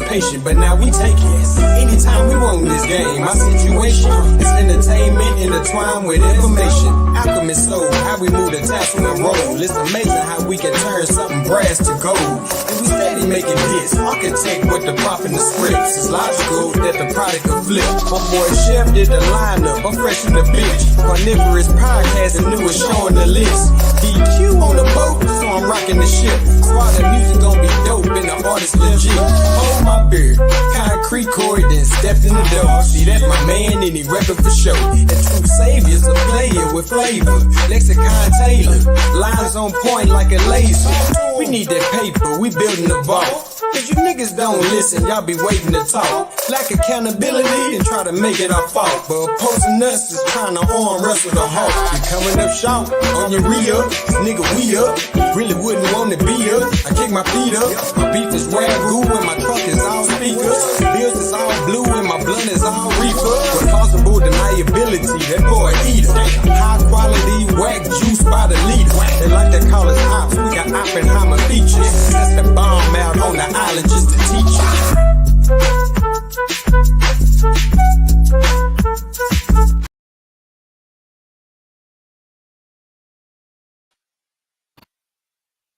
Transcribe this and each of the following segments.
patient, but now we take it. Anytime we want this game, my situation is entertainment intertwined with information. Alchemist soul, how we move the tassel and roll. It's amazing how we can turn something brass to gold. And we steady making hits. Architect with the prop in the scripts. It's logical that the product will flip. My boy Chef did the lineup. I'm fresh in the bitch. Carnivorous podcast and new is showing the list. DQ on the boat, so I'm rocking the ship. Swat the music gon' be dope and the artist legit. Hold my beard, concrete cord, then stepped in the door. See, that's my man and he reppin' for show. The true savior's a player with flavor. Lexicon Taylor, lines on point like a laser. We need that paper, we building the vault. Cause you niggas don't listen, y'all be waiting to talk. Lack accountability and try to make it our fault. But opposing us is trying to arm wrestle the hawk. You coming up short on your re-up, nigga we up. Really wouldn't want to be up. I kick my feet up. My beef is ragu and my trunk is all speakers. Bills is all blue and my blunt is all reefer. With possible deniability, that boy eater. High quality whack juice by the liter. They like to call us ops, we got Oppenheimer features. That's the bomb out on the island just to teach you.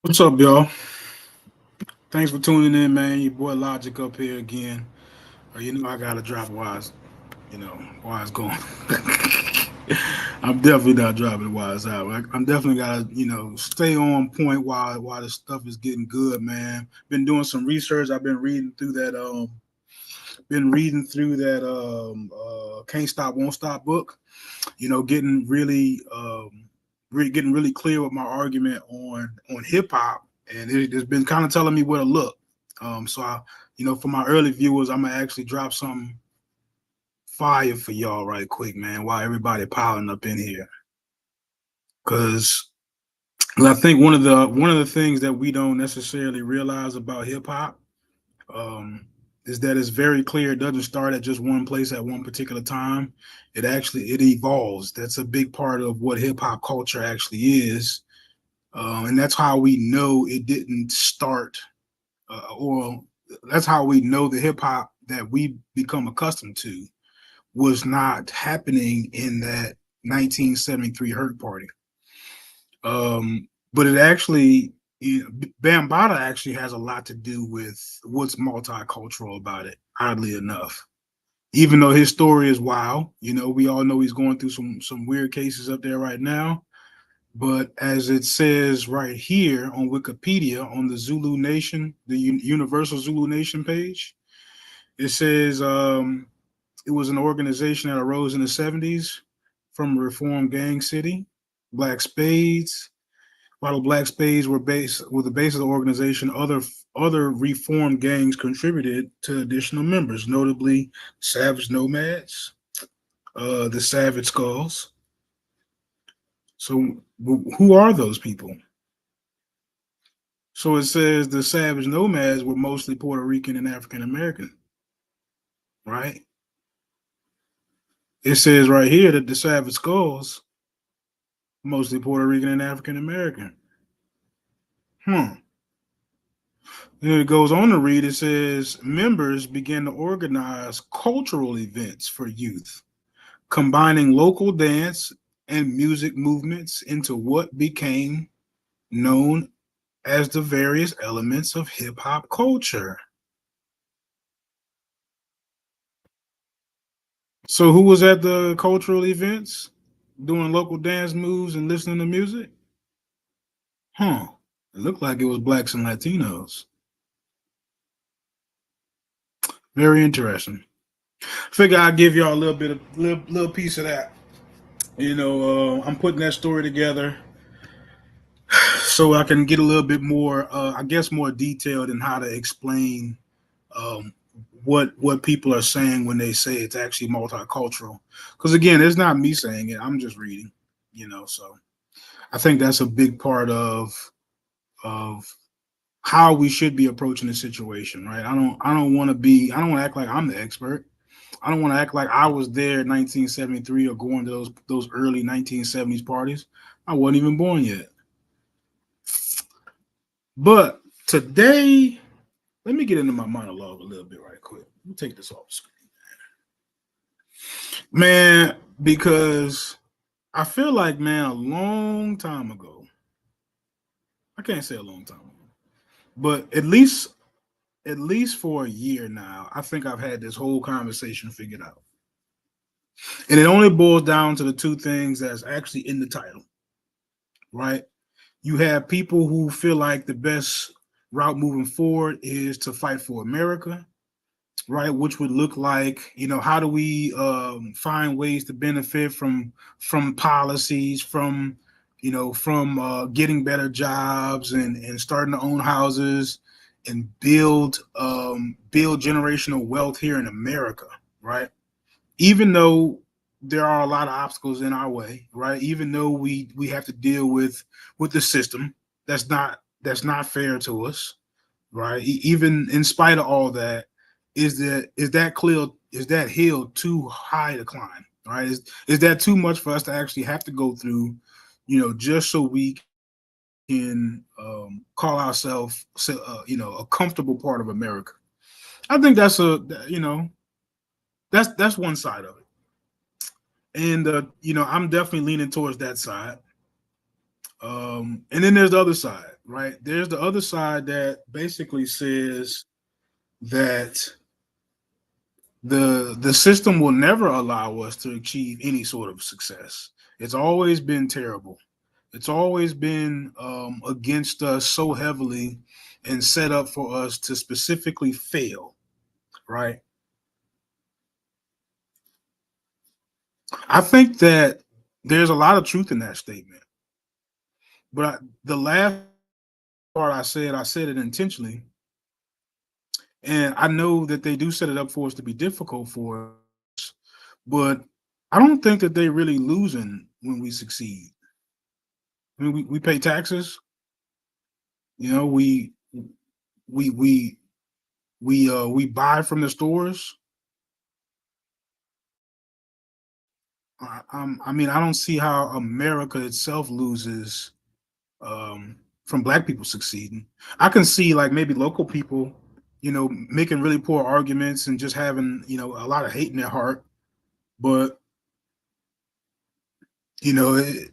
What's up, y'all? Thanks for tuning in, man. Your boy Logic up here again. You know I gotta drop Wise. You know, Wise going. I'm definitely not dropping Wise out. I'm definitely gotta, stay on point while this stuff is getting good, man. Been doing some research. I've been reading through that. Can't Stop, Won't Stop book. Getting really clear with my argument on hip hop, and it's been kind of telling me where to look. So I, for my early viewers, I'm gonna actually drop some fire for y'all right quick, man, while everybody piling up in here. Cause I think one of the things that we don't necessarily realize about hip hop is that it's very clear. It doesn't start at just one place at one particular time. It evolves. That's a big part of what hip hop culture actually is. And that's how we know it didn't start, or that's how we know the hip hop that we become accustomed to was not happening in that 1973 Hurt Party. But it actually, Bambaataa actually has a lot to do with what's multicultural about it, oddly enough. Even though his story is wild, we all know he's going through some weird cases up there right now. But as it says right here on Wikipedia, on the Zulu Nation, the Universal Zulu Nation page, it says it was an organization that arose in the 70s from a reformed gang city, Black Spades. While the Black Spades were the base of the organization, other reformed gangs contributed to additional members, notably Savage Nomads, the Savage Skulls. So who are those people? So it says the Savage Nomads were mostly Puerto Rican and African American, right? It says right here that the Savage Skulls, mostly Puerto Rican and African American. Then it goes on to read, it says members began to organize cultural events for youth, combining local dance and music movements into what became known as the various elements of hip hop culture. So who was at the cultural events doing local dance moves and listening to music? It looked like it was Blacks and Latinos. Very interesting. Figure I'll give y'all a little bit of little piece of that. I'm putting that story together so I can get a little bit more, more detailed in how to explain what people are saying when they say it's actually multicultural. Because again, it's not me saying it; I'm just reading. So I think that's a big part of how we should be approaching the situation, right? I don't want to act like I'm the expert. I don't want to act like I was there in 1973 or going to those early 1970s parties. I wasn't even born yet. But today, Let me get into my monologue a little bit right quick. Let me take this off the screen. Man, because I feel like, man, a long time ago, I can't say a long time ago, but at least for a year now, I think I've had this whole conversation figured out. And it only boils down to the two things that's actually in the title, right? You have people who feel like the best route moving forward is to fight for America, right? Which would look like, how do we find ways to benefit from policies, from getting better jobs and starting to own houses and build generational wealth here in America, right? Even though there are a lot of obstacles in our way, right? Even though we have to deal with the system that's not fair to us, right? Even in spite of all that, is that hill too high to climb, right? Is that too much for us to actually have to go through, just so we can call ourselves, a comfortable part of America? I think that's one side of it. And I'm definitely leaning towards that side. And then there's the other side, right? There's the other side that basically says that the system will never allow us to achieve any sort of success. It's always been terrible. It's always been against us so heavily and set up for us to specifically fail, right? I think that there's a lot of truth in that statement. But the last part I said it intentionally. And I know that they do set it up for us to be difficult for us, but I don't think that they're really losing when we succeed. I mean, we pay taxes, you know, we we we buy from the stores. I mean, I don't see how America itself loses from Black people succeeding. I can see like maybe local people, making really poor arguments and just having a lot of hate in their heart, but you know, it,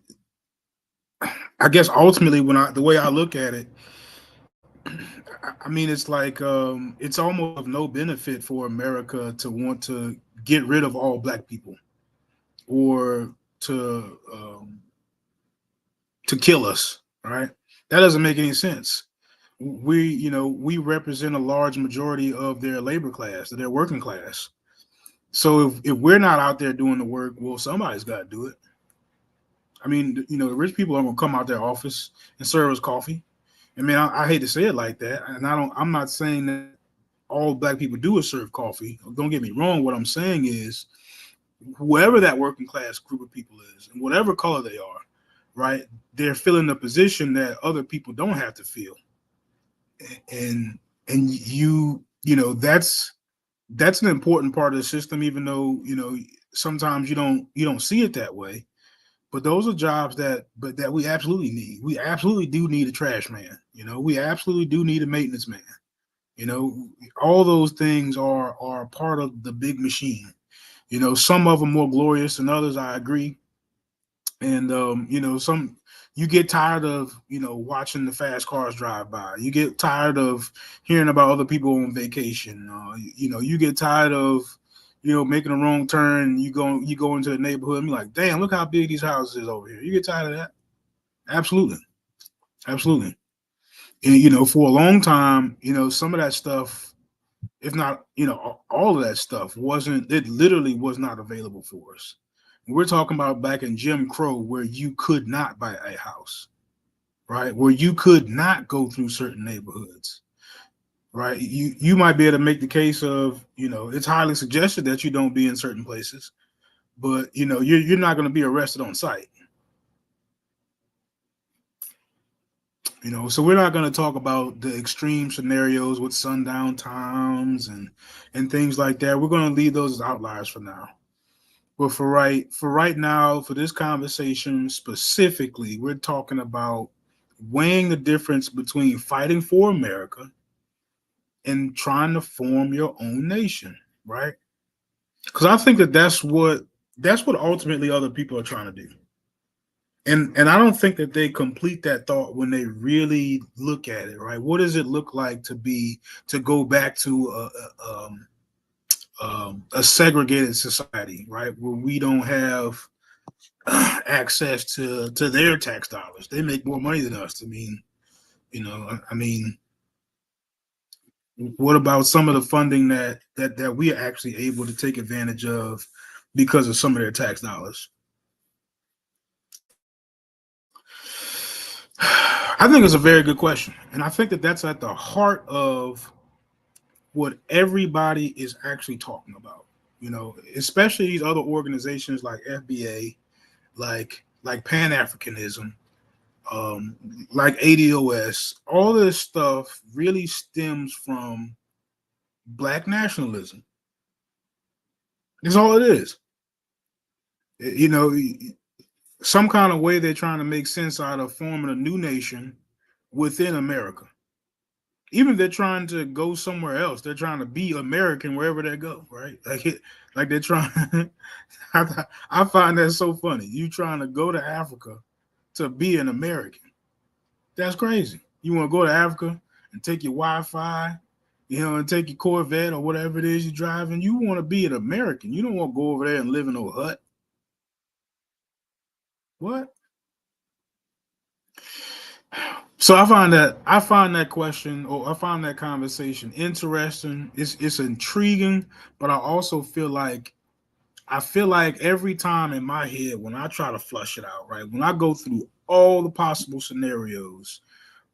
I guess ultimately the way I look at it, I mean, it's like it's almost of no benefit for America to want to get rid of all Black people or to kill us, right? That doesn't make any sense. We represent a large majority of their labor class, of their working class. So if we're not out there doing the work, well, somebody's got to do it. I mean, the rich people are gonna come out their office and serve us coffee. I mean, I hate to say it like that, and I'm not saying that all Black people do is serve coffee. Don't get me wrong. What I'm saying is, whoever that working class group of people is, and whatever color they are, right, they're filling a position that other people don't have to fill, and that's an important part of the system, even though sometimes you don't see it that way. But those are jobs that we absolutely need. We absolutely do need a trash man. We absolutely do need a maintenance man. All those things are part of the big machine. Some of them more glorious than others. I agree. And some you get tired of watching the fast cars drive by. You get tired of hearing about other people on vacation. You get tired of making a wrong turn. You go into the neighborhood and be like, damn, look how big these houses is over here. You get tired of that. Absolutely. Absolutely. And for a long time, some of that stuff, if not all of that stuff, literally was not available for us. We're talking about back in Jim Crow, where you could not buy a house, right? Where you could not go through certain neighborhoods, right? You might be able to make the case of, it's highly suggested that you don't be in certain places, but you're not going to be arrested on sight. So we're not going to talk about the extreme scenarios with sundown towns and things like that. We're going to leave those as outliers for now. But for right now, for this conversation specifically, we're talking about weighing the difference between fighting for America and trying to form your own nation, right? Because I think that that's what ultimately other people are trying to do. And I don't think that they complete that thought when they really look at it, right? What does it look like to go back to a segregated society, right, where we don't have access to their tax dollars? They make more money than us. I mean, what about some of the funding that we are actually able to take advantage of because of some of their tax dollars? I think it's a very good question. And I think that that's at the heart of what everybody is actually talking about, especially these other organizations like FBA, like Pan-Africanism, like ADOS. All this stuff really stems from Black nationalism. That's all it is. Some kind of way they're trying to make sense out of forming a new nation within America. Even if they're trying to go somewhere else, they're trying to be American wherever they go, right? Like they're trying. I find that so funny. You trying to go to Africa to be an American? That's crazy. You want to go to Africa and take your Wi-Fi, and take your Corvette or whatever it is you're driving. You want to be an American. You don't want to go over there and live in a hut. What? So I find that question, or I find that conversation interesting. It's intriguing, but I also feel like every time in my head when I try to flush it out, right, when I go through all the possible scenarios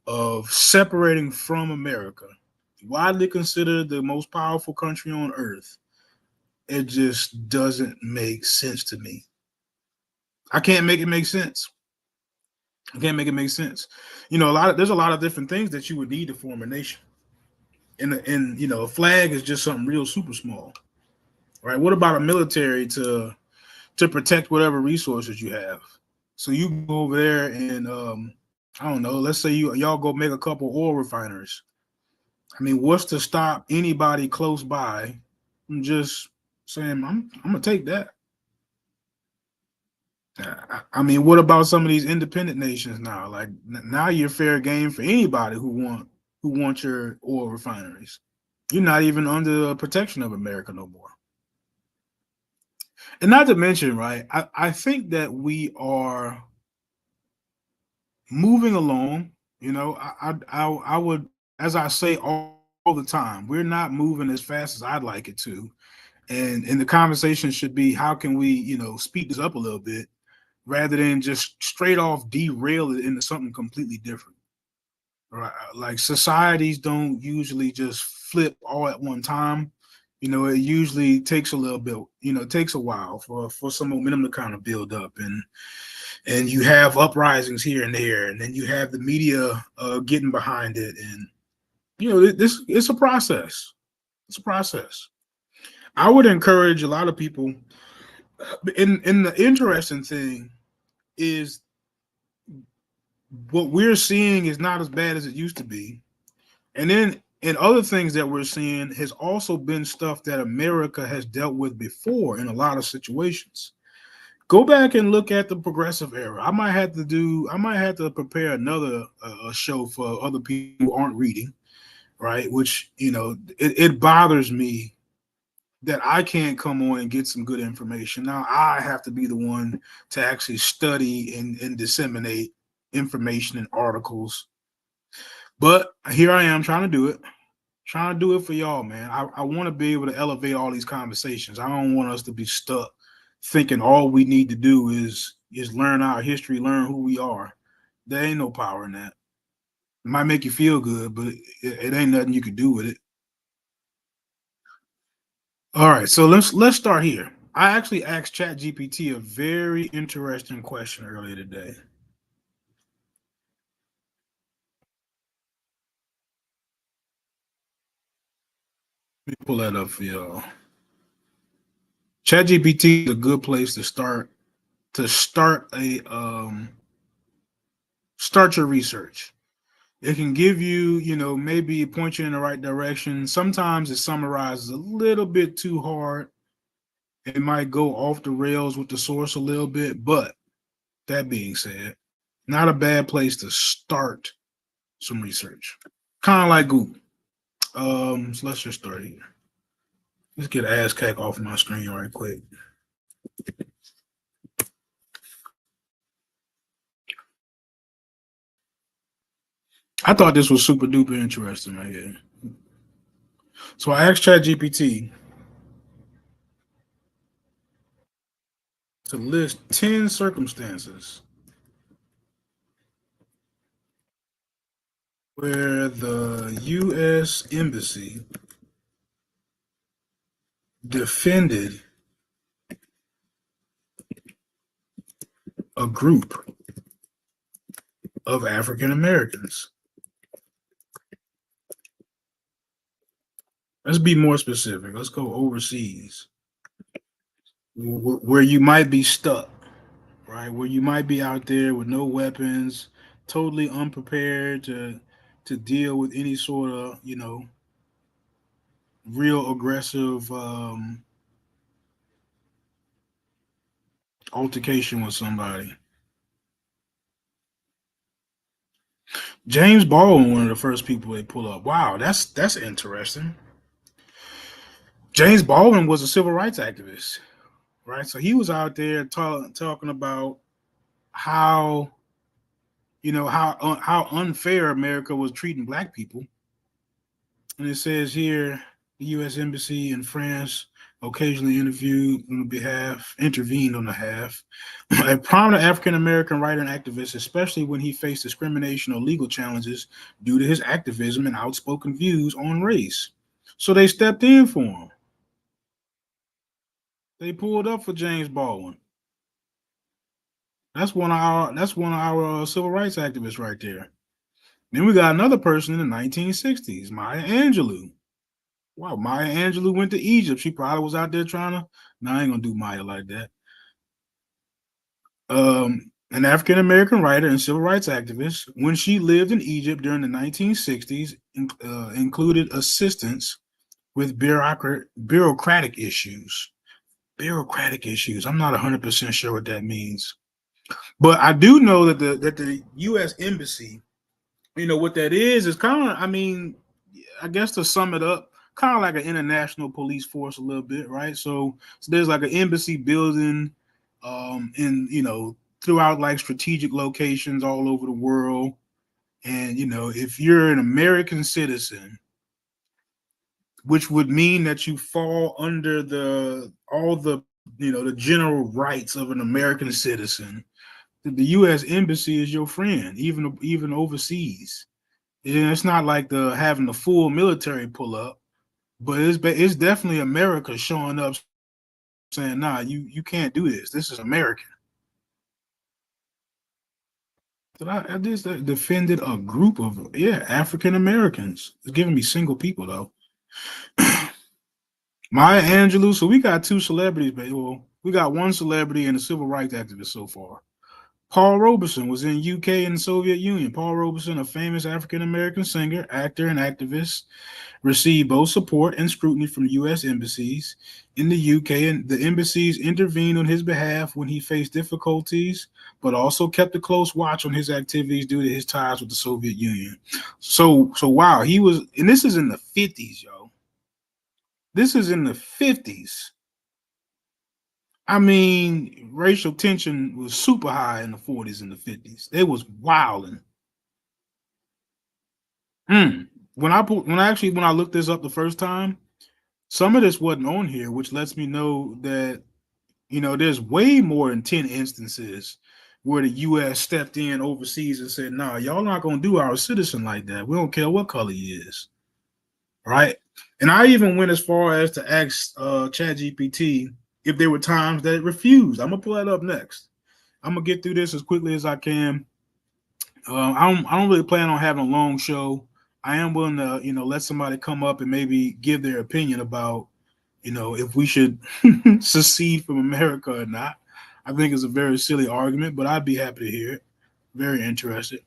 of separating from America, widely considered the most powerful country on earth, it just doesn't make sense to me. I can't make it make sense. I can't make it make sense. There's a lot of different things that you would need to form a nation. And a flag is just something real super small, right? What about a military to protect whatever resources you have? So you go over there and I don't know, let's say y'all go make a couple oil refineries. I mean, what's to stop anybody close by from just saying, I'm gonna take that? I mean, what about some of these independent nations now? Like now you're fair game for anybody who want your oil refineries. You're not even under the protection of America no more. And not to mention, right, I think that we are moving along. I would, as I say all the time, we're not moving as fast as I'd like it to. And the conversation should be, how can we, speed this up a little bit, rather than just straight off derail it into something completely different. Right? Like societies don't usually just flip all at one time. It usually takes a little bit, it takes a while for some momentum to kind of build up, and you have uprisings here and there, and then you have the media getting behind it, and it's a process. It's a process. I would encourage a lot of people. And the interesting thing is, what we're seeing is not as bad as it used to be. And then in other things that we're seeing has also been stuff that America has dealt with before in a lot of situations. Go back and look at the progressive era. I might have to prepare another show for other people who aren't reading, right? Which, it bothers me that I can't come on and get some good information. Now I have to be the one to actually study and disseminate information and articles. But here I am trying to do it for y'all, man. I want to be able to elevate all these conversations. I don't want us to be stuck thinking all we need to do is learn our history, learn who we are. There ain't no power in that. It might make you feel good, but it ain't nothing you can do with it. All right, so let's start here. I actually asked ChatGPT a very interesting question earlier today. Let me pull that up for y'all. ChatGPT is a good place to start start your research. It can give you, maybe point you in the right direction. Sometimes it summarizes a little bit too hard. It might go off the rails with the source a little bit, but that being said, not a bad place to start some research. Kind of like Google. So let's just start here. Let's get ASCAC off my screen right quick. I thought this was super duper interesting right here. So I asked ChatGPT to list 10 circumstances where the U.S. Embassy defended a group of African Americans. Let's be more specific. Let's go overseas, where you might be stuck, right? Where you might be out there with no weapons, totally unprepared to deal with any sort of, real aggressive altercation with somebody. James Baldwin, one of the first people they pull up. Wow, that's interesting. James Baldwin was a civil rights activist, right? So he was out there talking about how, how unfair America was treating black people. And it says here, the U.S. Embassy in France occasionally intervened on the behalf a prominent African American writer and activist, especially when he faced discrimination or legal challenges due to his activism and outspoken views on race. So they stepped in for him. They pulled up for James Baldwin. That's one of our civil rights activists right there. Then we got another person in the 1960s, Maya Angelou. Wow, Maya Angelou went to Egypt. She probably was out there trying to. No, I ain't gonna do Maya like that. An African American writer and civil rights activist, when she lived in Egypt during the 1960s, included assistance with bureaucratic issues. Bureaucratic issues. I'm not 100% sure what that means, but I do know that the U.S. Embassy, what that is kind of. I guess to sum it up, kind of like an international police force a little bit, right? So there's like an embassy building in throughout like strategic locations all over the world. And if you're an American citizen, which would mean that you fall under all the the general rights of an American citizen, the U.S. Embassy is your friend, even overseas. And it's not like having the full military pull up, but it's definitely America showing up saying, nah, you can't do this. This is American. But I just defended a group of African Americans. It's giving me single people though. Maya Angelou. So we got two celebrities, but we got one celebrity and a civil rights activist so far. Paul Robeson was in UK and the Soviet Union. Paul Robeson, a famous African American singer, actor, and activist, received both support and scrutiny from U.S. embassies in the UK, and the embassies intervened on his behalf when he faced difficulties, but also kept a close watch on his activities due to his ties with the Soviet Union. So wow, he was, and this is in the 50s, yo. This is in the 50s. Racial tension was super high in the 40s and the 50s. It was wilding. When I looked this up the first time, some of this wasn't on here, which lets me know that there's way more than 10 instances where the U.S. stepped in overseas and said, "Nah, y'all not gonna do our citizen like that. We don't care what color he is." Right? And I even went as far as to ask ChatGPT if there were times that it refused. I'm gonna pull that up next. I'm gonna get through this as quickly as I can. I don't really plan on having a long show. I am willing to let somebody come up and maybe give their opinion about if we should secede from America or not. I think it's a very silly argument, but I'd be happy to hear it. Very interested.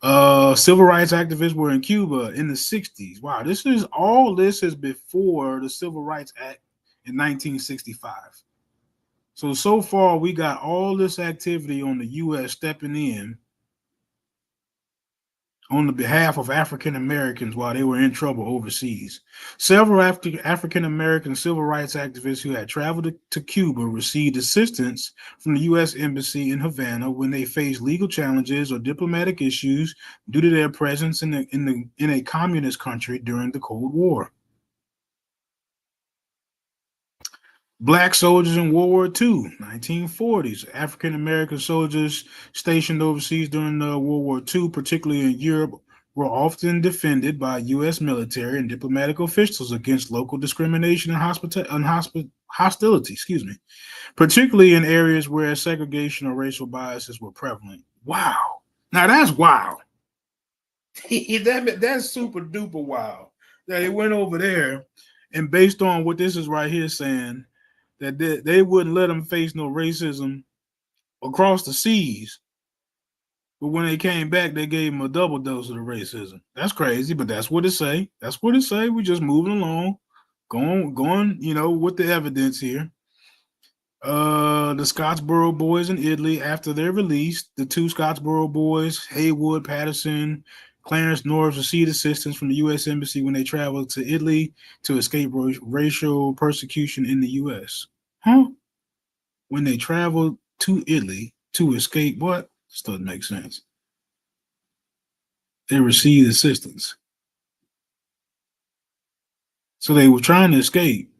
Civil rights activists were in Cuba in the 60s. Wow, this is before the Civil Rights Act in 1965. So far we got all this activity on the U.S. stepping in on the behalf of African Americans while they were in trouble overseas. Several African American civil rights activists who had traveled to Cuba received assistance from the U.S. Embassy in Havana when they faced legal challenges or diplomatic issues due to their presence in a communist country during the Cold War. Black soldiers in World War II, 1940s. African American soldiers stationed overseas during World War II, particularly in Europe, were often defended by U.S. military and diplomatic officials against local discrimination and hostility, particularly in areas where segregation or racial biases were prevalent. Wow. Now that's wild. That's super duper wild. That they went over there, and based on what this is right here saying, that they wouldn't let them face no racism across the seas. But when they came back, they gave them a double dose of the racism. That's crazy, but that's what it say. That's what it say. We just moving along, going, with the evidence here. The Scottsboro boys in Italy, after their release, the two Scottsboro boys, Haywood Patterson, Clarence Norris, received assistance from the U.S. Embassy when they traveled to Italy to escape racial persecution in the U.S. Huh? When they traveled to Italy to escape what? This doesn't make sense. They received assistance. So they were trying to escape,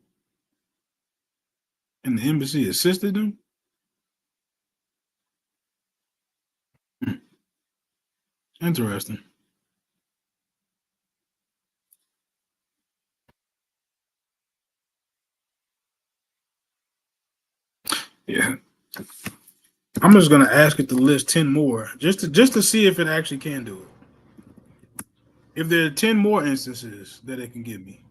and the embassy assisted them? Interesting. Yeah. I'm just gonna ask it to list 10 more, just to see if it actually can do it. If there are 10 more instances that it can give me.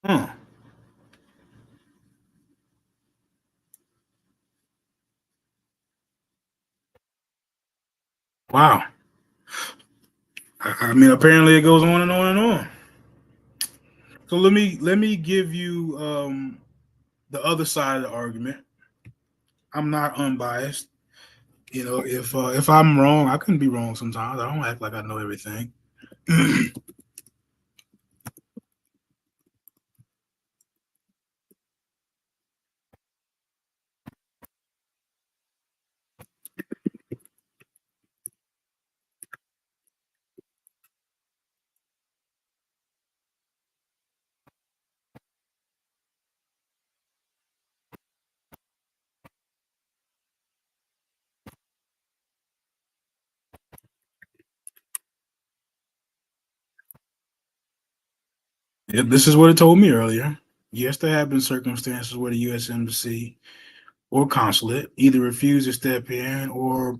Huh. Wow. I mean, apparently it goes on and on and on. So let me give you the other side of the argument. I'm not unbiased. If I'm wrong, I can be wrong sometimes. I don't act like I know everything. Yeah, this is what it told me earlier. Yes, there have been circumstances where the U.S. Embassy or consulate either refused to step in or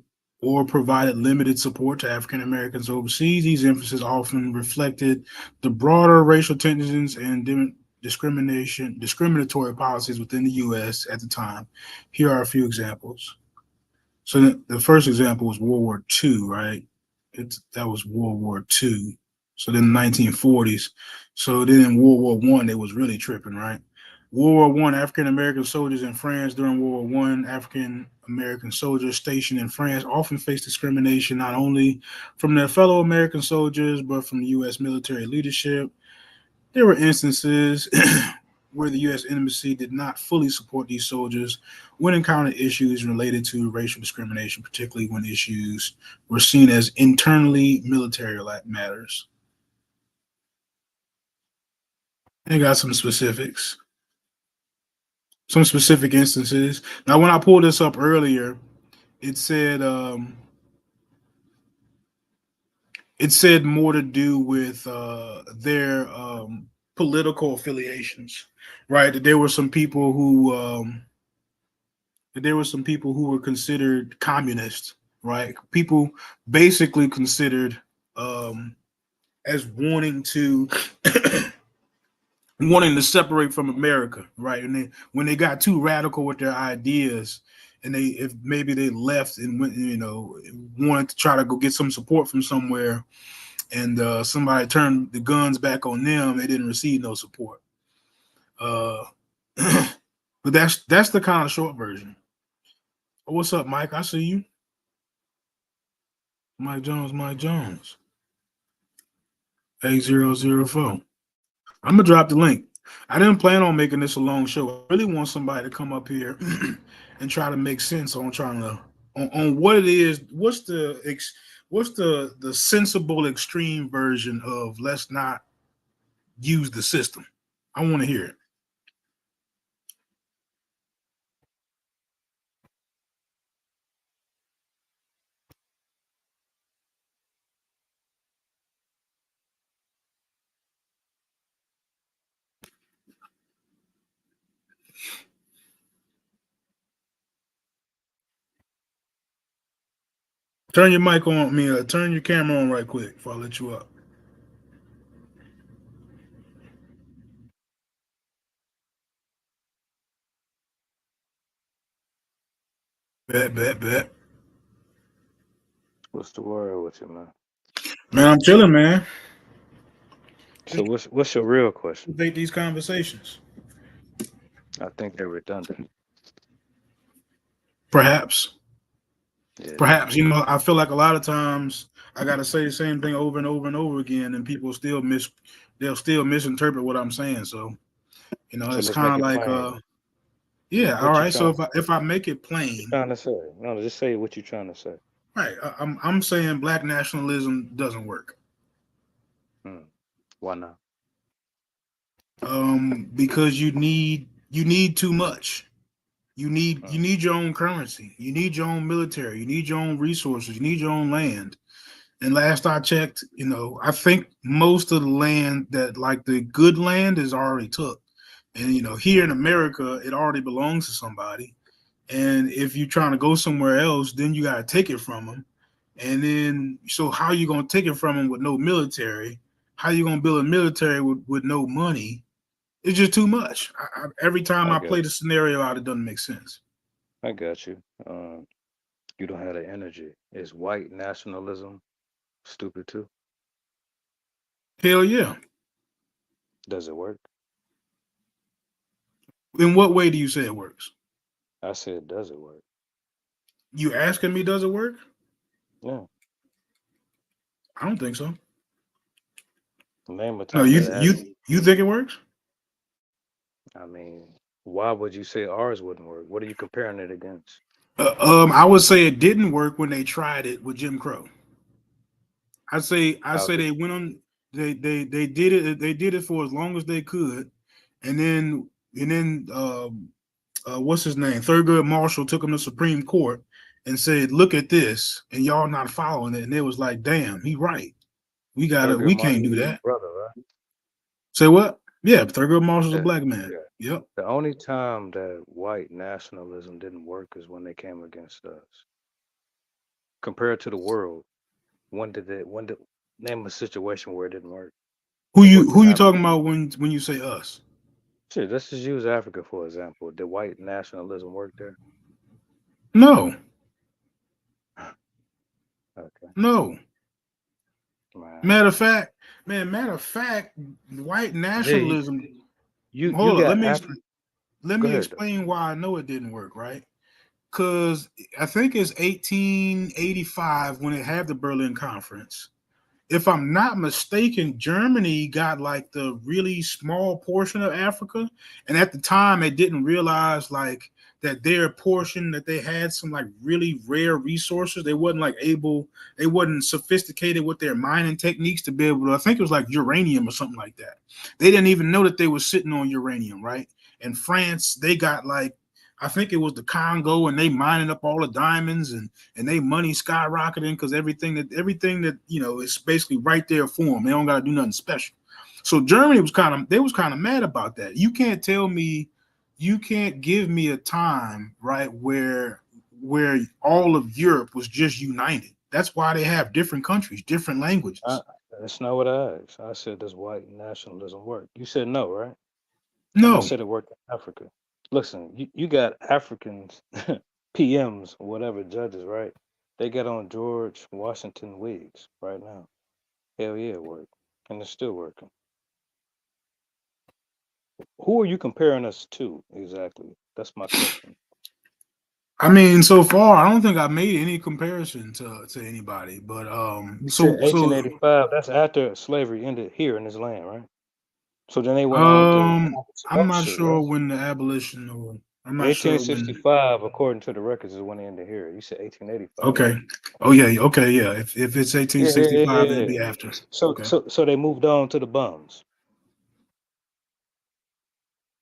provided limited support to African Americans overseas. These emphases often reflected the broader racial tensions and discriminatory policies within the U.S. at the time. Here are a few examples. So the first example was World War II, right? That was World War II. So then the 1940s. So then in World War One, they was really tripping, right? World War One, African American soldiers in France during World War One, African American soldiers stationed in France often faced discrimination not only from their fellow American soldiers but from the U.S. military leadership. There were instances where the U.S. Embassy did not fully support these soldiers when encountered issues related to racial discrimination, particularly when issues were seen as internally military matters. They got some specific instances. Now, when I pulled this up earlier, it said more to do with their political affiliations, right? That there were some people who were considered communists, right? People basically considered as wanting to separate from America, right? And when they got too radical with their ideas, and if maybe they left and went, wanted to try to go get some support from somewhere, and somebody turned the guns back on them, they didn't receive no support. Uh, but that's the kind of short version. What's up, Mike? I see you. Mike Jones, 8004. I'm gonna drop the link. I didn't plan on making this a long show. I really want somebody to come up here and try to make sense on trying to on what it is. What's the sensible extreme version of let's not use the system? I want to hear it. Turn your mic on, turn your camera on right quick before I let you up. Bet. What's the word with you, man? Man, I'm chilling, man. So what's your real question? Debate these conversations. I think they're redundant. Perhaps. Yeah. Perhaps, I feel like a lot of times I gotta say the same thing over and over and over again, and people they'll still misinterpret what I'm saying. So, it's kind of like yeah, all right. So if I make it plain, what you trying to say? No, just say what you're trying to say. Right. I'm saying black nationalism doesn't work. Why not? Because you need too much. You need your own currency. You need your own military. You need your own resources. You need your own land. And last I checked, I think most of the land that like the good land is already took. And here in America, it already belongs to somebody. And if you're trying to go somewhere else, then you got to take it from them. And then, so how are you going to take it from them with no military? How are you going to build a military with no money? It's just too much. Every time I play the scenario out, it doesn't make sense. I got you. You don't have the energy. Is white nationalism stupid too? Hell yeah. Does it work? In what way do you say it works? I said, does it work? You asking me, does it work? Yeah. I don't think so. Name a time. No, you think it works? I mean, why would you say ours wouldn't work? What are you comparing it against? I would say it didn't work when they tried it with Jim Crow. I say they went on. They did it. They did it for as long as they could, and then what's his name? Thurgood Marshall took him to Supreme Court and said, "Look at this," and y'all not following it. And it was like, "Damn, he right. We can't do that." Brother, right? Say what? Yeah, Thurgood Marshall's a black man. Yeah. Yep. The only time that white nationalism didn't work is when they came against us. Compared to the world, when did name a situation where it didn't work? Who you talking about when you say us? Shit, let's just use Africa for example. Did white nationalism work there? No. Okay. No. Man. Matter of fact, white nationalism. Hold on, let me explain why I know it didn't work, right? Because I think it's 1885 when it had the Berlin Conference. If I'm not mistaken, Germany got like the really small portion of Africa, and at the time they didn't realize like that their portion that they had some like really rare resources. They wasn't sophisticated with their mining techniques to be able to, I think it was like uranium or something like that. They didn't even know that they were sitting on uranium, right? And France, they got like, I think it was the Congo, and they mining up all the diamonds, and they money skyrocketing because everything that is basically right there for them. They don't got to do nothing special. So Germany was kind of mad about that. You can't give me a time, right, where all of Europe was just united. That's why they have different countries, different languages. That's not what I asked. I said, does white nationalism work? You said no, right? No. I said it worked in Africa. Listen, you got Africans, PMs, whatever judges, right? They got on George Washington wigs right now. Hell yeah, it worked. And it's still working. Who are you comparing us to exactly? That's my question. I mean, so far, I don't think I made any comparison to anybody. But You said so 1885. That's after slavery ended here in this land, right? So then they went on to some I'm other not shit, sure right? when the abolition, or I'm not sure when. 1865, according to the records, is when it ended here. You said 1885, Okay. right? Oh yeah. Okay. Yeah. If it's Yeah, yeah, yeah, 1865, yeah, it'd be yeah. after. So, Okay. so they moved on to the bums.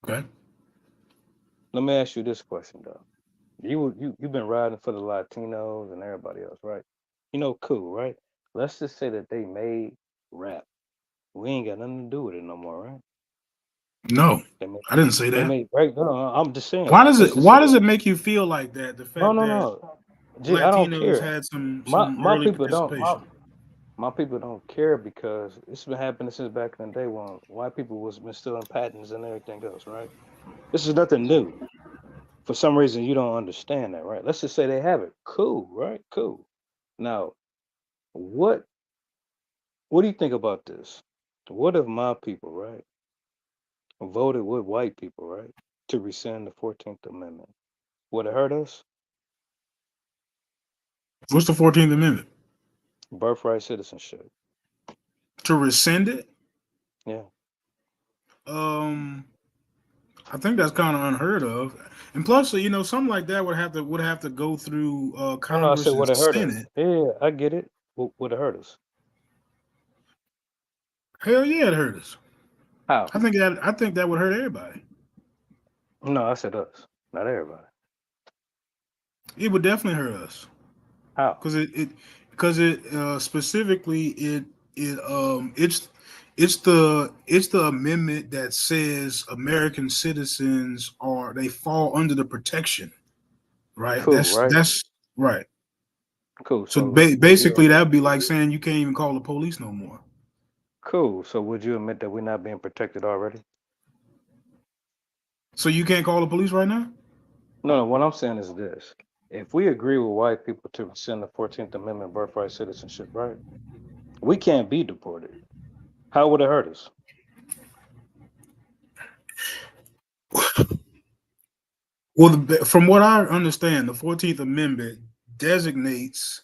Okay. Let me ask you this question though. You've been riding for the Latinos and everybody else, right? You know, cool, right? Let's just say that they made rap. We ain't got nothing to do with it no more, right? No, They made I didn't say they that. made right. No, no, I'm just saying. Why does Let's it just say why does that. it make you feel like that? The No, fact no, that no. Gee, I don't Latinos care. had My some my early people don't. participation. My people don't care because it's been happening since back in the day when white people was been stealing patents and everything else, right? This is nothing new. For some reason, you don't understand that, right? Let's just say they have it. Cool, right? Cool. Now, what what do you think about this? What if my people, right, voted with white people, right, to rescind the 14th Amendment? Would it hurt us? What's the 14th Amendment? Birthright citizenship. To rescind it? Yeah. Um, I think that's kind of unheard of. And plus, something like that would have to go through No, no, I said Congress and would it hurt us? Senate. Yeah, I get it. Would it hurt us? Hell yeah, it hurt us. How? I think that would hurt everybody. No, I said us, not everybody. It would definitely hurt us How? because it specifically it's the amendment that says American citizens they fall under the protection, right? Cool, right? That's right. Cool. So So would you? basically, that'd be like saying you can't even call the police no more. Cool. So would you admit that we're not being protected already? So you can't call the police right now? No, no. What I'm saying is this: if we agree with white people to rescind the 14th Amendment birthright citizenship, right? We can't be deported. How would it hurt us? Well, from what I understand, the 14th Amendment designates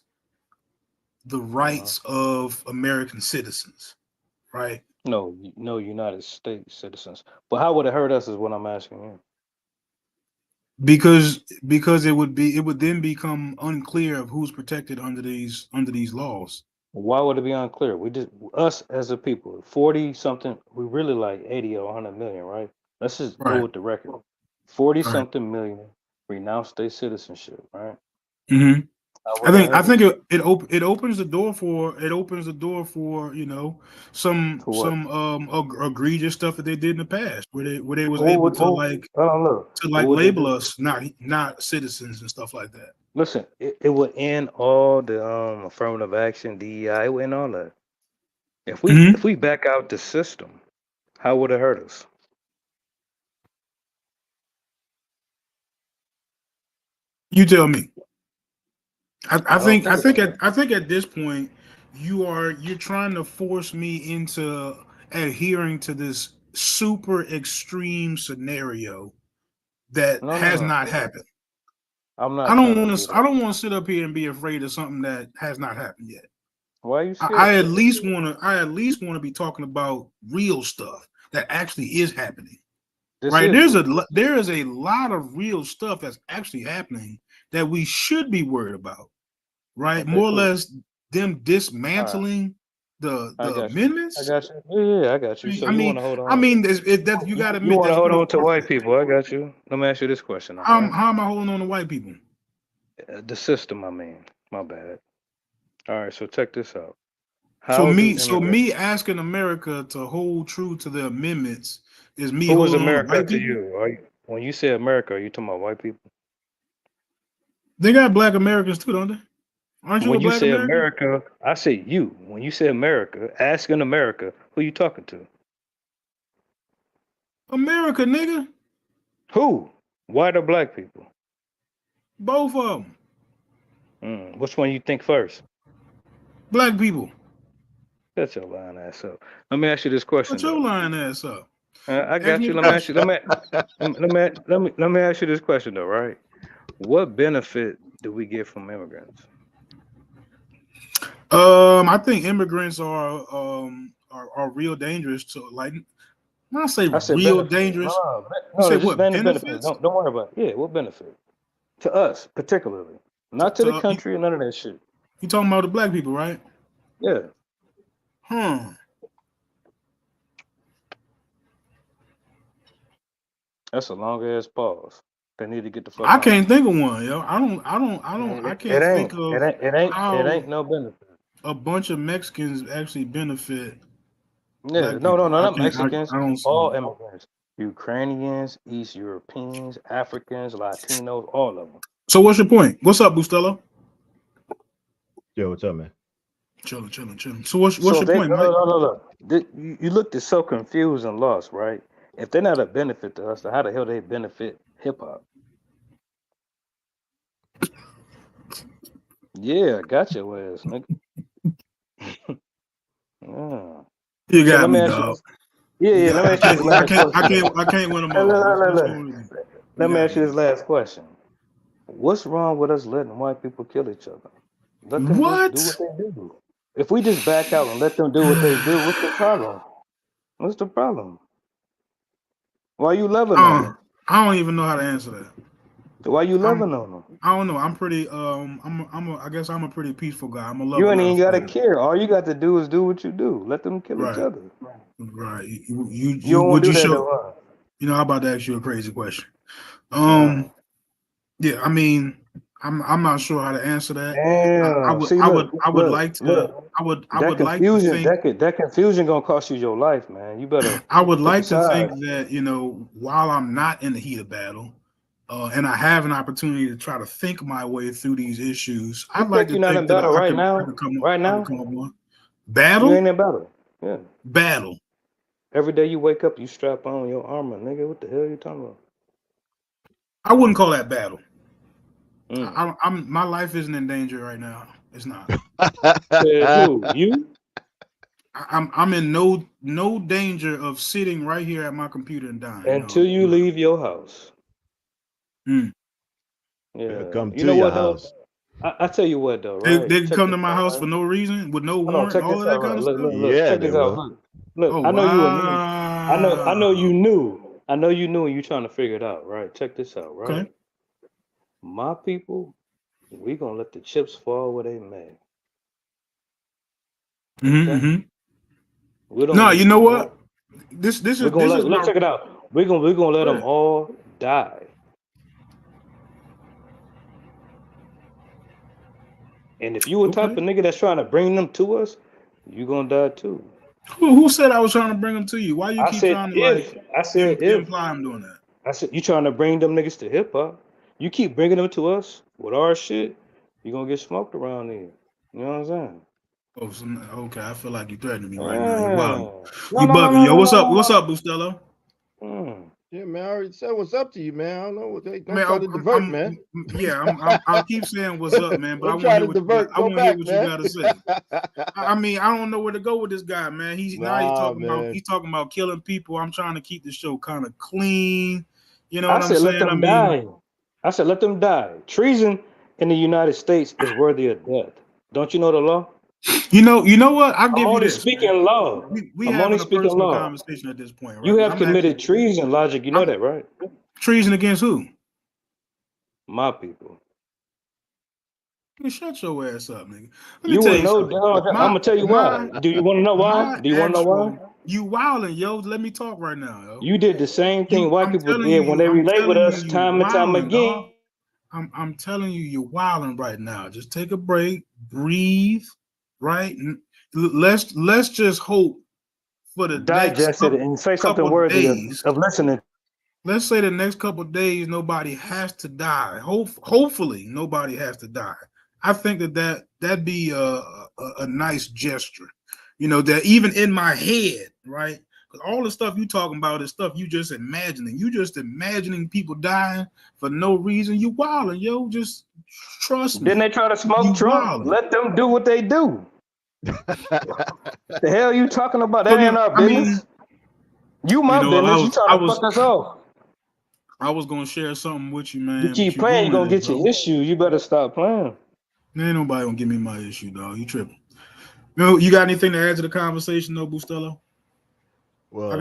the Uh-huh. rights of American citizens, right? No, no United States citizens. But how would it hurt us is what I'm asking you. Because it would then become unclear of who's protected under these laws. Why would it be unclear? We just us as a people, 40 something, we really like 80 or 100 million, right? Let's just go Right. with the record. 40 Right. something million renounced their citizenship, right? hmm How I would it think I hurt think us? it opens the door for some For what? egregious stuff that they did in the past where they was What able would, to what, I don't know. What would they label do? us not citizens and stuff like that. Listen, it would end all the affirmative action, DEI, it would end all that. If we hmm if we back out the system, how would it hurt us? You tell me. I I don't think think I it's think gonna. at this point you're trying to force me into adhering to this super extreme scenario that No, no, has no. not happened. I'm I not don't trying to want do to I that. don't want to sit up here and be afraid of something that has not happened yet. Why are you I scared? at least want to be talking about real stuff that actually is happening. This Right? is real. There is a lot of real stuff that's actually happening that we should be worried about. Right? Okay, More or cool. less them All right, dismantling I the got you. I amendments. got you. Yeah, yeah, I got you. So I you want mean, to hold I on? mean, that you got to You admit want to that's hold pretty on to far white fetched. people? I got you. Let me ask you this question, all How right? how am I holding on to white people? The system, I mean. My bad. All right, so check this out. So How do me so immigrants? me asking America to hold true to the amendments is me Who is holding on to America white to people. you? Are you when you say America, are you talking about white people? They got black Americans too, don't they? Aren't you a When you black say American? America, I say you. When you say America, asking America, who you talking to? America, nigga. Who? White or black people? Both of them. Which one you think first? Black people. Shut your lying ass up. Let me ask you this question. Shut your lying ass up. I got you. Let me ask you. Let me ask you this question though, right? What benefit do we get from immigrants? I think immigrants are real dangerous to, like, when I say real benefit. dangerous, No, say just what benefits? Don't worry about it. Yeah, what benefit? To us, particularly. Not to the country and none of that shit. You talking about the black people, right? Yeah. That's a long ass pause. They need to get the fuck I out. can't think of one, yo. I can't think of it ain't no benefit. A bunch of Mexicans actually benefit. Yeah, no, not Mexicans. I don't see all immigrants. Ukrainians, East Europeans, Africans, Latinos, all of them. So what's your point? What's up, Bustelo? Yo, what's up, man? Chilling. So what's your point, Mike? No. You looked so confused and lost, right? If they're not a benefit to us, then how the hell they benefit hip hop? Yeah, got your ass, nigga. You got me, dog. Yeah. Let me ask you this last question. I can't win them all. Let me ask you this last question. What's wrong with us letting white people kill each other? Let them do what they do. If we just back out and let them do what they do, what's the problem? What's the problem? Why you loving on them? I don't even know how to answer that. Why you loving on them? I don't know. I'm pretty. I guess I'm a pretty peaceful guy. I'm a lover. You ain't even gotta care. All you got to do is do what you do. Let them kill each other. Right. You don't want to do that though, You know, I'm about to ask you a crazy question. Yeah, I mean, I'm not sure how to answer that. I would like to think that confusion gonna cost you your life, man. You better. I would like to think that, you know, while I'm not in the heat of battle, and I have an opportunity to try to think my way through these issues, I'd like to think that right now. Battle? You ain't in battle. Yeah. Battle. Every day you wake up, you strap on your armor, nigga. What the hell are you talking about? I wouldn't call that battle. My life isn't in danger right now. It's not. Who? You? I'm in no danger of sitting right here at my computer and dying until you leave your house. Yeah, come to your house. I tell you what though, right? They come to my house for no reason, with no warrant, all of that kind of stuff. Yeah, check this out. Look, I know you. I know you knew. I know you knew, and you trying to figure it out, right? Check this out, right? Okay. My people, we gonna let the chips fall where they may. Okay? No, you know what? This is. Let's check it out. We're gonna let them all die. And if you a type of nigga that's trying to bring them to us, you gonna die too. Who said I was trying to bring them to you? Why you keep trying to imply I'm doing that? I said you trying to bring them niggas to hip hop. You keep bringing them to us with our shit, you gonna get smoked around here. You know what I'm saying? Oh, okay. I feel like you threatening me right now. You bugging. You bugging. Yo, what's up? What's up, Bustelo? Yeah, man. I already said what's up to you, man. I don't know what they don't try to divert, man. Yeah, I'll keep saying what's up, man. But I want to hear what you gotta say. I mean, I don't know where to go with this guy, man. He's talking about killing people. I'm trying to keep the show kind of clean. You know what I'm saying? Let them die. I said let them die. Treason in the United States is worthy of death. Don't you know the law? You know what? I'll give you this. Speaking law. I'm only speaking law. Conversation at this point, right? You have committed treason, Logic. You know that, right? Treason against who? My people. You shut your ass up, nigga. I'm gonna tell you why. Do you want to know why? Do you want to know why? You wilding, yo. Let me talk right now, yo. You did the same thing white people did when they relate with us time and time again. I'm telling you, you're wilding right now. Just take a break, breathe, right? Let's just hope for the digest it and say something worthy of listening. Let's say the next couple of days nobody has to die. Hopefully nobody has to die. I think that'd be a nice gesture. You know, that even in my head, right? All the stuff you talking about is stuff you just imagining. You just imagining people dying for no reason. You wilding, yo. Just trust me. Didn't they try to smoke Trump? Let them do what they do. The hell you talking about? That ain't our business. You my business. You trying to fuck us off. I was gonna share something with you, man. You keep playing, you're gonna get your issue. You better stop playing. Ain't nobody gonna give me my issue, dog. You tripping. You got anything to add to the conversation, though, Bustelo? Well, I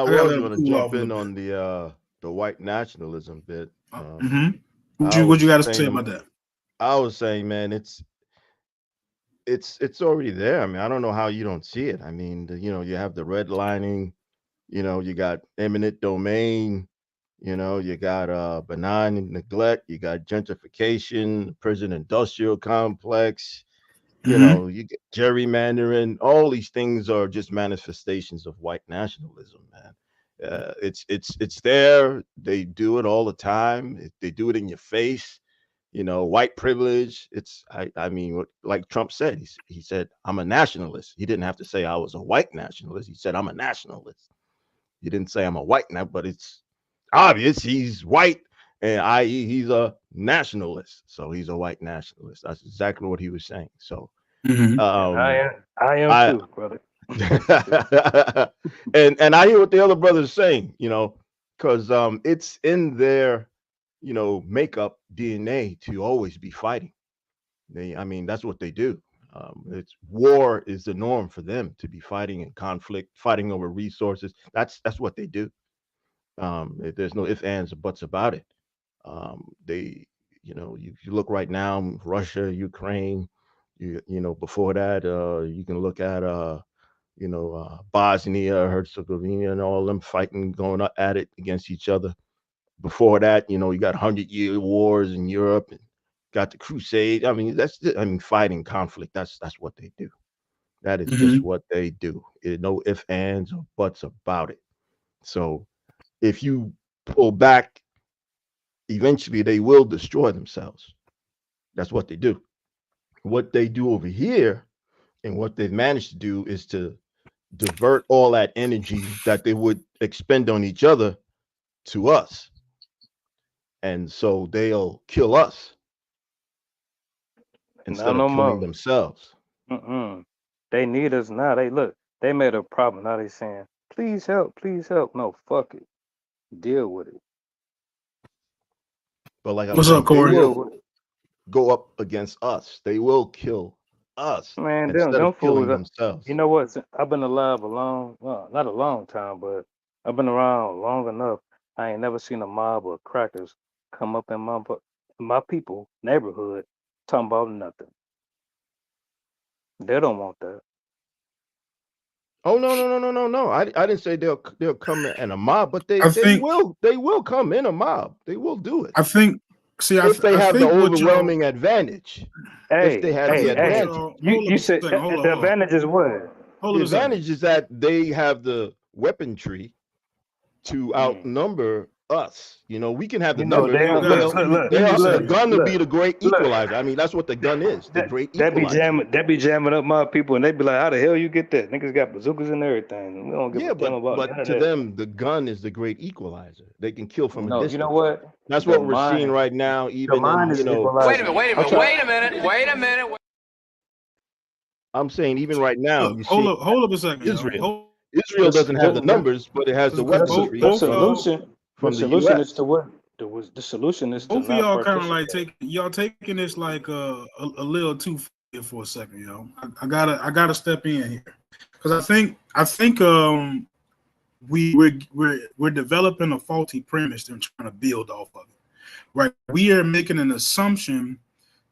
was gonna jump in on the white nationalism bit. What you got to say about that? I was saying, man, it's already there. I mean, I don't know how you don't see it. I mean, you have the redlining, you got eminent domain, you got benign neglect, you got gentrification, prison industrial complex, you get gerrymandering. All these things are just manifestations of white nationalism, man. It's there. They do it all the time. They do it in your face. White privilege. I mean, like Trump said, he said, I'm a nationalist. He didn't have to say I was a white nationalist. He said, I'm a nationalist. He didn't say I'm a white now, but it's obvious he's white, and i.e. he's a nationalist. So he's a white nationalist. That's exactly what he was saying. So I am too, brother. and I hear what the other brothers saying, because it's in their makeup DNA to always be fighting. That's what they do. It's war is the norm for them, to be fighting in conflict, fighting over resources. That's what they do. There's no ifs, ands, or buts about it. You look right now, Russia, Ukraine, before that, you can look at Bosnia, Herzegovina, and all them fighting, going at it against each other. Before that, you got 100-year wars in Europe, and got the Crusade. Fighting, conflict. That's what they do. That is just what they do. No ifs, ands, or buts about it. So if you pull back, eventually they will destroy themselves. That's what they do. What they do over here, and what they've managed to do, is to divert all that energy that they would expend on each other to us. And so they'll kill us instead of killing themselves. They need us now. They made a problem. Now they saying, please help, please help. No, fuck it. Deal with it. But like, what's up, Corey? Go up against us. They will kill us. Man, instead them of killing fools. themselves. You know what? I've been alive not a long time, but I've been around long enough. I ain't never seen a mob of crackers come up in my people neighborhood talking about nothing. They don't want that. Oh no! I didn't say they'll come in a mob, but they will come in a mob. They will do it. I think. See, if they have the overwhelming advantage. If they have the advantage, you said the advantage is what? The advantage is that they have the weaponry to outnumber us. We can have the numbers. The gun will be the great equalizer. That's what the gun is. The great equalizer. That be jamming up my people, and they be like, "How the hell you get that? Niggas got bazookas and everything." We don't give a damn about but to them, the gun is the great equalizer. They can kill from a distance. You know what? That's what we're seeing right now. Even Wait a minute. I'm saying even right now. Hold up a second. Israel doesn't have the numbers, but it has the weaponry. The solution is to what? The solution is to both of y'all kind of like taking this like a little too far for a second, yo. I gotta step in here, because I think we're developing a faulty premise and trying to build off of it. Right? We are making an assumption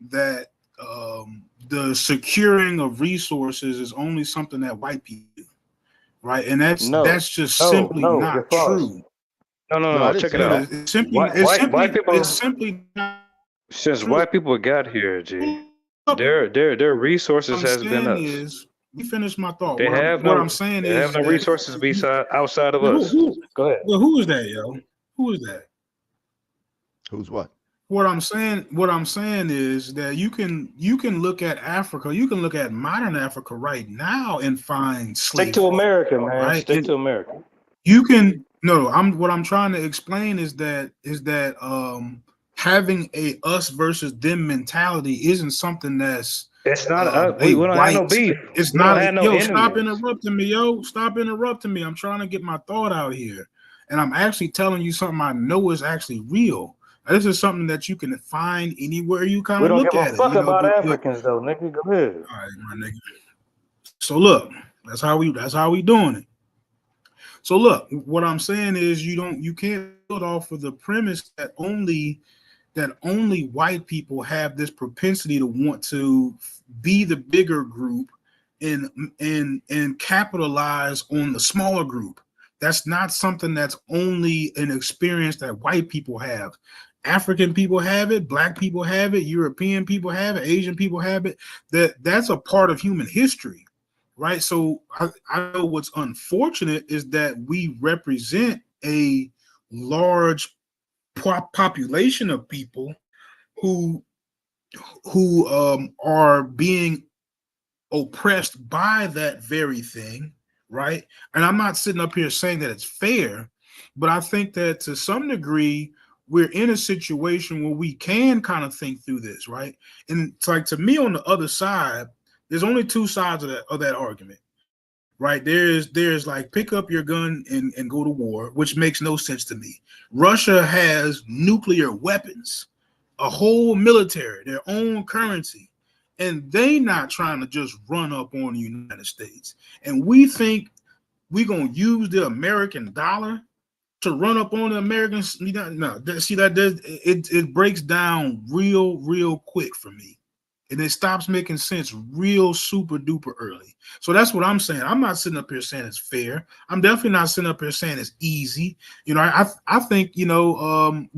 that the securing of resources is only something that white people do. Right, and that's just simply not true. No, check it out. It's simply not since true. White people got here, G, their resources has been us. Let me finish my thought. They have no resources outside of us. Go ahead. Well, who is that, yo? Who is that? Who's what? what I'm saying is that you can look at Africa, you can look at modern Africa right now and find Stick to slavery, America, man. right? Stick to America. You can no, what I'm trying to explain is that having a us versus them mentality isn't something that's It's not a we don't have no white. beef. It's We not don't a have no yo. enemies. Stop interrupting me, yo. Stop interrupting me. I'm trying to get my thought out here, and I'm actually telling you something I know is actually real. This is something that you can find anywhere you kind We of don't look give a at it. fuck You know, about but Africans though, nigga. Go ahead. all right, my nigga. So look, that's how we doing it. So look, what I'm saying is you can't build off of the premise that only white people have this propensity to want to be the bigger group and capitalize on the smaller group. That's not something that's only an experience that white people have. African people have it, black people have it, European people have it, Asian people have it. That's a part of human history, right? So I know what's unfortunate is that we represent a large population of people who are being oppressed by that very thing, right? And I'm not sitting up here saying that it's fair, but I think that to some degree we're in a situation where we can kind of think through this, right? And it's like, to me, on the other side, there's only two sides of that argument, right? There's like, pick up your gun and go to war, which makes no sense to me. Russia has nuclear weapons, a whole military, their own currency, and they not trying to just run up on the United States. And we think we're gonna use the American dollar to run up on the Americans. No, see that it breaks down real quick for me, and it stops making sense real super duper early. So that's what I'm saying. I'm not sitting up here saying it's fair. I'm definitely not sitting up here saying it's easy. You know, I think, you know,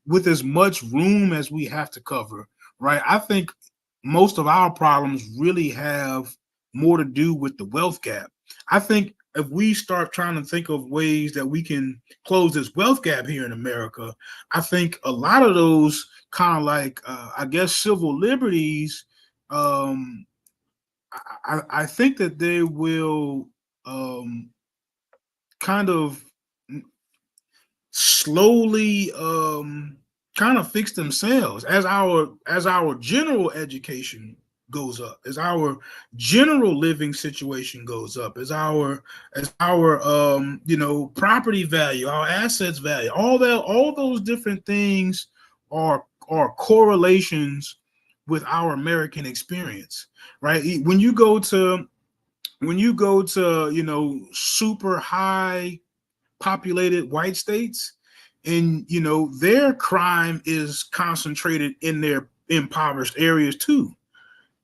with as much room as we have to cover, right? I think most of our problems really have more to do with the wealth gap. I think if we start trying to think of ways that we can close this wealth gap here in America, I think a lot of those kind of like, I guess, civil liberties, I think that they will kind of slowly kind of fix themselves as our general education goes up, as our general living situation goes up, as our you know, property value, our assets value, all those different things are correlations with our American experience, right? When you go to you know, super high populated white states, and you know, their crime is concentrated in their impoverished areas too.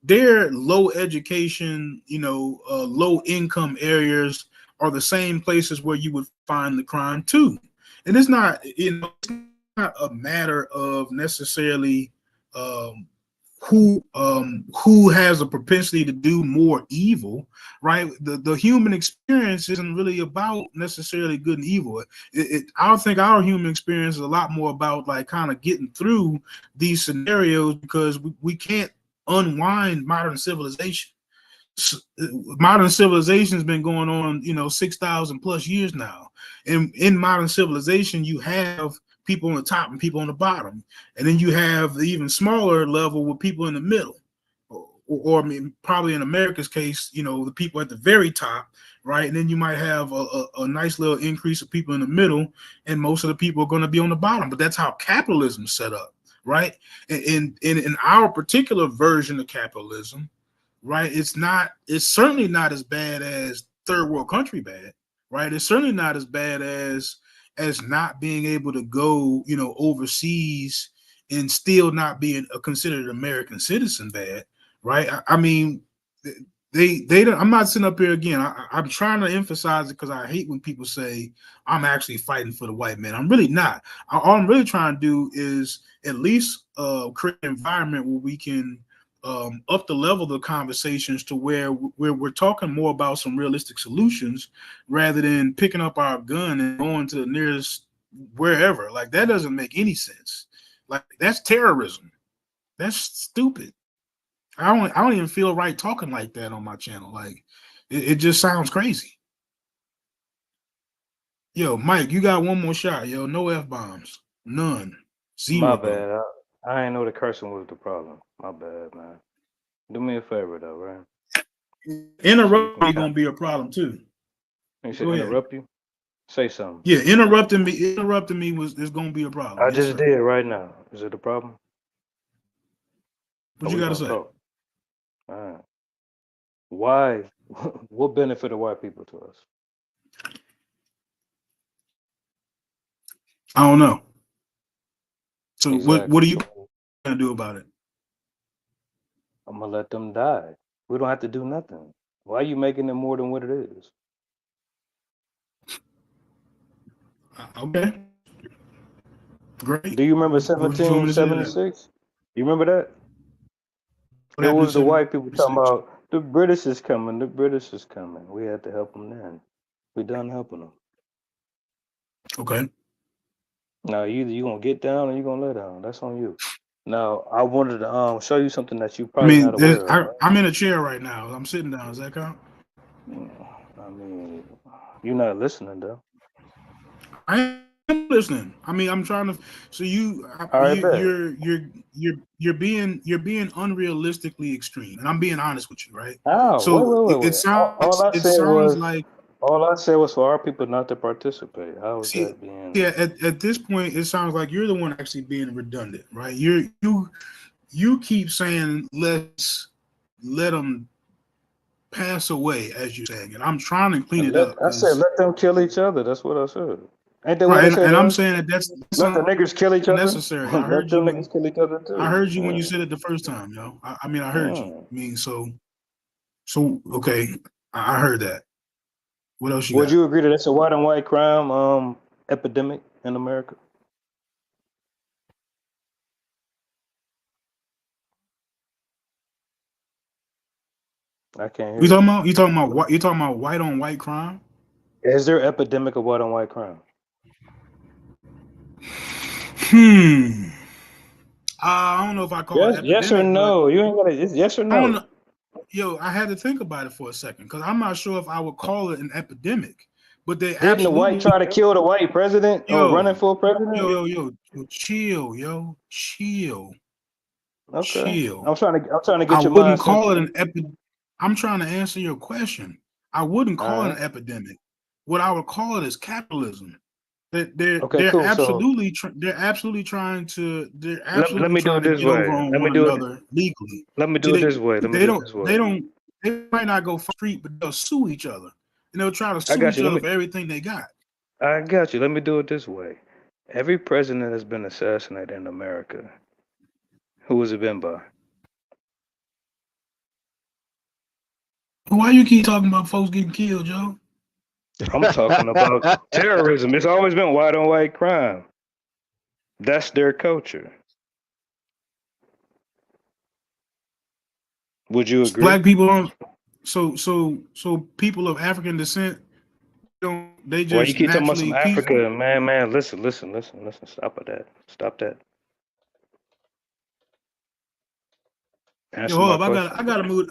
Their low education, you know, low income areas are the same places where you would find the crime too. And it's not, you know, it's not a matter of necessarily who has a propensity to do more evil, right? The human experience isn't really about necessarily good and evil. I think our human experience is a lot more about like kind of getting through these scenarios, because we can't unwind modern civilization. Modern civilization has been going on, you know, 6,000 plus years now. And in modern civilization, you have people on the top and people on the bottom, and then you have the even smaller level with people in the middle, or I mean, probably in America's case, you know, the people at the very top, right? And then you might have a nice little increase of people in the middle, and most of the people are going to be on the bottom. But that's how capitalism is set up, right? And in our particular version of capitalism, right, it's certainly not as bad as third world country bad, right? It's certainly not as bad as not being able to go, you know, overseas and still not being considered an American citizen bad, right? I mean, they don't. I'm not sitting up here again. I'm trying to emphasize it because I hate when people say I'm actually fighting for the white man. I'm really not. All I'm really trying to do is at least create an environment where we can up the level of the conversations to where we're talking more about some realistic solutions rather than picking up our gun and going to the nearest wherever. Like, that doesn't make any sense. Like that's terrorism. That's stupid. I don't even feel right talking like that on my channel. Like it just sounds crazy. Yo, Mike, you got one more shot, yo. No F-bombs. None. Zero. My bad. I ain't know the cursing was the problem. My bad, man. Do me a favor though, right? Interrupt me gonna be a problem too. You should interrupt you. Say something. Yeah, interrupting me is gonna be a problem. I just did right now. Is it a problem? What you gotta say? All right. Why? What benefit of white people to us? I don't know. So Exactly. what are you gonna do about it? I'm gonna let them die. We don't have to do nothing. Why are you making it more than what it is? Okay. Great. Do you remember 1776? You remember that? It was the white people talking about the British is coming. The British is coming. We had to help them then. We done helping them. Okay. Now either you gonna get down or you gonna lay down. That's on you. Now I wanted to show you something that you probably not aware of. Right? I'm in a chair right now. I'm sitting down. Does that count? I mean, you're not listening though. I am listening. I mean, I'm trying to. So you're being unrealistically extreme, and I'm being honest with you, right? Oh, so wait. It sounds like all I said was for our people not to participate. How is that being? Yeah, at this point, it sounds like you're the one actually being redundant, right? You keep saying let's let them pass away, as you're saying, and I'm trying to clean it up. I said let them kill each other. That's what I said. Ain't that right, what I said? And I'm saying that that's let the niggas kill each other. Necessary. I heard you. Niggas kill each other too. I heard you when you said it the first time, yo. I mean, I heard you. I mean, so okay, I heard that. What else you Would got? you agree that it's a white on white crime epidemic in America? I can't hear you talking about white on white crime? Is there epidemic of white on white crime? I don't know if I call it epidemic. Yes or no. You ain't gotta. It's yes or no. I don't know. Yo, I had to think about it for a second because I'm not sure if I would call it an epidemic. But they didn't the white try to kill the white president or running for president? Yo, chill. Okay. Chill. I'm trying to get your mind. I wouldn't call it an epidemic. I'm trying to answer your question. I wouldn't call it an epidemic. What I would call it is capitalism. They're absolutely trying to. Let me do it this way. Let me do it legally. Let me do it this way. They might not go street, but they'll sue each other. And they'll try to sue each other for everything they got. I got you. Let me do it this way. Every president has been assassinated in America. Who has it been by? Why you keep talking about folks getting killed, Joe? I'm talking about terrorism. It's always been white on white crime. That's their culture. Would you agree? Black people aren't. So people of African descent they just. Why you keep talking about some Africa, man? Listen. Stop that. Yo, hold up. I gotta move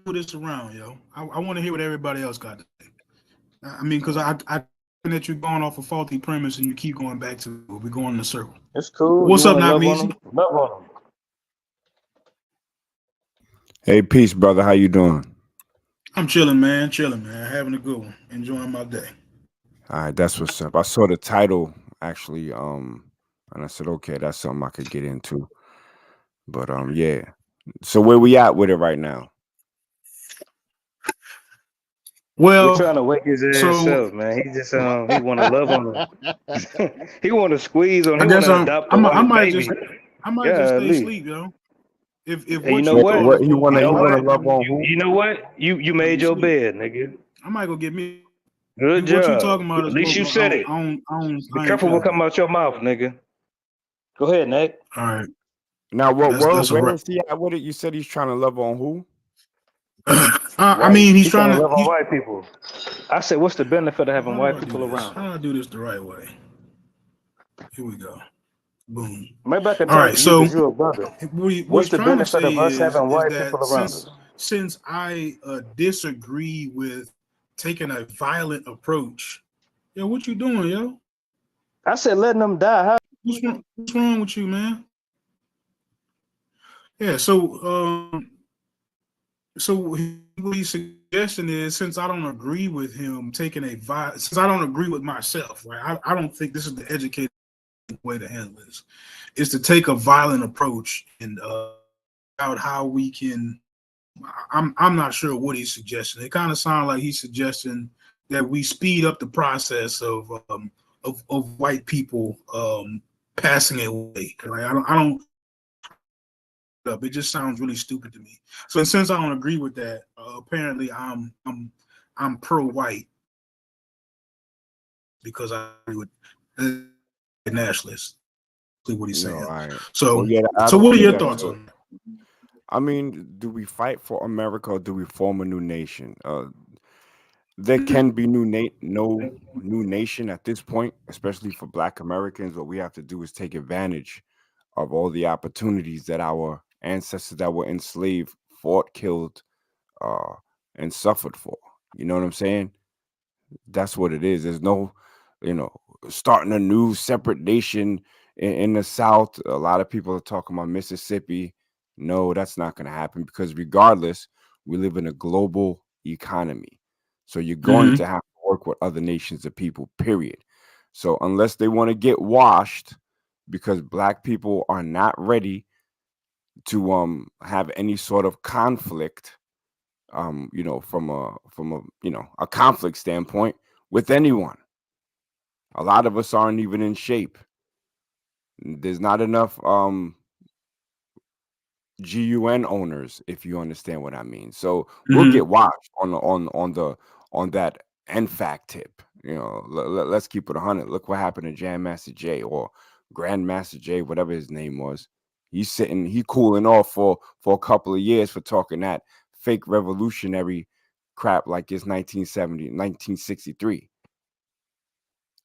this around, yo. I want to hear what everybody else got to say. I mean, because I that you're going off a faulty premise and you keep going back to it. We're going in a circle. It's cool. What's up, now, Meezy? Love on them. Hey, peace, brother. How you doing? I'm chilling, man. Having a good one. Enjoying my day. All right, that's what's up. I saw the title actually, and I said, okay, that's something I could get into. But yeah. So where we at with it right now? Well, we're trying to wake his ass up, man. He just he want to love on him. He want to squeeze on him. I might just stay asleep, yo. If you know what you want to love on who? You know what? You made your bed, nigga. I might go get me. Good job. What you talking about? At least you said it. Be careful what come out your mouth, nigga. Go ahead, Nate. All right. Now, where is he at with it? You said he's trying to love on who? I mean, he's trying to love on white people. I said, what's the benefit of having white people around? How do I do this the right way? Here we go. Boom. Maybe I can All talk right. to you So because you're a brother. what What's he's the trying to benefit say of us having is white people that around us? since I disagree with taking a violent approach, yo, what you doing, yo? I said letting them die. How? What's wrong with you, man? Yeah. So what he's suggesting is, since I don't agree with him taking since I don't agree with myself, right? I don't think this is the educated way to handle this. Is to take a violent approach and out how we can. I'm not sure what he's suggesting. It kind of sounds like he's suggesting that we speed up the process of white people passing away. Like, I don't. It just sounds really stupid to me. So since I don't agree with that, apparently I'm pro-white because I agree with nationalists. What he's saying. No, I. So Well, yeah, I so don't what are think your that's thoughts it. on that? I mean, do we fight for America or do we form a new nation? There can be no new nation at this point, especially for Black Americans. What we have to do is take advantage of all the opportunities that our ancestors that were enslaved fought, killed, uh, and suffered for. You know what I'm saying? That's what it is. There's no, you know, starting a new separate nation in the South. A lot of people are talking about Mississippi. No, that's not going to happen because regardless, we live in a global economy. So you're going to have to work with other nations of people, period. So unless they want to get washed because Black people are not ready to have any sort of conflict, you know, from a you know, a conflict standpoint with anyone. A lot of us aren't even in shape. There's not enough GUN owners, if you understand what I mean. So we'll get watched on that NFAC tip. You know, let's keep it 100. Look what happened to Jam Master Jay or Grandmaster Jay, whatever his name was. He cooling off for a couple of years for talking that fake revolutionary crap like it's 1970, 1963.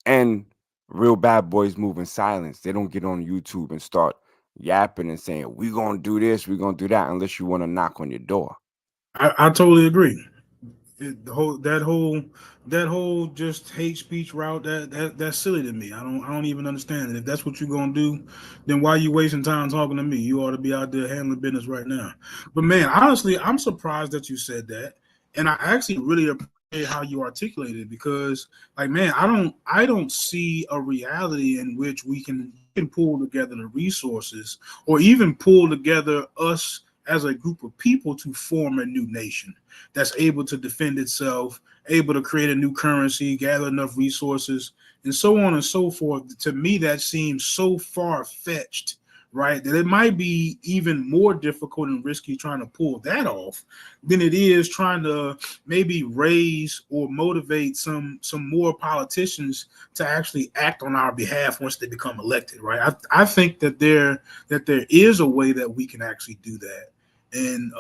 And real bad boys move in silence. They don't get on YouTube and start yapping and saying, we're going to do this, we're going to do that, unless you want to knock on your door. I totally agree. That whole just hate speech route, that's silly to me. I don't even understand it. If that's what you're gonna do, then why are you wasting time talking to me? You ought to be out there handling business right now. But man, honestly, I'm surprised that you said that, and I actually really appreciate how you articulated it because, like, man, I don't see a reality in which we can pull together the resources or even pull together us as a group of people to form a new nation that's able to defend itself, able to create a new currency, gather enough resources, and so on and so forth. To me, that seems so far-fetched, right? That it might be even more difficult and risky trying to pull that off than it is trying to maybe raise or motivate some more politicians to actually act on our behalf once they become elected, right? I think that there is a way that we can actually do that. And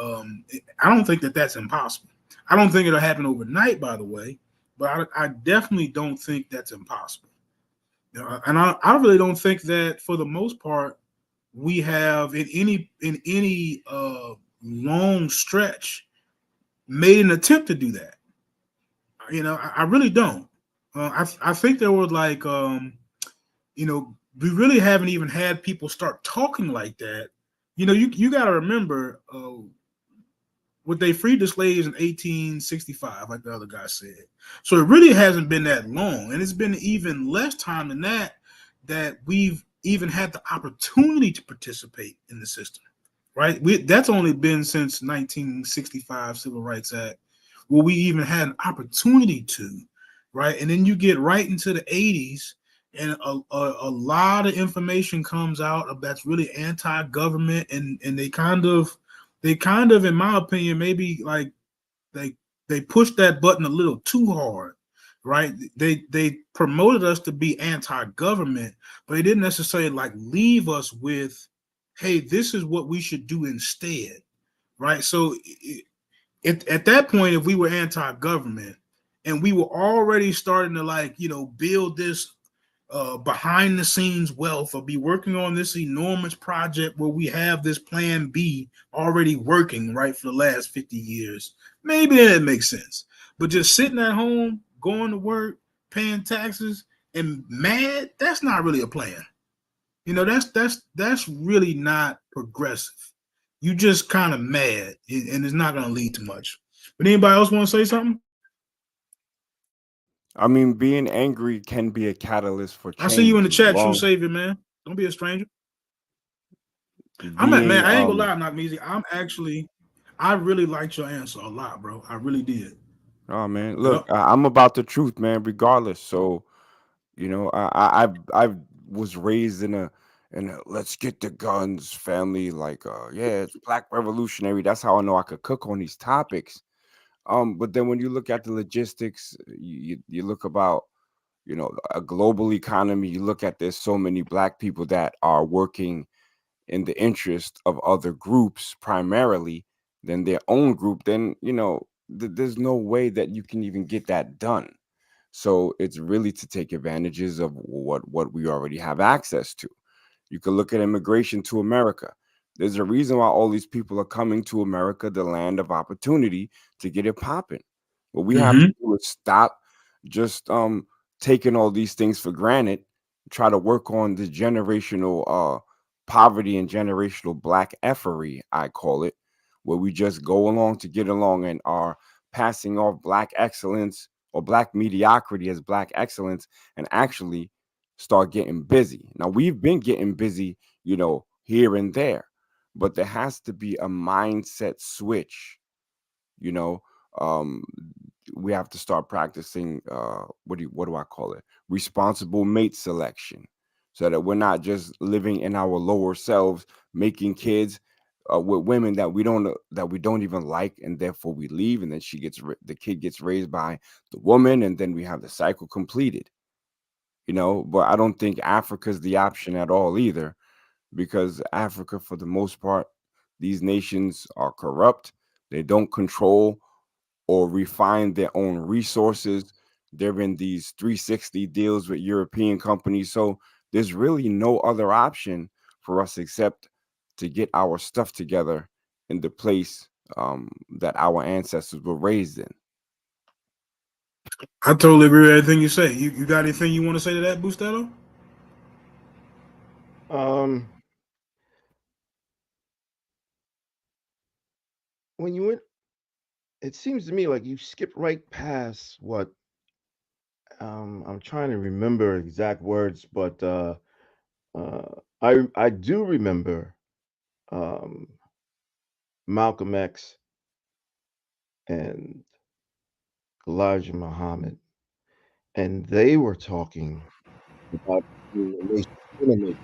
I don't think that that's impossible. I don't think it'll happen overnight, by the way, but I definitely don't think that's impossible. You know, and I really don't think that for the most part we have in any long stretch made an attempt to do that. You know, I really don't. I think there was like you know, we really haven't even had people start talking like that. You know, you got to remember. What they freed the slaves in 1865, like the other guy said. So it really hasn't been that long, and it's been even less time than that we've even had the opportunity to participate in the system, right? That's only been since 1965 Civil Rights Act, where we even had an opportunity to, right? And then you get right into the 80s, and a lot of information comes out that's really anti-government, and they kind of, in my opinion, maybe like they pushed that button a little too hard, right? They promoted us to be anti-government, but they didn't necessarily like leave us with, hey, this is what we should do instead, right? So at that point, if we were anti-government and we were already starting to, like, you know, build this behind the scenes wealth or be working on this enormous project where we have this plan B already working right for the last 50 years, maybe that makes sense. But just sitting at home, going to work, paying taxes, and mad, that's not really a plan. You know, that's really not progressive. You just kind of mad, and it's not going to lead to much. But anybody else want to say something? I mean, being angry can be a catalyst for I see you in change the as chat, True well. Savior, man. Don't be a stranger. I'm at, Being man. I ain't gonna lie, not easy. I really liked your answer a lot, bro. I really did. Oh man, look, Yep. I'm about the truth, man. Regardless, so you know, I was raised in a let's get the guns family. Like, yeah, it's Black Revolutionary. That's how I know I could cook on these topics. But then when you look at the logistics, you look about, you know, a global economy. You look at there's so many Black people that are working in the interest of other groups primarily than their own group. Then you know there's no way that you can even get that done. So it's really to take advantages of what we already have access to. You can look at immigration to America. There's a reason why all these people are coming to America, the land of opportunity, to get it popping. What we have to Mm-hmm. do is stop just taking all these things for granted, try to work on the generational poverty and generational Black effery, I call it, where we just go along to get along and are passing off Black excellence or Black mediocrity as Black excellence, and actually start getting busy. Now, we've been getting busy, you know, here and there, but there has to be a mindset switch, you know. um we have to start practicing what do I call it, responsible mate selection, so that we're not just living in our lower selves, making kids with women that we don't even like, and therefore we leave, and then the kid gets raised by the woman, and then we have the cycle completed, you know. But I don't think Africa's the option at all either, because Africa, for the most part, these nations are corrupt. They don't control or refine their own resources. They're in these 360 deals with European companies. So there's really no other option for us except to get our stuff together in the place that our ancestors were raised in. I totally agree with everything you say. You got anything you want to say to that, Bustelo? Um, when you went, it seems to me like you skipped right past what I'm trying to remember exact words, but I do remember um, Malcolm X and Elijah Muhammad, and they were talking about being a nation within a nation.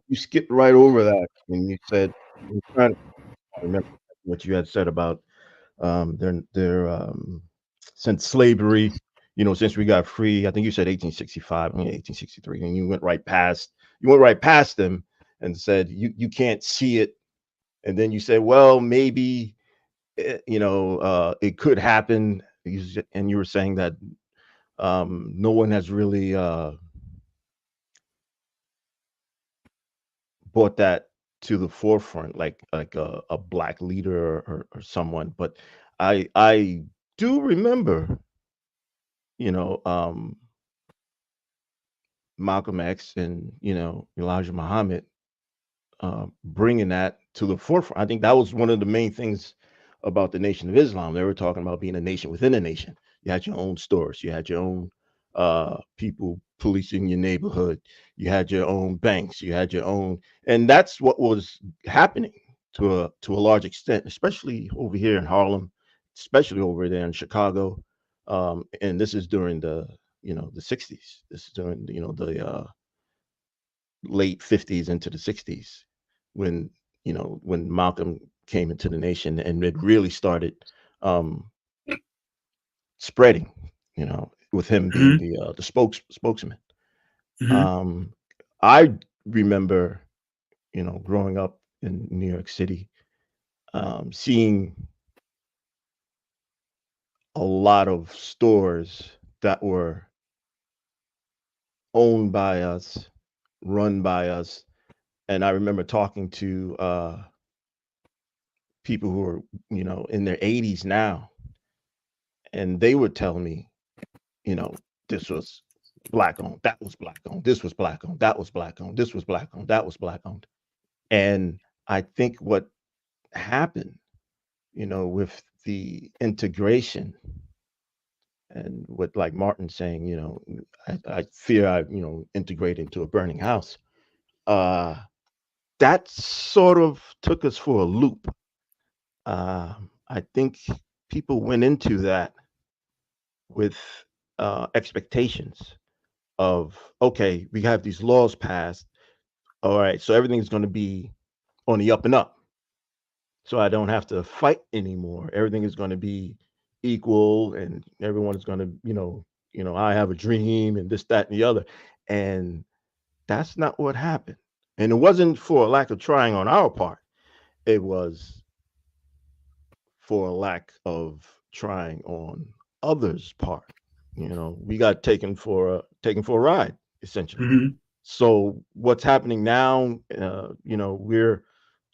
You skipped right over that when you said I'm trying to remember what you had said about their since slavery, you know, since we got free. I think you said 1865, I mean 1863, and you went right past them and said you can't see it, and then you said, well, maybe it could happen. And you were saying that no one has really brought that to the forefront, like a black leader or someone. But I do remember, you know, Malcolm X and Elijah Muhammad bringing that to the forefront. I think that was one of the main things about the Nation of Islam. They were talking about being a nation within a nation. You had your own stores, you had your own people policing your neighborhood, you had your own banks, you had your own, and that's what was happening to a large extent, especially over here in Harlem, especially over there in Chicago. And this is during the 60s. This is during the late 50s into the 60s, when when Malcolm came into the nation and it really started um spreading, with him being Mm-hmm. the spokesman. Mm-hmm. um I remember, growing up in New York City, seeing a lot of stores that were owned by us, run by us. And I remember talking to people who are, you know, in their 80s now, and they would tell me, you know, this was black owned, that was black owned, this was black owned, that was black owned, this was black owned, that was black owned. And I think what happened, you know, with the integration and what, like Martin saying, you know, I fear I, you know, integrate into a burning house. That sort of took us for a loop. I think people went into that with expectations of, okay, we have these laws passed. All right, so everything's going to be on the up and up. So I don't have to fight anymore. Everything is going to be equal, and everyone is going to, I have a dream, and this, that, and the other. And that's not what happened. And it wasn't for a lack of trying on our part. It was for a lack of trying on others' part. You know, we got taken for a ride, essentially. Mm-hmm. So what's happening now? We're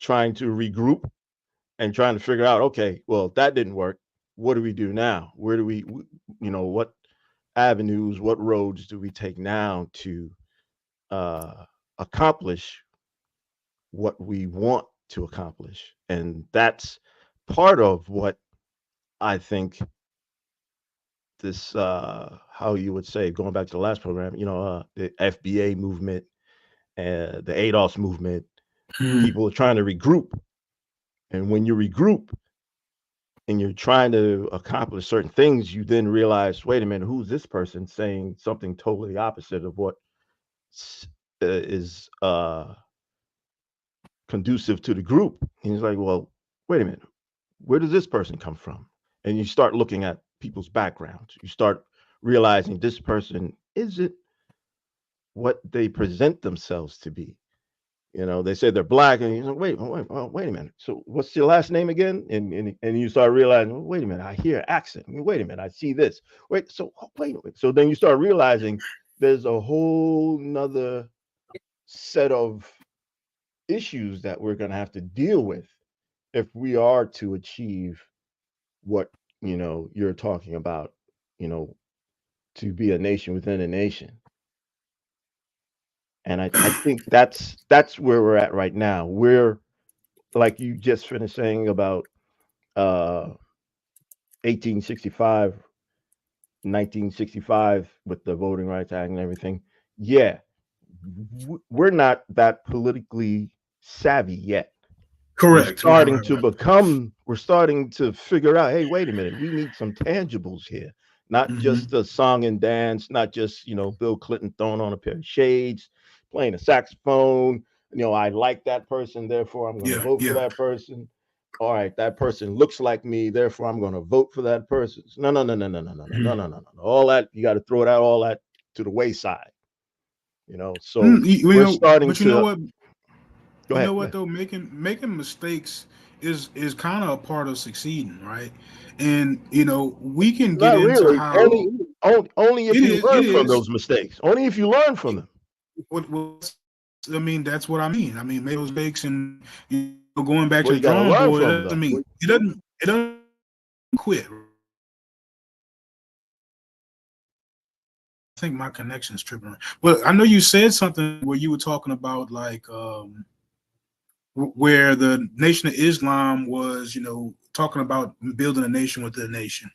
trying to regroup and trying to figure out, okay, well, that didn't work. What do we do now? Where do we, what avenues, what roads do we take now to accomplish what we want to accomplish? And that's part of what I think this, how you would say, going back to the last program, the FBA movement, the ADOS movement, people are trying to regroup. And when you regroup and you're trying to accomplish certain things, you then realize, wait a minute, who's this person saying something totally opposite of what is conducive to the group? And he's like, well, wait a minute, where does this person come from? And you start looking at people's backgrounds. You start realizing this person isn't what they present themselves to be. They say they're black, and you say, wait a minute. So what's your last name again? And you start realizing, well, wait a minute, I hear accent. Wait a minute, I see this. Wait a minute. So then you start realizing there's a whole nother set of issues that we're going to have to deal with if we are to achieve what, you're talking about, to be a nation within a nation. And I think that's where we're at right now. We're, like you just finished saying about 1865, 1965 with the Voting Rights Act and everything. Yeah, we're not that politically savvy yet. Correct. We're starting to figure out, hey, wait a minute, we need some tangibles here. Not just a song and dance, not just, Bill Clinton throwing on a pair of shades, playing a saxophone. I like that person, therefore I'm going to vote for that person. All right, that person looks like me, therefore I'm going to vote for that person. No. All that, you got to throw all that to the wayside. So we're starting but to. You know what? Go ahead. You know what though? Making mistakes is kind of a part of succeeding, right? And we can get into how only if you learn from those mistakes. Only if you learn from them. That's what I mean. I mean, make those mistakes and going back to the drawing board. It doesn't quit. I think my connection's tripping. But I know you said something where you were talking about like where the Nation of Islam was, talking about building a nation within a nation,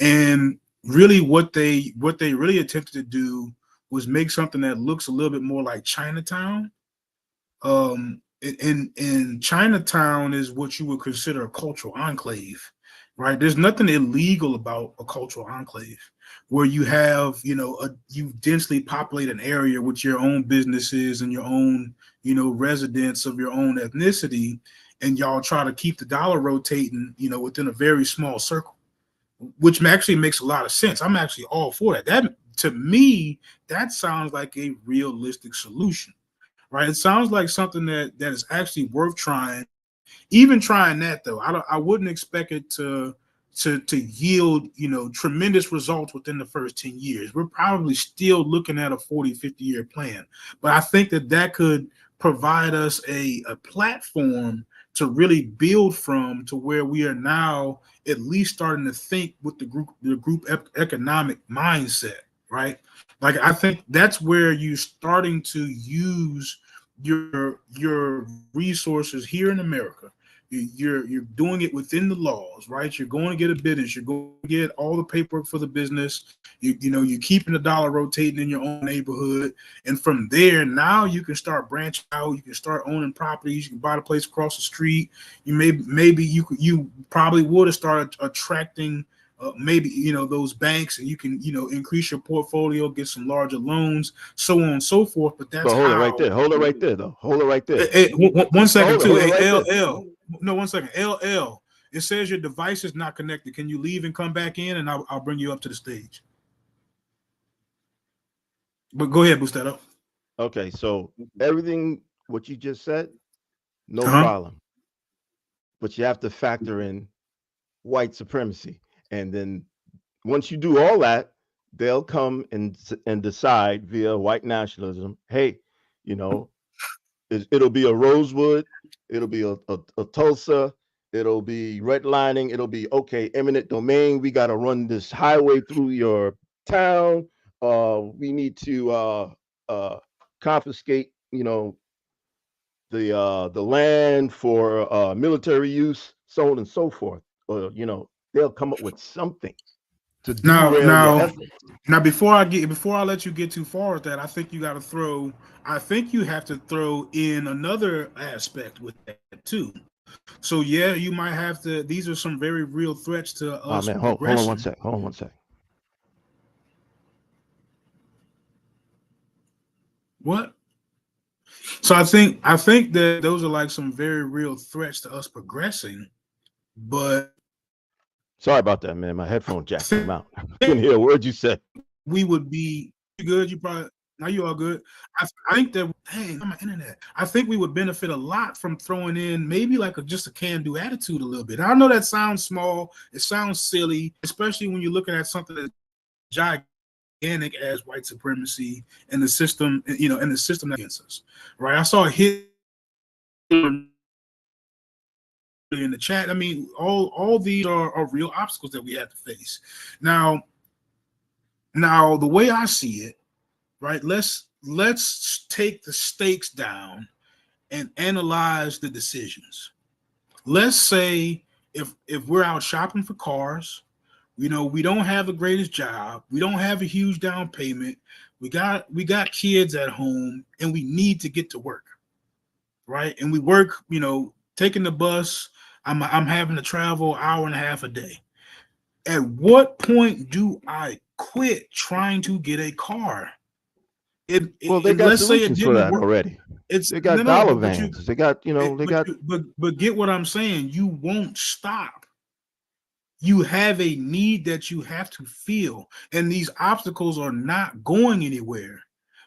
and really what they really attempted to do was make something that looks a little bit more like Chinatown. In Chinatown is what you would consider a cultural enclave, right? There's nothing illegal about a cultural enclave where you have, you densely populate an area with your own businesses and your own, residents of your own ethnicity, and y'all try to keep the dollar rotating, within a very small circle, which actually makes a lot of sense. I'm actually all for that. That, to me, that sounds like a realistic solution, right? It sounds like something that is actually worth trying. Even trying that, though, I wouldn't expect it to to yield, tremendous results within the first 10 years. We're probably still looking at a 40, 50-year plan. But I think that could provide us a platform to really build from, to where we are now at least starting to think with the group economic mindset, right? Like, I think that's where you're starting to use your resources here in America. You're doing it within the laws, right? You're going to get a business. You're going to get all the paperwork for the business. You're keeping the dollar rotating in your own neighborhood, and from there, now you can start branching out. You can start owning properties. You can buy the place across the street. Maybe you probably would have started attracting maybe those banks, and you can increase your portfolio, get some larger loans, so on and so forth. But that's hold it right there. Hold it right there, though. Hold it right there. One second, too. Hold it right LL. No, 1 second. LL. It says your device is not connected. Can you leave and come back in, and I'll bring you up to the stage. But go ahead, boost that up. Okay, so everything what you just said, no problem. But you have to factor in white supremacy. And then once you do all that, they'll come and decide via white nationalism, hey, it'll be a Rosewood, it'll be a Tulsa, it'll be redlining, it'll be, okay, eminent domain, we got to run this highway through your town, we need to confiscate, the land for military use, so on and so forth. Or, they'll come up with something to derail your efforts. Now, before I let you get too far with that, I think you have to throw in another aspect with that too. So yeah, you might have to. These are some very real threats to us. Oh man, hold on one sec. What? So I think that those are like some very real threats to us progressing. But sorry about that, man. My headphone jack came out. I couldn't hear a word you said. We would be good. You probably now you all good. I think that on my internet. I think we would benefit a lot from throwing in maybe like just a can-do attitude a little bit. I know that sounds small. It sounds silly, especially when you're looking at something that's gigantic as white supremacy and the system, and the system against us, right? I saw a hit in the chat. I mean, all these are real obstacles that we have to face. Now, the way I see it, right? Let's take the stakes down and analyze the decisions. Let's say if we're out shopping for cars, we don't have the greatest job, we don't have a huge down payment, we got kids at home, and we need to get to work, right? And we work, taking the bus. I'm having to travel an hour and a half a day. At what point do I quit trying to get a car? They got solutions for that already. They got dollar vans. They got, But get what I'm saying. You won't stop. You have a need that you have to feel, and these obstacles are not going anywhere.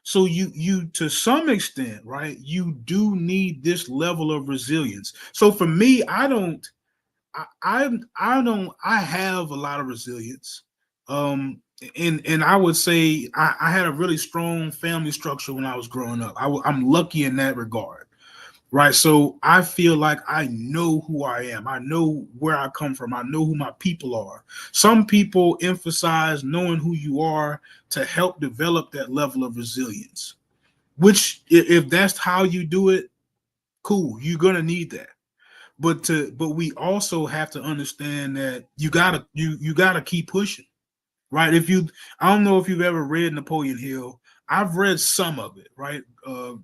So you to some extent, right? You do need this level of resilience. So for me, I have a lot of resilience. And I would say I had a really strong family structure when I was growing up. I'm lucky in that regard, right? So I feel like I know who I am. I know where I come from. I know who my people are. Some people emphasize knowing who you are to help develop that level of resilience, which if that's how you do it, cool, you're gonna need that. But we also have to understand that you gotta keep pushing. Right. I don't know if you've ever read Napoleon Hill. I've read some of it. Right. I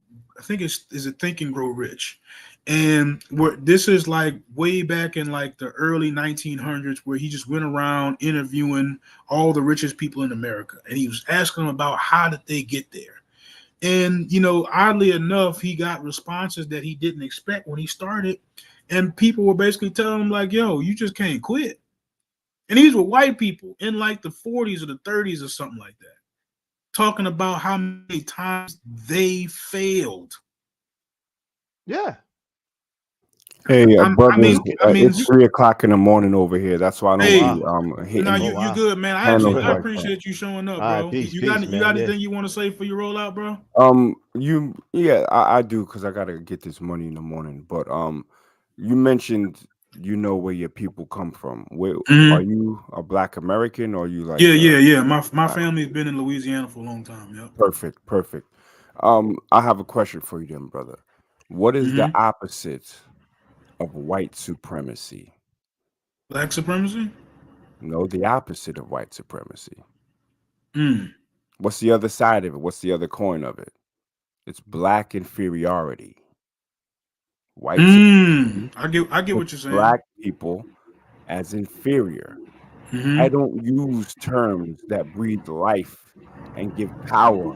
think is it Think and Grow Rich, and this is like way back in like the early 1900s, where he just went around interviewing all the richest people in America, and he was asking them about how did they get there. And oddly enough, he got responses that he didn't expect when he started, and people were basically telling him like, "Yo, you just can't quit." And these were white people in like the 40s or the 30s or something like that, talking about how many times they failed. Yeah. Hey, I brothers, mean, I mean, it's 3 o'clock in the morning over here. That's why I don't hey, be Wow. no, hitting you Oh wow. good, man. panels I like that. appreciate you showing up, All right, bro. peace, You peace, got man. Yeah. anything you want to say for your rollout, bro? I do because I gotta get this money in the morning. But you mentioned you know where your people come from. Where are Mm-hmm. you a Black American or are you like Yeah. My Black? family's been in Louisiana for a long time. Yep. Perfect. I have a question for you then, brother. What is the Mm-hmm. opposite of white supremacy? Black supremacy. No, the opposite of white supremacy. Mm. What's the other side of it? What's the other coin of it? It's black inferiority. White Mm. supremacy I get puts what you're saying. black people as inferior. I Mm-hmm. don't use terms that breathe life and give power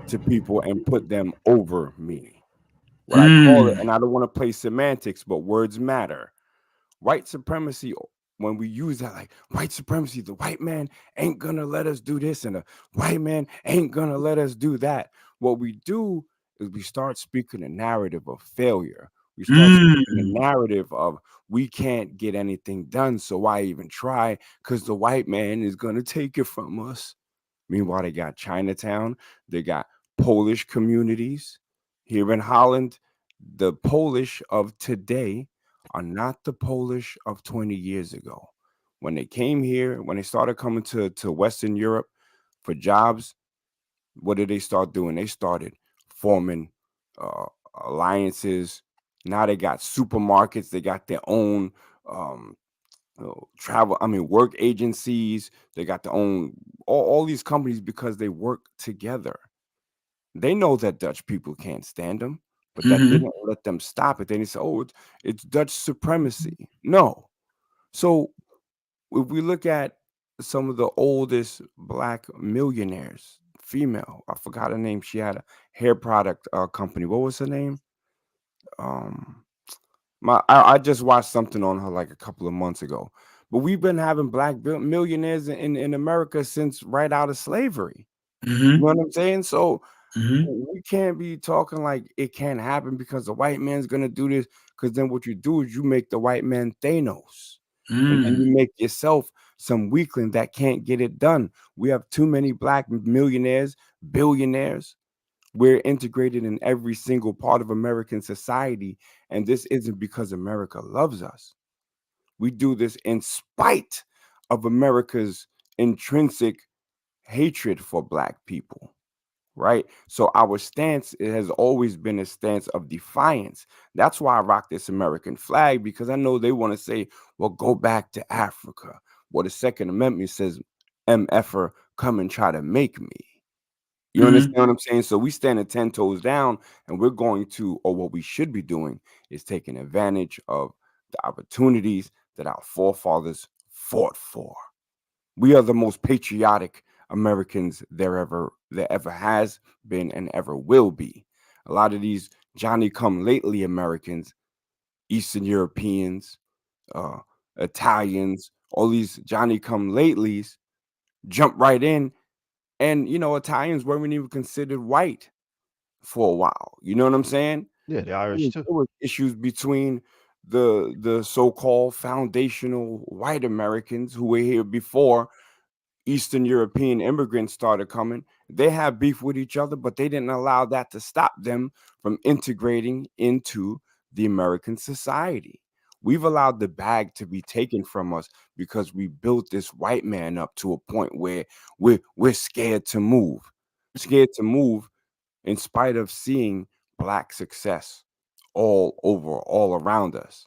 to people and put them over me. What I call it, Mm. and I don't want to play semantics, but words matter. White supremacy, when we use that, like white supremacy, the white man ain't gonna let us do this, and the white man ain't gonna let us do that. What we do is we start speaking a narrative of failure. We start speaking a Mm. narrative of we can't get anything done, so why even try? Because the white man is gonna take it from us. Meanwhile, they got Chinatown, they got Polish communities here in Holland. The Polish of today are not the Polish of 20 years ago. When they came here, when they started coming to Western Europe for jobs, what did they start doing? They started forming uh, alliances. Now they got supermarkets, they got their own um, travel, work agencies. They got their own, all these companies because they work together. They know that Dutch people can't stand them, but that Mm-hmm. didn't let them stop it. Then they say, "Oh, it's Dutch supremacy." No. So if we look at some of the oldest black millionaires, female, I forgot her name. She had a hair product company. What was her name? Um, I just watched something on her like a couple of months ago. But we've been having black millionaires in America since right out of slavery. You know Mm-hmm. what I'm saying? So Mm-hmm. we can't be talking like it can't happen because the white man's gonna do this. Because then what you do is you make the white man Thanos, and then Mm. you make yourself some weakling that can't get it done. We have too many black millionaires, billionaires. We're integrated in every single part of American society, and this isn't because America loves us. We do this in spite of America's intrinsic hatred for black people, right? So our stance, it has always been a stance of defiance. That's why I rock this American flag, because I know they want to say, well, go back to Africa. Well, the Second Amendment says, MFer, come and try to make me. You Mm-hmm. understand what I'm saying? So we standing 10 toes down, and we're going to, or what we should be doing is taking advantage of the opportunities that our forefathers fought for. We are the most patriotic Americans there ever has been and ever will be. A lot of these Johnny come lately Americans, Eastern Europeans, uh, Italians, all these Johnny come latelys jump right in. And Italians weren't even considered white for a while. You know what I'm saying? Yeah, the There Irish was, too. there was issues between the so-called foundational white Americans who were here before Eastern European immigrants started coming. They had beef with each other, but they didn't allow that to stop them from integrating into the American society. We've allowed the bag to be taken from us because we built this white man up to a point where we're scared to move. Scared to move in spite of seeing black success all over, all around us.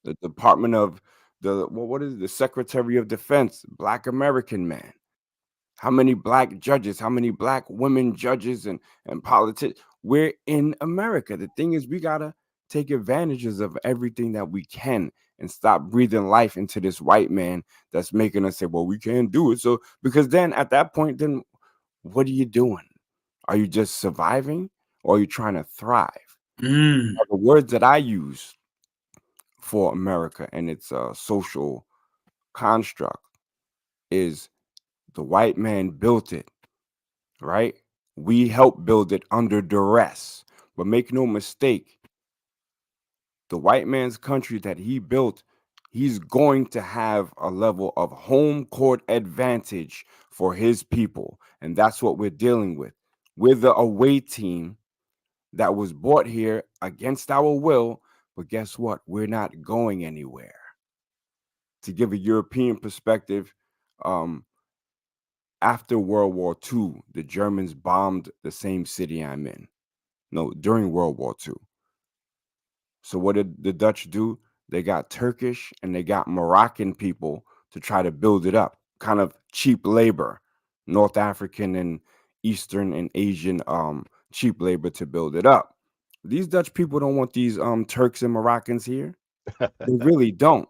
The Department of what is it? The Secretary of Defense, Black American man. How many black judges, how many black women judges and politics? We're in America. The thing is, we gotta take advantages of everything that we can and stop breathing life into this white man that's making us say, well, we can't do it. So because then at that point, then what are you doing? Are you just surviving or are you trying to thrive? Mm. The words that I use for America and its social construct is the white man built it, right? We helped build it under duress. But make no mistake, the white man's country that he built, he's going to have a level of home court advantage for his people. And that's what we're dealing with. We're the away team that was brought here against our will. But guess what? We're not going anywhere. To give a European perspective, after World War II, the Germans bombed the same city I'm in. No, during World War II. So what did the Dutch do? They got Turkish and they got Moroccan people to try to build it up. Kind of cheap labor, North African and Eastern and Asian cheap labor to build it up. These Dutch people don't want these Turks and Moroccans here. They really don't.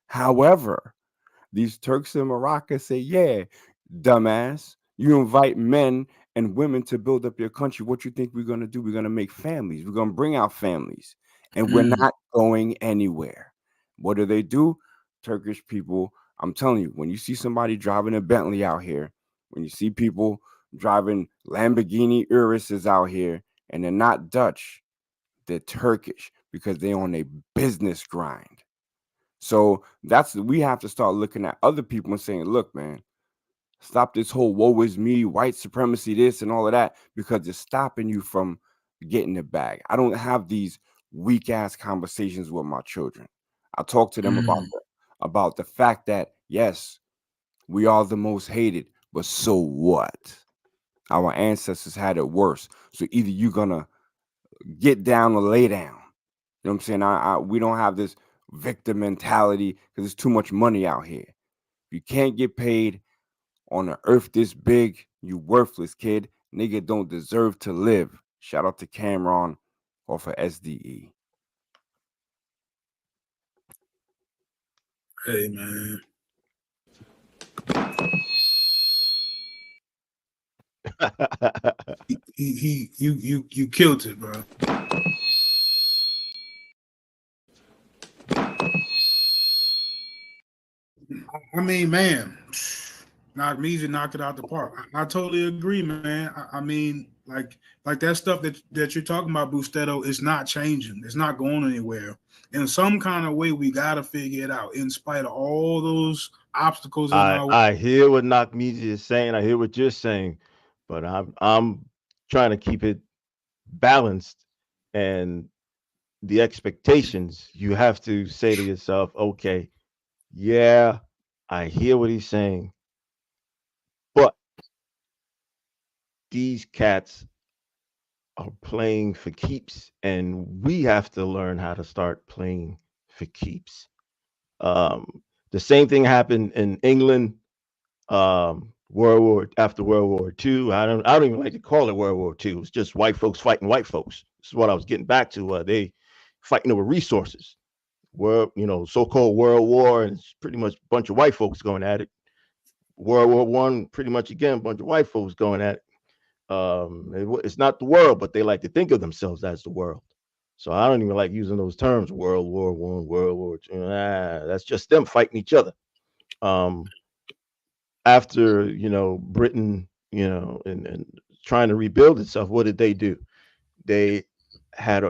However, these Turks and Moroccans say, yeah, dumbass, you invite men and women to build up your country. What you think we're going to do? We're going to make families. We're going to bring out families. And we're not going anywhere. What do? Turkish people, I'm telling you, when you see somebody driving a Bentley out here, when you see people driving Lamborghini Uruses out here, and they're not Dutch, they're Turkish because they're on a business grind. So we have to start looking at other people and saying, look, man, stop this whole woe is me, white supremacy, this and all of that, because it's stopping you from getting the bag. I don't have these weak ass conversations with my children. I talk to them about the fact that, yes, we are the most hated, but so what? Our ancestors had it worse. So either you're gonna get down or lay down. You know what I'm saying? We don't have this victim mentality because there's too much money out here. You can't get paid on an earth this big, you worthless kid. Nigga don't deserve to live. Shout out to Cameron off of SDE. Hey, man. You killed it, bro. I mean, man, knocked it out the park. I totally agree, man. I mean, like that stuff that you're talking about, Bustetto, is not changing. It's not going anywhere. In some kind of way, we gotta figure it out. In spite of all those obstacles in our way. I hear what Knockmeezy is saying. I hear what you're saying, but I'm trying to keep it balanced, and the expectations, you have to say to yourself, okay, yeah, I hear what he's saying, but these cats are playing for keeps, and we have to learn how to start playing for keeps. The same thing happened in England, after World War II. I don't even like to call it World War II. It's just white folks fighting white folks. This is what I was getting back to. They fighting over resources. So-called World War, and it's pretty much a bunch of white folks going at it. World War One, pretty much again, a bunch of white folks going at it. It's not the world, but they like to think of themselves as the world. So I don't even like using those terms, World War One, World War II. That's just them fighting each other. After, Britain, and trying to rebuild itself, what did they do? They had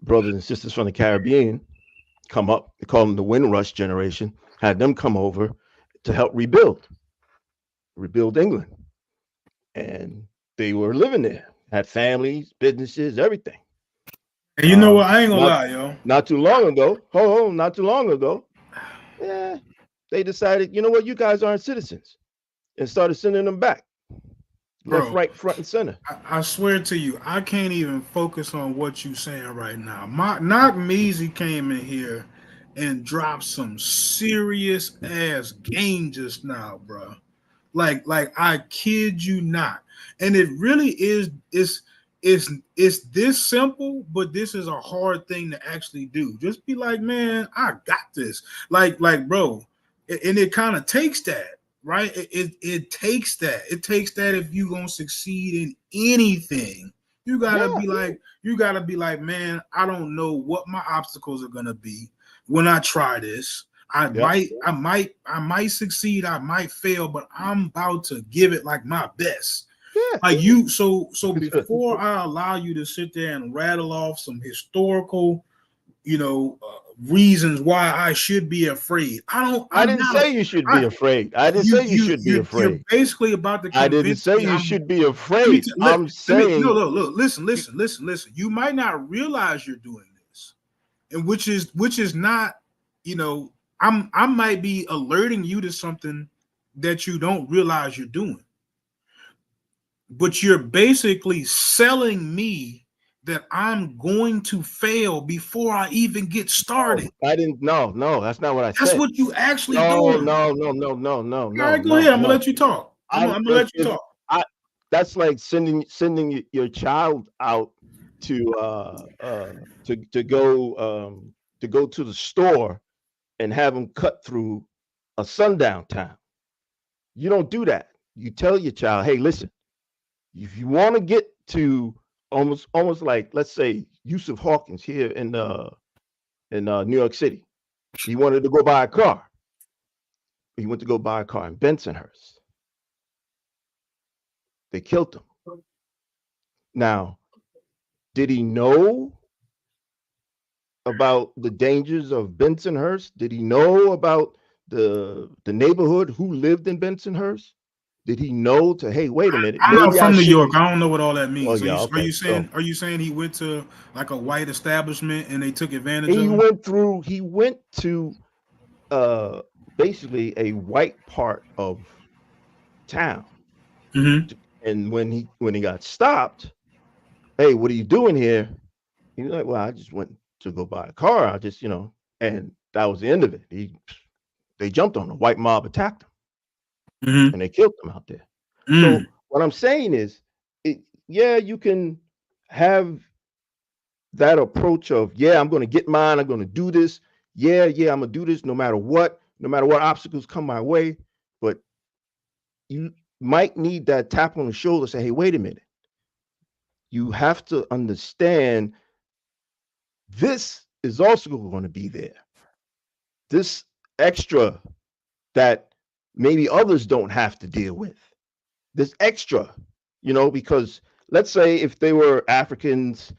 brothers and sisters from the Caribbean come up. They call them the Windrush generation. Had them come over to help rebuild England, and they were living there. Had families, businesses, everything. And you know what? I ain't gonna lie, yo. Not too long ago. Yeah, they decided, you know what? You guys aren't citizens, and started sending them back. Left, right, front, and center. I swear to you, I can't even focus on what you're saying right now. Knockmeezy came in here and dropped some serious ass game just now, bro. Like I kid you not. And it really is it's this simple, but this is a hard thing to actually do. Just be like, man, I got this. Like bro, and it kind of takes that. Right? It takes that. It takes that if you're gonna succeed in anything. You gotta be like, man, I don't know what my obstacles are gonna be when I try this. I might succeed, I might fail, but I'm about to give it like my best. Yeah. Like you, so before I allow you to sit there and rattle off some historical, reasons why I should be afraid. I didn't say you should be afraid. I didn't say you should be You're afraid. basically about to I didn't convince say me. you should be afraid. I'm saying no, look, listen. You might not realize you're doing this, and which is not, I might be alerting you to something that you don't realize you're doing. But you're basically selling me that I'm going to fail before I even get started. I didn't. No, that's not what I said. That's what you actually doing. No. No. All right, go ahead. I'm gonna let you talk. I'm gonna let you talk. That's like sending your child out to go to the store and have them cut through a sundown town. You don't do that. You tell your child, hey, listen, if you want to get to almost like, let's say, Yusuf Hawkins here in New York City, he wanted to go buy a car. He went to go buy a car in Bensonhurst. They killed him. Now, did he know about the dangers of Bensonhurst? Did he know about the neighborhood, who lived in Bensonhurst? Did he know hey, wait a minute. I'm not from New York. I don't know what all that means. Oh, yeah, okay. Are you saying he went to like a white establishment and they took advantage of him? He went to basically a white part of town. Mm-hmm. And when he got stopped, hey, what are you doing here? He's like, well, I just went to go buy a car. I just, and that was the end of it. They jumped on him. A white mob attacked him. Mm-hmm. And they killed him out there. So what I'm saying is, you can have that approach of, I'm going to get mine. I'm going to do this. I'm going to do this no matter what obstacles come my way. But you might need that tap on the shoulder, say, hey, wait a minute. You have to understand this is also going to be there. This extra that maybe others don't have to deal with. This extra, because let's say if they were Africans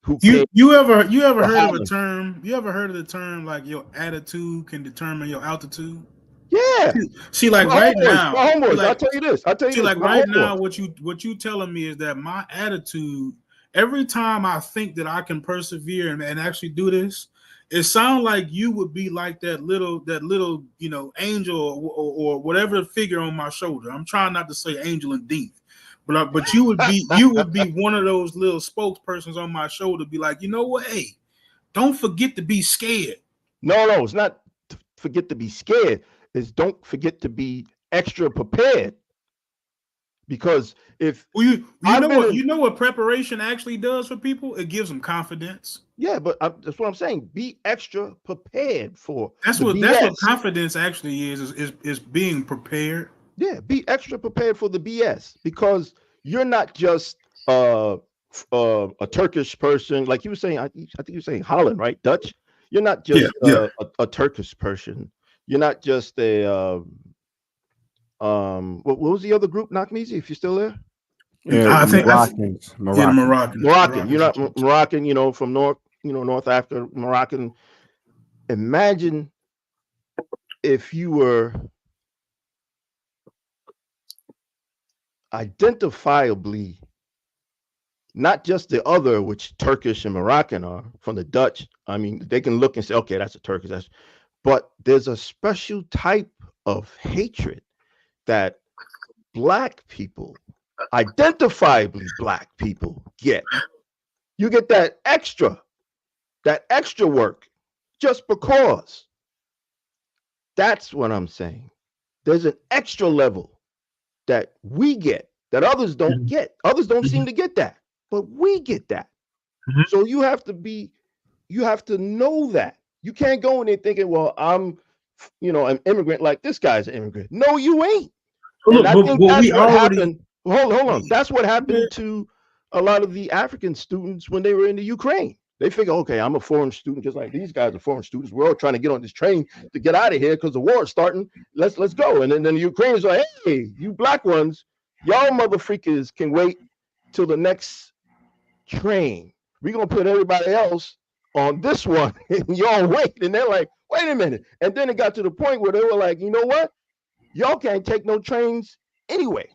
who you ever heard of a term? You ever heard of the term like your attitude can determine your altitude? Yeah. See, like right now, I'll tell you this. Like right now, what you telling me is that my attitude, every time I think that I can persevere and actually do this, it sounds like you would be like that little angel or whatever figure on my shoulder. I'm trying not to say angel and demon, but you would be one of those little spokespersons on my shoulder. Be like, you know what? Hey, don't forget to be scared. No, it's not forget to be scared. It's don't forget to be extra prepared. Because if you know what preparation actually does for people, it gives them confidence. Yeah, but that's what I'm saying. Be extra prepared for. That's what confidence actually is being prepared. Yeah, be extra prepared for the BS, because you're not just a Turkish person, like you were saying. I think you were saying Holland, right? Dutch. You're not just a Turkish person. You're not just a what was the other group, Nakmizi, if you're still there? Yeah, I think Moroccan. You're not Moroccan, from North Africa, Moroccan. Imagine if you were identifiably not just the other, which Turkish and Moroccan are from the Dutch. I mean, they can look and say, okay, that's a Turkish, but there's a special type of hatred that Black people, identifiably Black people, get. You get that extra work just because. That's what I'm saying. There's an extra level that we get that others don't get. Others don't seem to get that, but we get that. So you have to know that. You can't go in there thinking, well, I'm an immigrant like this guy's an immigrant. No, you ain't. And I think that's what happened. Hold on. That's what happened to a lot of the African students when they were in the Ukraine. They figure, okay, I'm a foreign student, just like these guys are foreign students. We're all trying to get on this train to get out of here because the war is starting. Let's go. And then the Ukrainians are like, hey, you Black ones, Y'all motherfuckers can wait till the next train. We're gonna put everybody else on this one, and y'all wait. And they're like, wait a minute. And then it got to the point where they were like, you know what? Y'all can't take no trains anyway.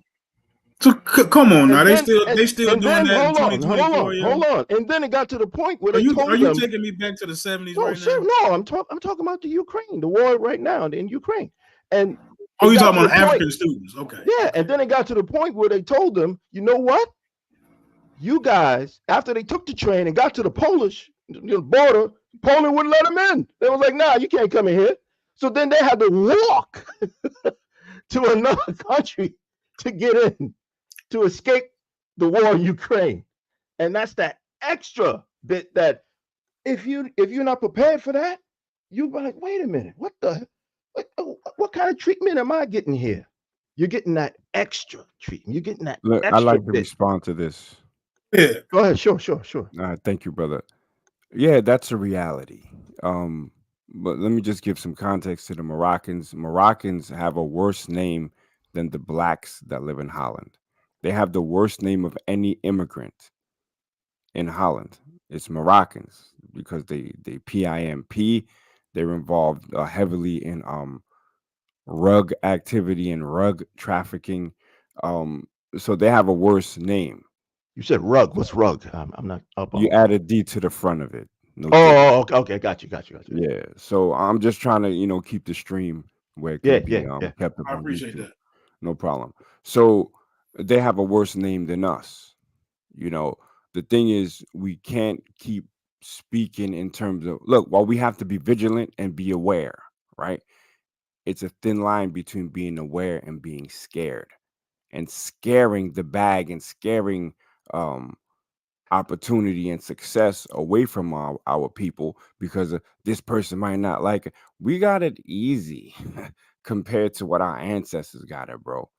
So come on now, And they then still and, doing that in hold on, 2024, yo. hold on. And then it got to the point where Are they you told them, taking me back to the 70s no, right sir, now? no, I'm talking about the Ukraine, the war right now in Ukraine. And Oh, it you got talking to about the point, African students? Okay. yeah. And then it got to the point where they told them, you know what? You guys, after they took the train and got to the Polish border, Poland wouldn't let them in. They were like, nah, you can't come in here. So then they had to walk to another country to get in, to escape the war in Ukraine. And that's that extra bit that if you're not prepared for that, you're like, wait a minute, what kind of treatment am I getting here? You're getting that extra treatment. You're getting that Look, I extra like to bit. respond to this. Yeah. Go ahead, sure. Thank you, brother. Yeah, that's a reality. But let me just give some context to the Moroccans. Moroccans have a worse name than the blacks that live in Holland. They have the worst name of any immigrant in Holland. It's Moroccans because they PIMP. They're involved heavily in rug activity and rug trafficking. So they have a worse name. You said rug. What's rug? I'm not up on You it. add a D to the front of it. No D. Oh, okay. Got you. Yeah. So I'm just trying to, keep the stream where it Yeah, can be yeah. kept up I on appreciate YouTube. that. No problem. So they have a worse name than us. The thing is, we can't keep speaking in terms of, look, while we have to be vigilant and be aware, right? It's a thin line between being aware and being scared, and scaring the bag and scaring opportunity and success away from our people because this person might not like it. We got it easy compared to what our ancestors got it, bro.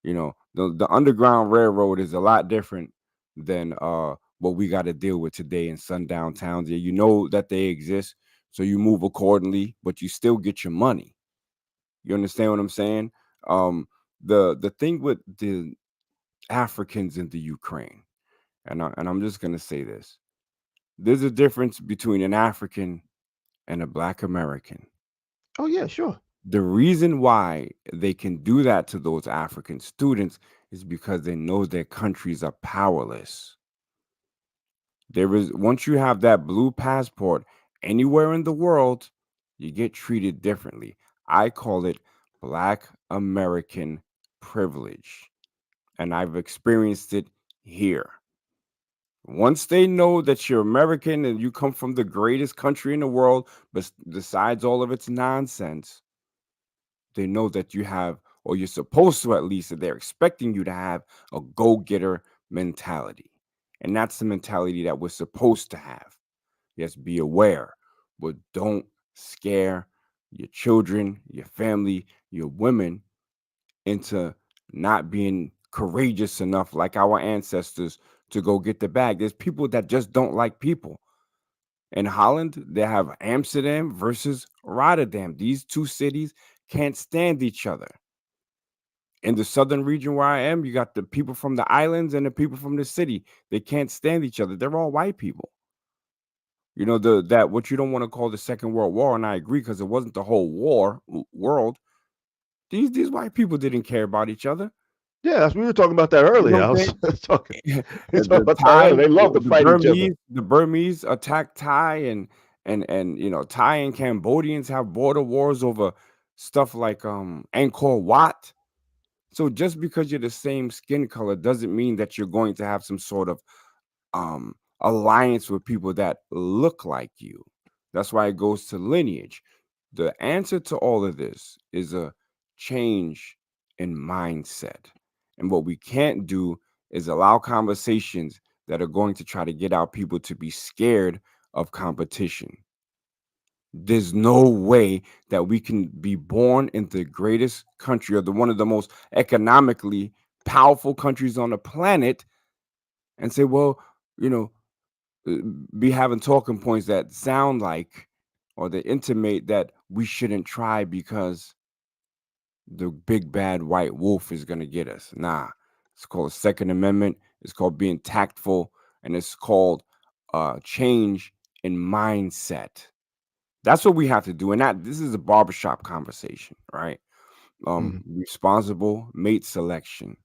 The Underground Railroad is a lot different than what we got to deal with today in sundown towns. Yeah, you know that they exist, so you move accordingly, but you still get your money. You understand what I'm saying? The thing with the Africans in the Ukraine, and I'm just gonna say this: there's a difference between an African and a Black American. Oh yeah, sure. The reason why they can do that to those African students is because they know their countries are powerless. Once you have that blue passport anywhere in the world, you get treated differently. I call it Black American privilege, and I've experienced it here. Once they know that you're American and you come from the greatest country in the world, but besides all of its nonsense, they know that you have, or you're supposed to at least, that they're expecting you to have a go-getter mentality. And that's the mentality that we're supposed to have. Yes, be aware, but don't scare your children, your family, your women into not being courageous enough like our ancestors to go get the bag. There's people that just don't like people. In Holland, they have Amsterdam versus Rotterdam. These two cities can't stand each other. In the southern region where I am, you got the people from the islands and the people from the city. They can't stand each other. They're all white people. That what you don't want to call the Second World War, and I agree because it wasn't the whole world. These white people didn't care about each other. Yeah, we were talking about that You know earlier. I what I'm was saying? talking. We were talking The about that Thai, earlier. They love to the fight each other. Burmese attacked Thai, and Thai and Cambodians have border wars over stuff like Angkor Wat. So just because you're the same skin color doesn't mean that you're going to have some sort of alliance with people that look like you. That's why it goes to lineage. The answer to all of this is a change in mindset. And what we can't do is allow conversations that are going to try to get our people to be scared of competition. There's no way that we can be born in the greatest country or one of the most economically powerful countries on the planet and say, well, be having talking points that sound like or that intimate that we shouldn't try because the big bad white wolf is going to get us. Nah, It's called the Second Amendment. It's called being tactful, and it's called change in mindset. That's what we have to do. And this is a barbershop conversation, right? Responsible mate selection.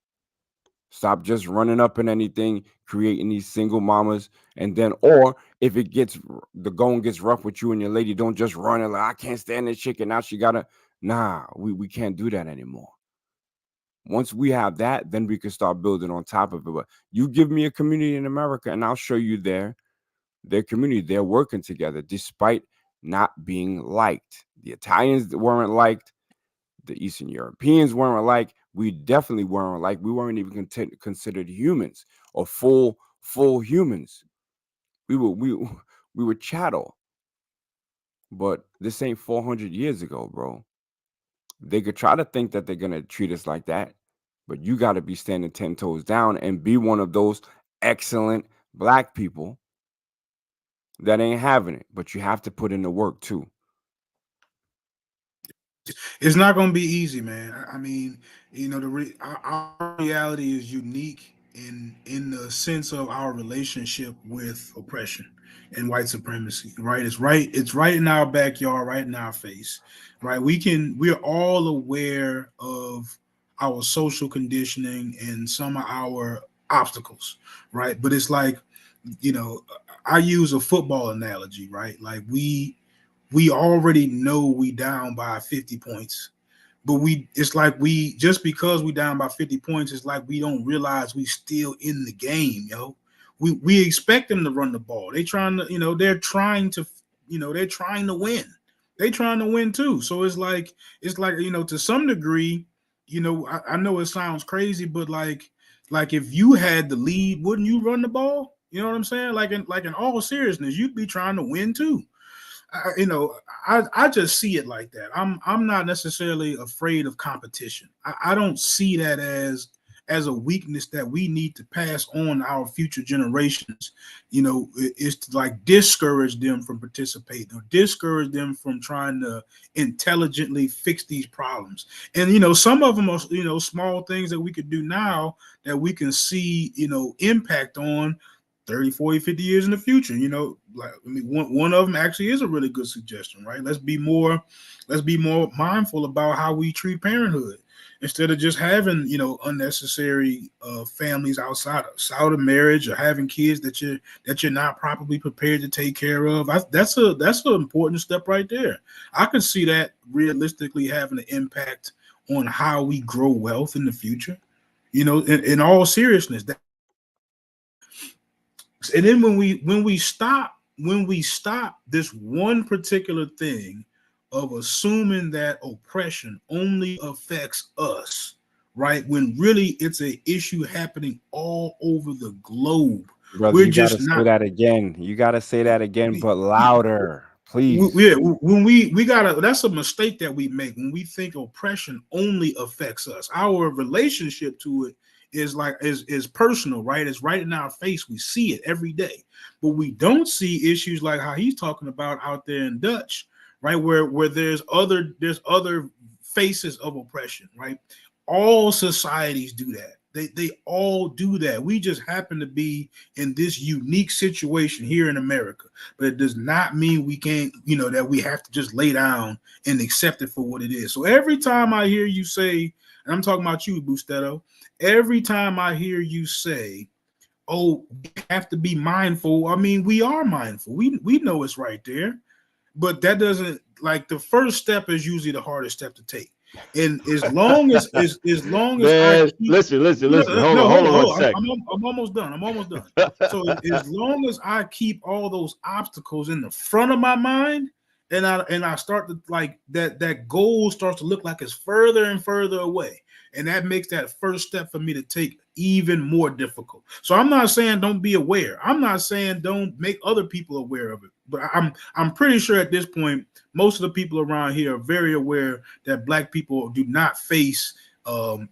Stop just running up in anything, creating these single mamas, and then, or if the going gets rough with you and your lady, don't just run and like, I can't stand this chick, and now she gotta. Nah, we can't do that anymore. Once we have that, then we can start building on top of it. But you give me a community in America, and I'll show you their community. They're working together despite not being liked. The Italians weren't liked. The Eastern Europeans weren't like. We definitely weren't like. We weren't even considered humans or full humans. We were chattel. But this ain't 400 years ago, bro. They could try to think that they're gonna treat us like that, but you got to be standing 10 toes down and be one of those excellent black people that ain't having it. But you have to put in the work too. It's not going to be easy, man. I mean, you know, our reality is unique in the sense of our relationship with oppression and white supremacy, right? It's right in our backyard, right in our face, right? We're all aware of our social conditioning and some of our obstacles, right? But it's like, you know, I use a football analogy, right? Like we already know we down by 50 points, but it's like just because we down by 50 points, it's like we don't realize we still in the game, yo. We expect them to run the ball. They're trying to win. They're trying to win too. So it's like, to some degree, I know it sounds crazy, but like if you had the lead, wouldn't you run the ball? You know what I'm saying? Like in all seriousness, you'd be trying to win too. I just see it like that. I'm not necessarily afraid of competition. I don't see that as a weakness that we need to pass on our future generations. Is to like discourage them from participating or discourage them from trying to intelligently fix these problems. And some of them are small things that we could do now that we can see impact on 30, 40, 50 years in the future. One of them actually is a really good suggestion, right? Let's be more mindful about how we treat parenthood instead of just having, unnecessary families outside of marriage or having kids that you're not properly prepared to take care of. That's an important step right there. I could see that realistically having an impact on how we grow wealth in the future. In all seriousness, and then when we stop this one particular thing of assuming that oppression only affects us, right? When really it's an issue happening all over the globe. Brother, you gotta say that again. You gotta say that again, but louder, please. When we gotta, that's a mistake that we make when we think oppression only affects us. Our relationship to it is personal, right? It's right in our face. We see it every day, but we don't see issues like how he's talking about out there in Dutch, right? Where there's other faces of oppression, right? All societies do that. They all do that. We just happen to be in this unique situation here in America, but it does not mean we can't, that we have to just lay down and accept it for what it is. So every time I hear you say, and I'm talking about you, Bustetto, every time I hear you say, oh, we have to be mindful, I mean, we are mindful. We know it's right there, but that doesn't, like, the first step is usually the hardest step to take. And as long as I keep, listen. Hold on 1 second. I'm almost done. So as long as I keep all those obstacles in the front of my mind, and I start to like that goal starts to look like it's further and further away, and that makes that first step for me to take even more difficult. So I'm not saying don't be aware. I'm not saying don't make other people aware of it. But I'm pretty sure at this point, most of the people around here are very aware that Black people do not face, I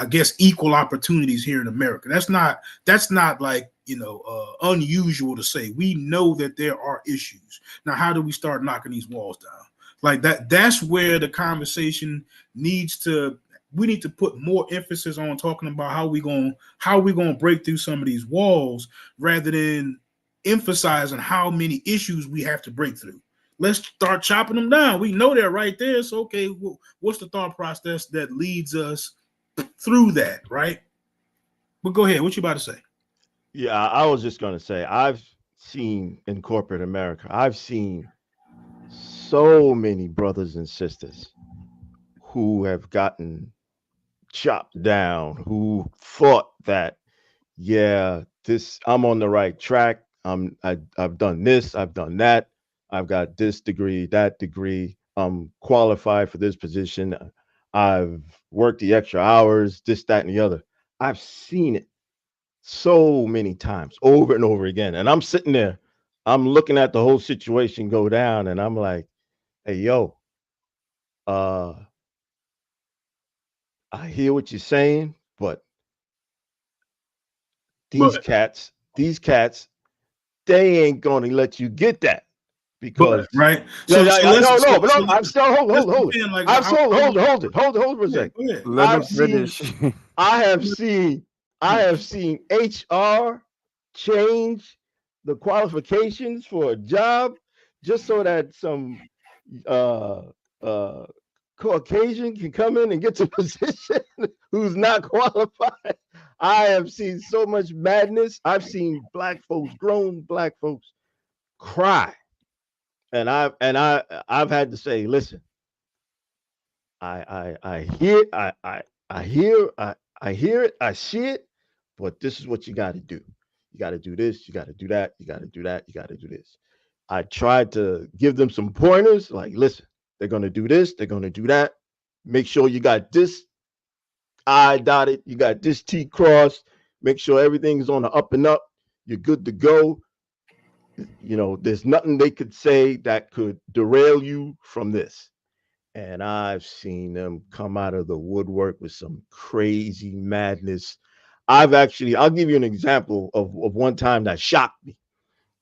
guess, equal opportunities here in America. That's not like, unusual to say. We know that there are issues. Now, how do we start knocking these walls down? Like that? That's where the conversation needs to we need to put more emphasis on talking about how we gonna break through some of these walls rather than emphasizing how many issues we have to break through. Let's start chopping them down. We know they're right there. So, okay, what's the thought process that leads us through that, right? But go ahead. What you about to say? Yeah, I was just going to say, I've seen in corporate America, I've seen so many brothers and sisters who have gotten chopped down, who thought that, yeah, I'm on the right track. I've done this, I've done that. I've got this degree, that degree. I'm qualified for this position. I've worked the extra hours, this, that, and the other. I've seen it so many times over and over again. And I'm sitting there, I'm looking at the whole situation go down, and I'm like, hey, yo, I hear what you're saying, but these cats, they ain't gonna let you get that. Because right. No, but I'm still hold it. Like, I'm still hold it for a second. Let him finish. I have seen HR change the qualifications for a job just so that some Caucasian can come in and get to position who's not qualified. I have seen so much madness. I've seen black folks, grown black folks, cry. And I've had to say, listen, I hear it, I see it, but this is what you got to do. You got to do this, you got to do that, you got to do that, you got to do this. I tried to give them some pointers, like, listen, they're going to do this, they're going to do that. Make sure you got this I dotted, you got this T crossed. Make sure everything's on the up and up. You're good to go. You know, there's nothing they could say that could derail you from this. And I've seen them come out of the woodwork with some crazy madness. I'll give you an example of one time that shocked me.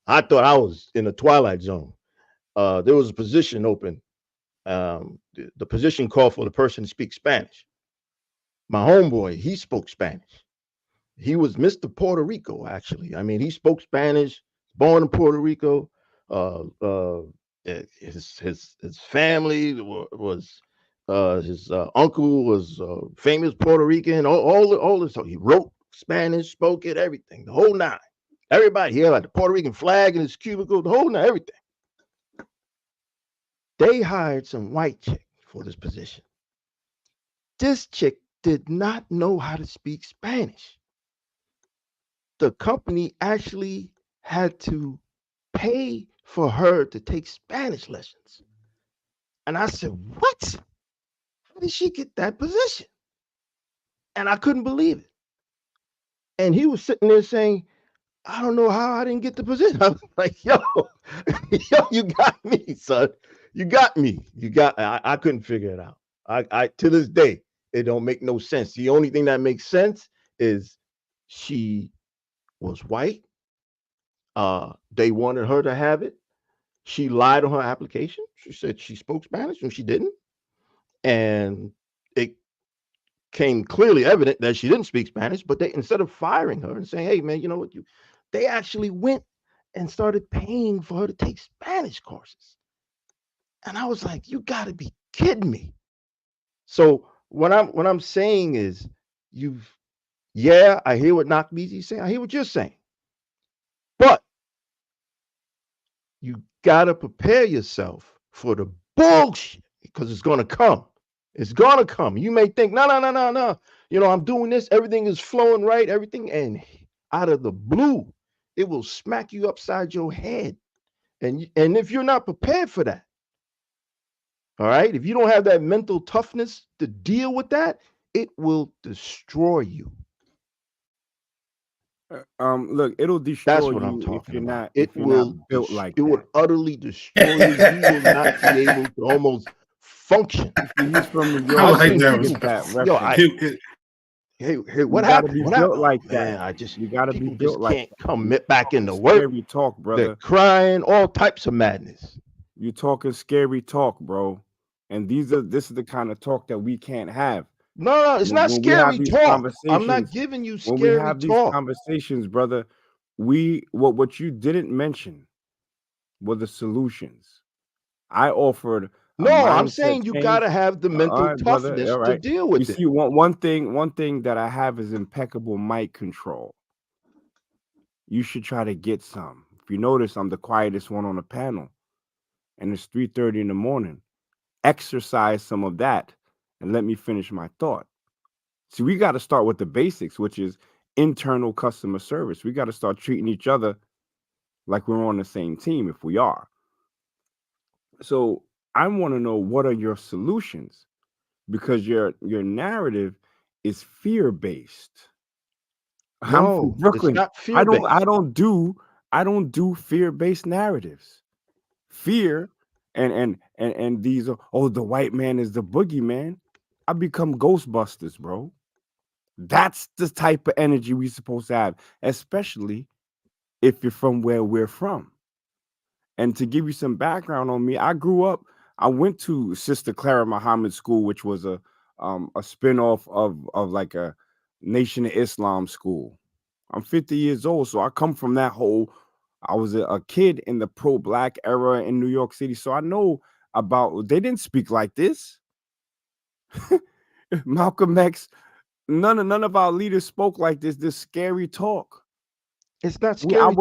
I thought I was in a twilight zone. There was a position open. The position called for the person to speak Spanish. My homeboy, he spoke Spanish. He was Mr. Puerto Rico, actually. I mean, he spoke Spanish. Born in Puerto Rico, his family was his uncle was famous Puerto Rican. All this. So he wrote Spanish, spoke it, everything, the whole nine. Everybody here, like the Puerto Rican flag in his cubicle, the whole nine, everything. They hired some white chick for this position. This chick did not know how to speak Spanish. The company actually had to pay for her to take Spanish lessons. And I said, what? How did she get that position? And I couldn't believe it. And he was sitting there saying, I don't know how I didn't get the position. I was like, yo, you got me, son. You got me. I couldn't figure it out. I to this day, it don't make no sense. The only thing that makes sense is she was white. They wanted her to have it. She lied on her application. She said she spoke Spanish and she didn't. And it came clearly evident that she didn't speak Spanish, but they, instead of firing her and saying, hey man, you know what, they actually went and started paying for her to take Spanish courses. And I was like, you gotta be kidding me. So what I'm saying is I hear what Nakmeezy's saying. I hear what you're saying. But you gotta prepare yourself for the bullshit because it's gonna come. It's gonna come. You may think, no. You know, I'm doing this, everything is flowing right, everything, and out of the blue, it will smack you upside your head. And if you're not prepared for that, all right, if you don't have that mental toughness to deal with that, it will destroy you. Look, it'll destroy That's what you I'm talking if you're about. not. It if you're will not built like it that. would utterly destroy you. You will not be able to almost function. He's from New I York. like so that he one. gets that Yo, reference. Hey, You what gotta happened? be What built happened? like Man, that. You gotta be people built just like can't that. commit back into Talking work. Scary talk, They're brother. crying, all types of madness. You talking scary talk, bro. And this is the kind of talk that we can't have. No, it's not When we have scary these talk. I'm not conversations, giving you when we scary have these talk. conversations, brother, what you didn't mention were the solutions. I offered a No, I'm mindset saying you change. gotta have the All mental right, brother. toughness All to right. deal You with it. see, one thing that I have is impeccable mic control. You should try to get some. If you notice, I'm the quietest one on the panel, and it's 3:30 in the morning. Exercise some of that, and let me finish my thought. See, we got to start with the basics, which is internal customer service. We got to start treating each other like we're on the same team if we are. So I want to know, what are your solutions? Because your narrative is fear based. I'm from No, it's Brooklyn. not I don't fear-based. I don't do I don't do fear based narratives. Fear and these are, oh, the white man is the boogeyman. I become Ghostbusters, bro. That's the type of energy we supposed to have, especially if you're from where we're from. And to give you some background on me, I went to Sister Clara Muhammad School, which was a spinoff of like a Nation of Islam school. I'm 50 years old, so I come from that whole. I was a kid in the pro-black era in New York City, so I know about. They didn't speak like this. Malcolm X, none of our leaders spoke like this. This scary talk. It's not I scary talk.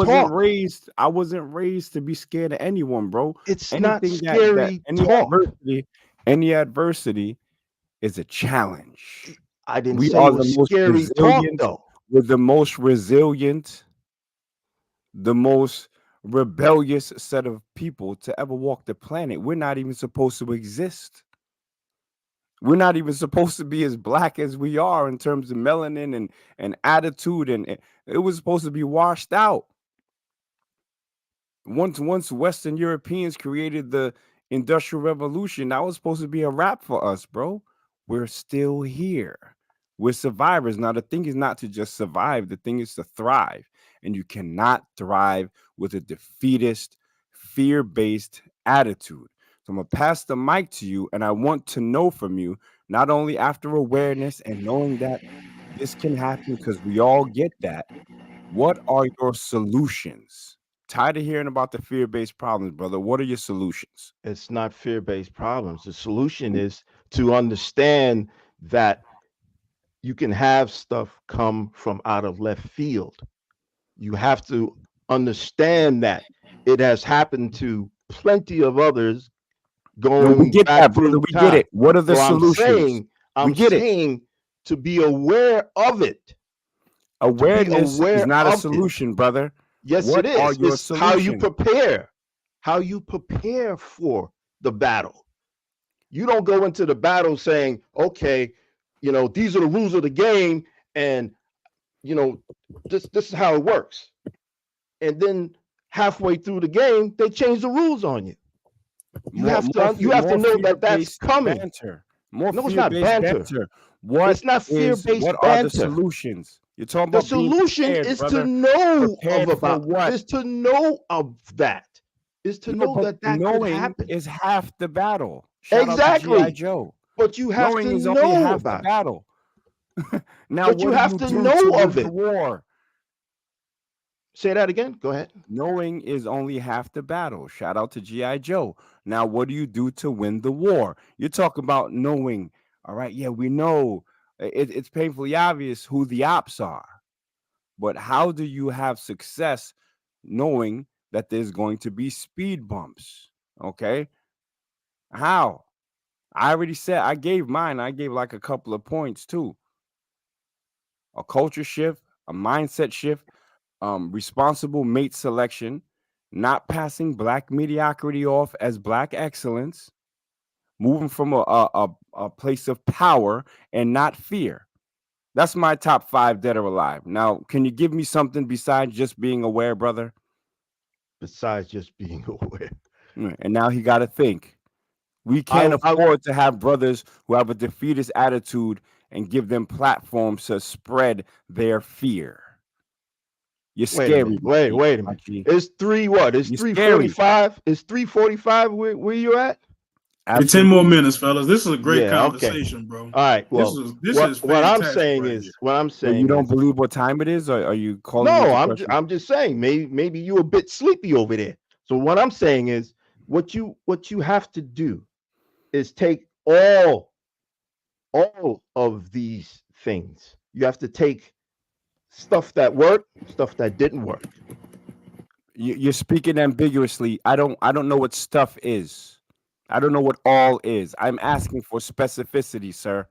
wasn't raised to be scared of anyone, bro. It's not Anything that scary talk. any adversity is a challenge. I didn't We say are it the was most scary talk, resilient. though. We're the most resilient, the most rebellious set of people to ever walk the planet. We're not even supposed to exist. We're not even supposed to be as black as we are in terms of melanin and attitude, and it was supposed to be washed out. Once Western Europeans created the Industrial Revolution, that was supposed to be a wrap for us, bro. We're still here. We're survivors. Now, the thing is not to just survive. The thing is to thrive. And you cannot thrive with a defeatist, fear-based attitude. So I'm going to pass the mic to you, and I want to know from you, not only after awareness and knowing that this can happen because we all get that, what are your solutions? Tired of hearing about the fear-based problems, brother. What are your solutions? It's not fear-based problems. The solution is to understand that you can have stuff come from out of left field. You have to understand that it has happened to plenty of others No, we going get back that, brother. through We get time. it. What are the So solutions? We I'm get it. saying to be aware of it. Awareness is aware not a of it. solution, brother. Yes, What it are is. your It's how you solutions? prepare. How you prepare for the battle. You don't go into the battle saying, okay, these are the rules of the game, and this is how it works. And then halfway through the game, they change the rules on you. You have to know that that's coming. Banter. More No, it's not fear-based banter. banter. It's not fear-based What are the banter. solutions? You're talking The about being solution prepared, is brother. to know Prepared for what? is to know of that. Is to No, know but that could knowing happen. is half the battle. Shout out to G.I. Exactly. Joe. But you have Knowing to is only know half the about it. battle. Now, But you what do have you to do know to win of the it. war? Say that again. Go ahead. Knowing is only half the battle. Shout out to G.I. Joe. Now, what do you do to win the war? You're talking about knowing. All right, yeah, we know it's painfully obvious who the ops are. But how do you have success knowing that there's going to be speed bumps? Okay. How? I already said I gave mine. I gave like a couple of points too. A culture shift, a mindset shift, responsible mate selection, not passing black mediocrity off as black excellence, moving from a place of power and not fear. That's my top 5 dead or alive. Now, can you give me something besides just being aware, brother? Besides just being aware. And now he got to think. We can't afford to have brothers who have a defeatist attitude and give them platforms to spread their fear. You're scary. Wait a minute. It's 3 what? It's 3:45. It's 3:45 where you at? Hey, 10 more minutes, fellas. This is a great Yeah, okay. conversation, bro. All right. Well, this is what I'm fantastic saying right is here. what I'm So saying. you don't is, believe what time it is, or are you calling? no, into I'm just saying maybe you a bit sleepy over there. So what I'm saying is what you have to do is take all of these things. You have to take stuff that worked, stuff that didn't work. You're speaking ambiguously. I don't know what stuff is. I don't know what all is. I'm asking for specificity, sir.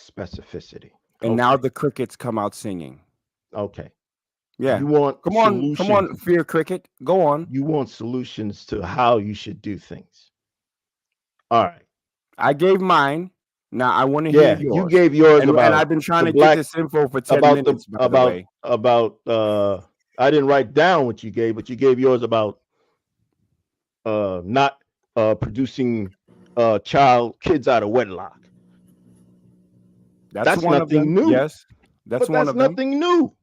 Specificity. And now the crickets come out singing. Okay. Yeah. You want come on, fear cricket. Go on. You want solutions to how you should do things. All right. I gave mine. Now I want to hear yours. You gave yours and I've been trying to get this info for 10 minutes. I didn't write down what you gave, but you gave yours about not producing kids out of wedlock. That's one nothing of them. new. Yes, that's one of them. Nothing new.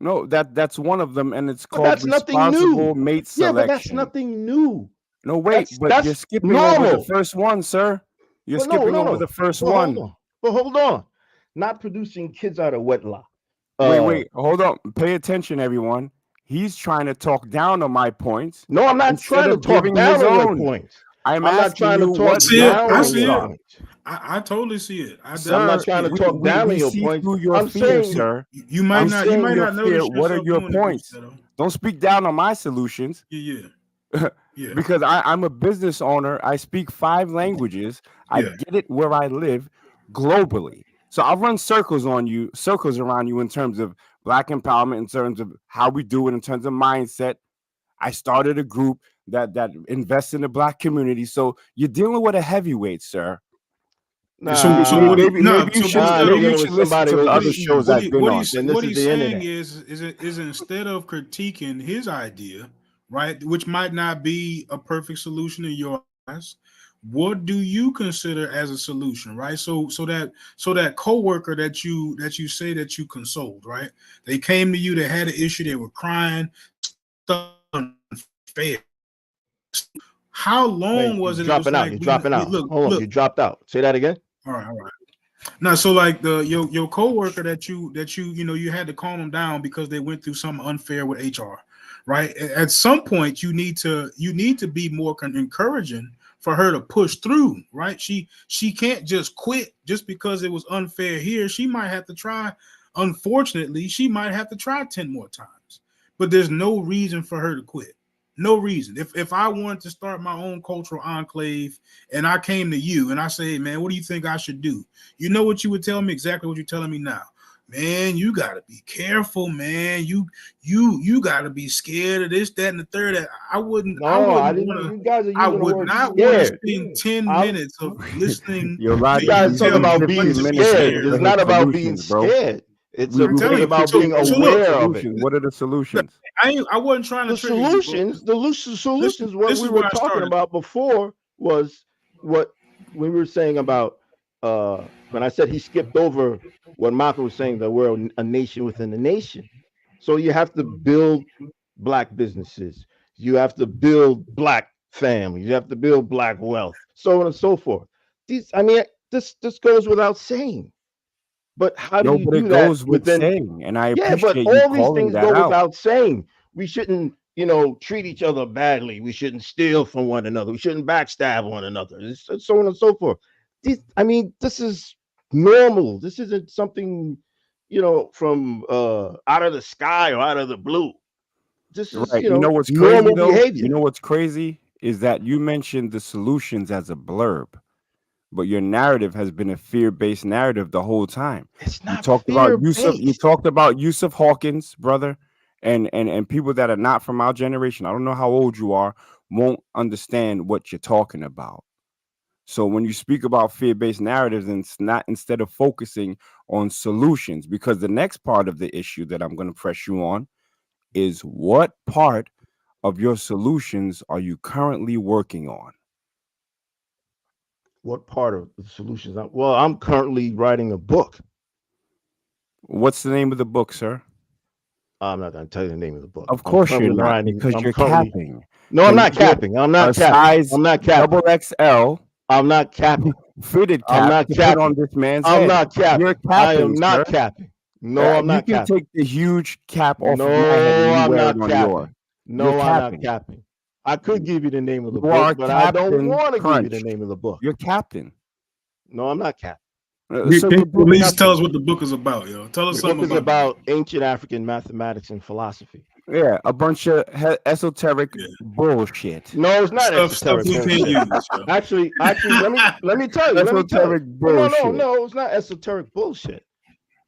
No, that's one of them, and it's called that's responsible mate selection. Yeah, but that's nothing new. No, wait, but you're skipping over the first one, sir. You're skipping over the first one. Hold on. Not producing kids out of wedlock. Wait, hold on. Pay attention, everyone. He's trying to talk down on my points. No, I'm not trying to talk down on your points. I'm not trying to talk down on your points. I totally see it. I'm not trying to talk down on your points. I'm saying, sir. You might not know. What are your points? Don't speak down on my solutions. Yeah. Because I'm a business owner. I speak 5 languages. I get it where I live globally. So I'll run circles around you in terms of Black empowerment, in terms of how we do it, in terms of mindset. I started a group that invests in the Black community. So you're dealing with a heavyweight, sir. Maybe you should listen to the other shows I've been on. What he's saying is instead of critiquing his idea, right, which might not be a perfect solution in your eyes, what do you consider as a solution, right? So that coworker that you say that you consoled, right? They came to you, they had an issue, they were crying, stuff unfair. How long was it? Dropping out. You're dropping out. Hold on, you dropped out. Say that again. All right. Now, so like your coworker that you you had to calm them down because they went through something unfair with HR, right? At some point, you need to be more encouraging for her to push through, right? She can't just quit just because it was unfair here. She might have to try. Unfortunately, she might have to try 10 more times. But there's no reason for her to quit. No reason. If I wanted to start my own cultural enclave and I came to you and I say, man, what do you think I should do? You know what you would tell me? Exactly what you're telling me now. Man, you got to be careful, man. You got to be scared of this, that, and the third. I would not want to spend 10 minutes of listening. You guys talking about being scared. It's not about being scared. It's about being aware of it. What are the solutions? I wasn't trying to solutions. The solutions. What we were talking about before was what we were saying about when I said he skipped over what Michael was saying, that we're a nation within a nation. So you have to build Black businesses. You have to build Black families. You have to build Black wealth, so on and so forth. This goes without saying. But how do you do that within saying? And I appreciate but all these things go without saying. We shouldn't, treat each other badly. We shouldn't steal from one another. We shouldn't backstab one another. So on and so forth. This is normal. This isn't something, from out of the sky or out of the blue. This is right. You know what's crazy though? Behavior. You know what's crazy is that you mentioned the solutions as a blurb. But your narrative has been a fear-based narrative the whole time. It's not. You talked about Yusuf Hawkins, brother, and people that are not from our generation. I don't know how old you are, won't understand what you're talking about. So when you speak about fear-based narratives, and it's not, instead of focusing on solutions, because the next part of the issue that I'm going to press you on is what part of your solutions are you currently working on? What part of the solutions? Well, I'm currently writing a book. What's the name of the book, sir? I'm not going to tell you the name of the book. Of course you're not, because you're capping. No, I'm Can not we get capping. I'm not a capping. size I'm not capping. double XL I'm not capping. fitted I'm cap not to put on capping. this man's I'm head? not capping. You're I capping, am sir. not capping. No, I'm You not can capping. take the huge cap off No, of my head and you I'm wear not it on yours. capping. You're No, I'm not capping. capping. I could give you the name of the You are book, but I don't Captain want to give you the Crunch. name of the book. You're captain. No, I'm not capping. So Can we're you at doing least tell nothing. us what the book is about, yo? Tell us The something book is about about ancient African mathematics and philosophy. Yeah, a bunch of esoteric Yeah. bullshit. No, it's not stuff esoteric we can't bullshit. use. Yo. Actually, let me tell you. Esoteric No, bullshit. it's not esoteric bullshit.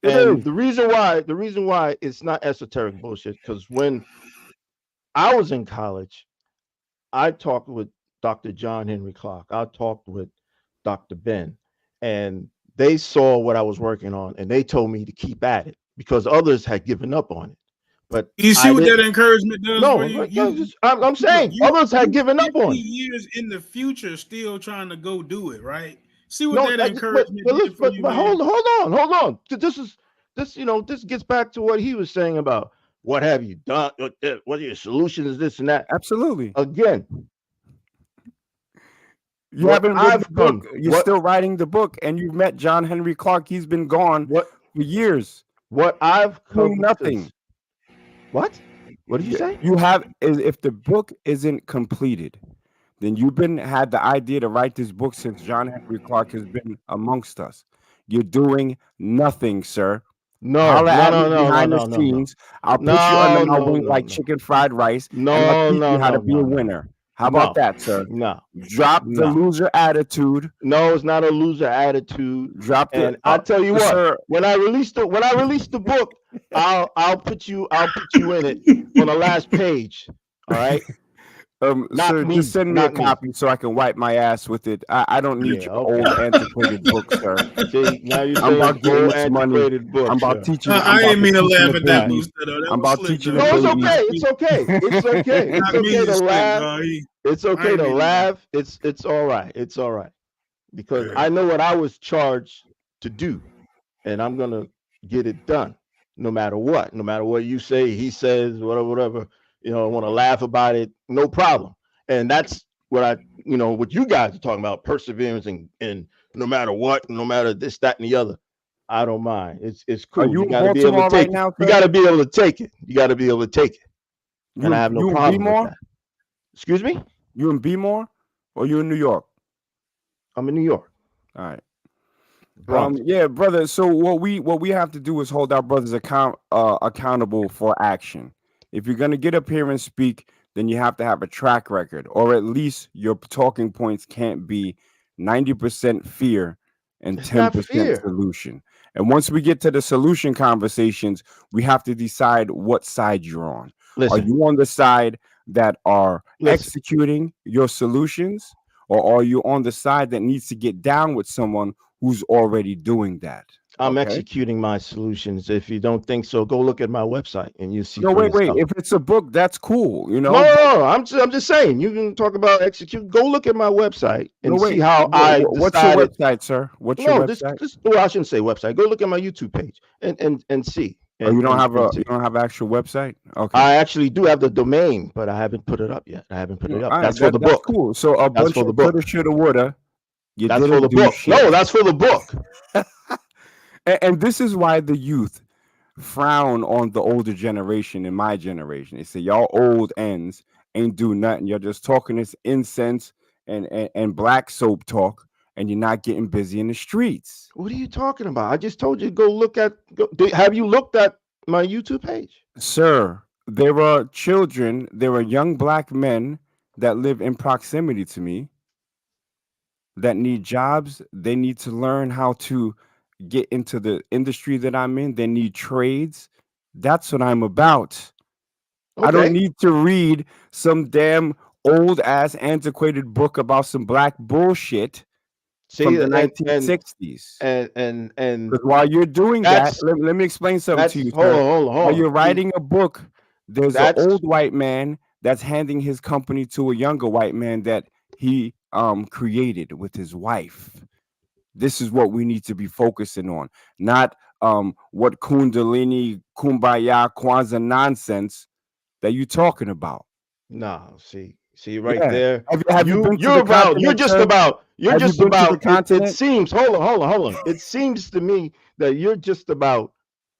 It And is. the reason why it's not esoteric bullshit, because when I was in college, I talked with Dr. John Henry Clark. I talked with Dr. Ben, and they saw what I was working on, and they told me to keep at it because others had given up on it. But You see I what didn't. that encouragement does No, for you? I'm saying others had given up 50 on it. years in the future still trying to go do it, right? See what No, that but encouragement did for you, but man. hold on. This gets back to what he was saying about what have you done, what your solution is, this and that. Absolutely. Again, You what haven't written the I've book. done, You're what still writing the book, and you've met John Henry Clark. He's been gone what for years. what I've Doing come nothing. to. What did you say? You have if the book isn't completed, then you've had the idea to write this book since John Henry Clark has been amongst us. You're doing nothing, sir. No, Holla at me no. behind the scenes. I'll put you under my wing like chicken fried rice, and I'll teach you how to be a winner. How about that, sir? No. Drop the loser attitude. No, it's not a loser attitude. Drop the. And I tell you what, sir, when I release the book, I'll put you in it on the last page. All right. Sir, just send me a copy so I can wipe my ass with it. I don't need your old antiquated book, sir. See, now you're I'm about saying getting old this money. antiquated book. I'm about teaching. I ain't mean to laugh at that, babies. Booster, though. I'm about teaching the No, it's babies. okay. It's okay. It's okay. It's okay to laugh. It's okay to laugh. It's all right. It's all right. Because I know what I was charged to do, and I'm gonna get it done, no matter what. No matter what you say, he says, whatever. You know, I want to laugh about it, no problem. And that's what what you guys are talking about, perseverance and no matter what, no matter this, that, and the other. I don't mind. It's cool. You gotta be able to take it. now, you gotta be able to take it. You gotta be able to take it. And I have no problem with that. Excuse me? You in Bmore or you in New York? I'm in New York. All right. Yeah, brother. So what we have to do is hold our brothers accountable for action. If you're gonna get up here and speak, then you have to have a track record, or at least your talking points can't be 90% fear and 10% solution. And once we get to the solution conversations, we have to decide what side you're on. Are you on the side that are executing your solutions, or are you on the side that needs to get down with someone who's already doing that? I'm executing my solutions. If you don't think so, go look at my website and you see. No, wait. If it's a book, that's cool. No. I'm just saying. You can talk about execute. Go look at my website and see how I. What's your website, sir? What's your website? Well, I shouldn't say website. Go look at my YouTube page and see. And, you don't have an actual website? Okay. I actually do have the domain, but I haven't put it up yet. That's for the book. Cool. So a bunch of coulda, shoulda, woulda. That's for the book. No, that's for the book. And this is why the youth frown on the older generation in my generation. They say y'all old ends ain't do nothing. You're just talking this incense and black soap talk, and you're not getting busy in the streets. What are you talking about? I just told you to go look at. Have you looked at my YouTube page? Sir, there are children, there are young black men that live in proximity to me that need jobs. They need to learn how to get into the industry that I'm in. They need trades. That's what I'm about. Okay. I don't need to read some damn old ass antiquated book about some black bullshit from the 1960s. And while you're doing that, let me explain something to you. Hold on. While you're writing a book, there's an old white man that's handing his company to a younger white man that he created with his wife. This is what we need to be focusing on, not what Kundalini, Kumbaya, Kwanzaa nonsense that you're talking about. No, see, See right Yeah. there. Have you been to the You're continent, sir? you're Have you just been to the about it continent? seems, hold on. It seems to me that you're just about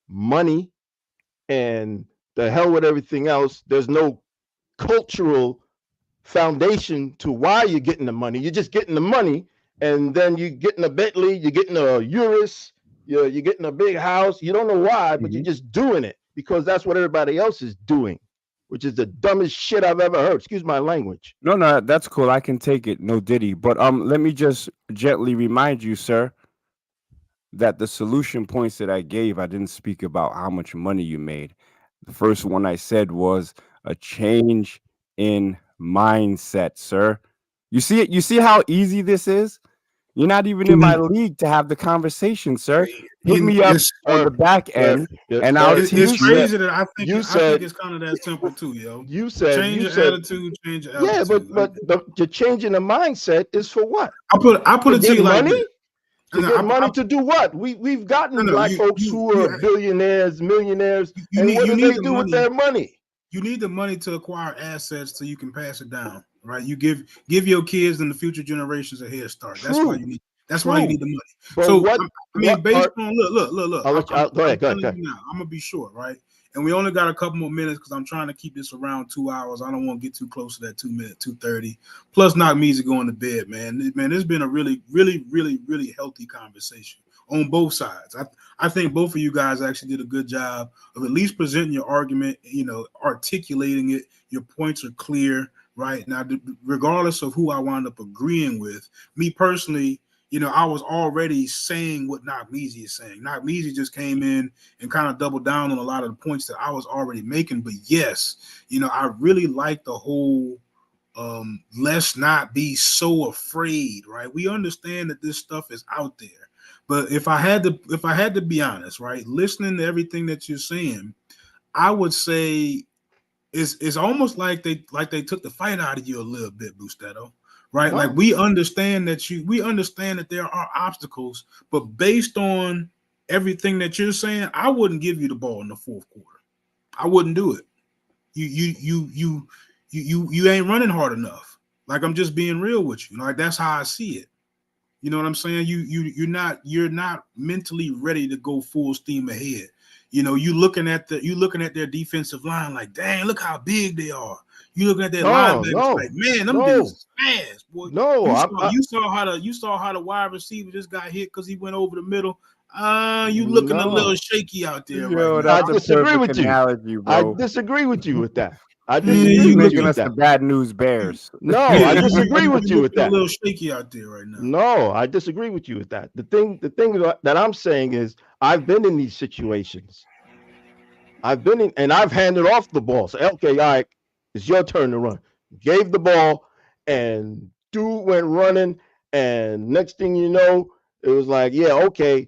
money and the hell with everything else. There's no cultural foundation to why you're getting the money. You're just getting the money, and then you're getting a Bentley, you're getting a Urus, you're getting a big house. You don't know why, but you're just doing it because that's what everybody else is doing, which is the dumbest shit I've ever heard. Excuse my language. No, that's cool. I can take it. No diddy. But let me just gently remind you, sir, that the solution points that I gave, I didn't speak about how much money you made. The first one I said was a change in mindset, sir. You see it? You see how easy this is? You're not even in my league to have the conversation, sir. Hit me up on the back end, and I'll It's teach you. crazy that I think you I said think it's kind of that simple too, yo. you said Change you your said attitude, change your yeah, altitude. but the changing the mindset is for what? I put To it to get you like money? this. To No, get money to do what? We've gotten black folks who are billionaires, millionaires, and what do they do with their money? You need the money to acquire assets so you can pass it down, right? You give your kids and the future generations a head start. True. That's why you need. That's why you need the money. But so what? I mean, based part, on look. I'll let you, go ahead. I'm gonna be short, right? And we only got a couple more minutes because I'm trying to keep this around 2 hours. I don't want to get too close to that 2 minute, 2:30. Plus, knock me easy going to bed, man. Man, it's been a really, really, really, really healthy conversation on both sides. I think both of you guys actually did a good job of at least presenting your argument, articulating it. Your points are clear, right? Now, regardless of who I wound up agreeing with, me personally, I was already saying what Knockmeezy is saying. Knockmeezy just came in and kind of doubled down on a lot of the points that I was already making. But yes, I really like the whole let's not be so afraid, right? We understand that this stuff is out there. But if I had to be honest, right, listening to everything that you're saying, I would say it's almost like they took the fight out of you a little bit, Bustetto. Right, like we understand that there are obstacles, but based on everything that you're saying, I wouldn't give you the ball in the fourth quarter. I wouldn't do it. You ain't running hard enough. Like, I'm just being real with you. Like, that's how I see it. You know what I'm saying? You're not mentally ready to go full steam ahead. You looking at their defensive line like, dang, look how big they are. You looking at their linebackers like, man, them dudes is fast, boy. You saw how the wide receiver just got hit because he went over the middle. You looking a little shaky out there right now. I disagree with you. Analogy, bro. I disagree with you with that. I He's disagree with making you us with the that. bad news bears. No, I disagree with you with that. A little shaky out there right now. No, I disagree with you with that. The thing that I'm saying is I've been in these situations. I've been in, and I've handed off the ball. So, okay, all right, it's your turn to run. Gave the ball, and dude went running, and next thing you know, it was like, yeah, okay,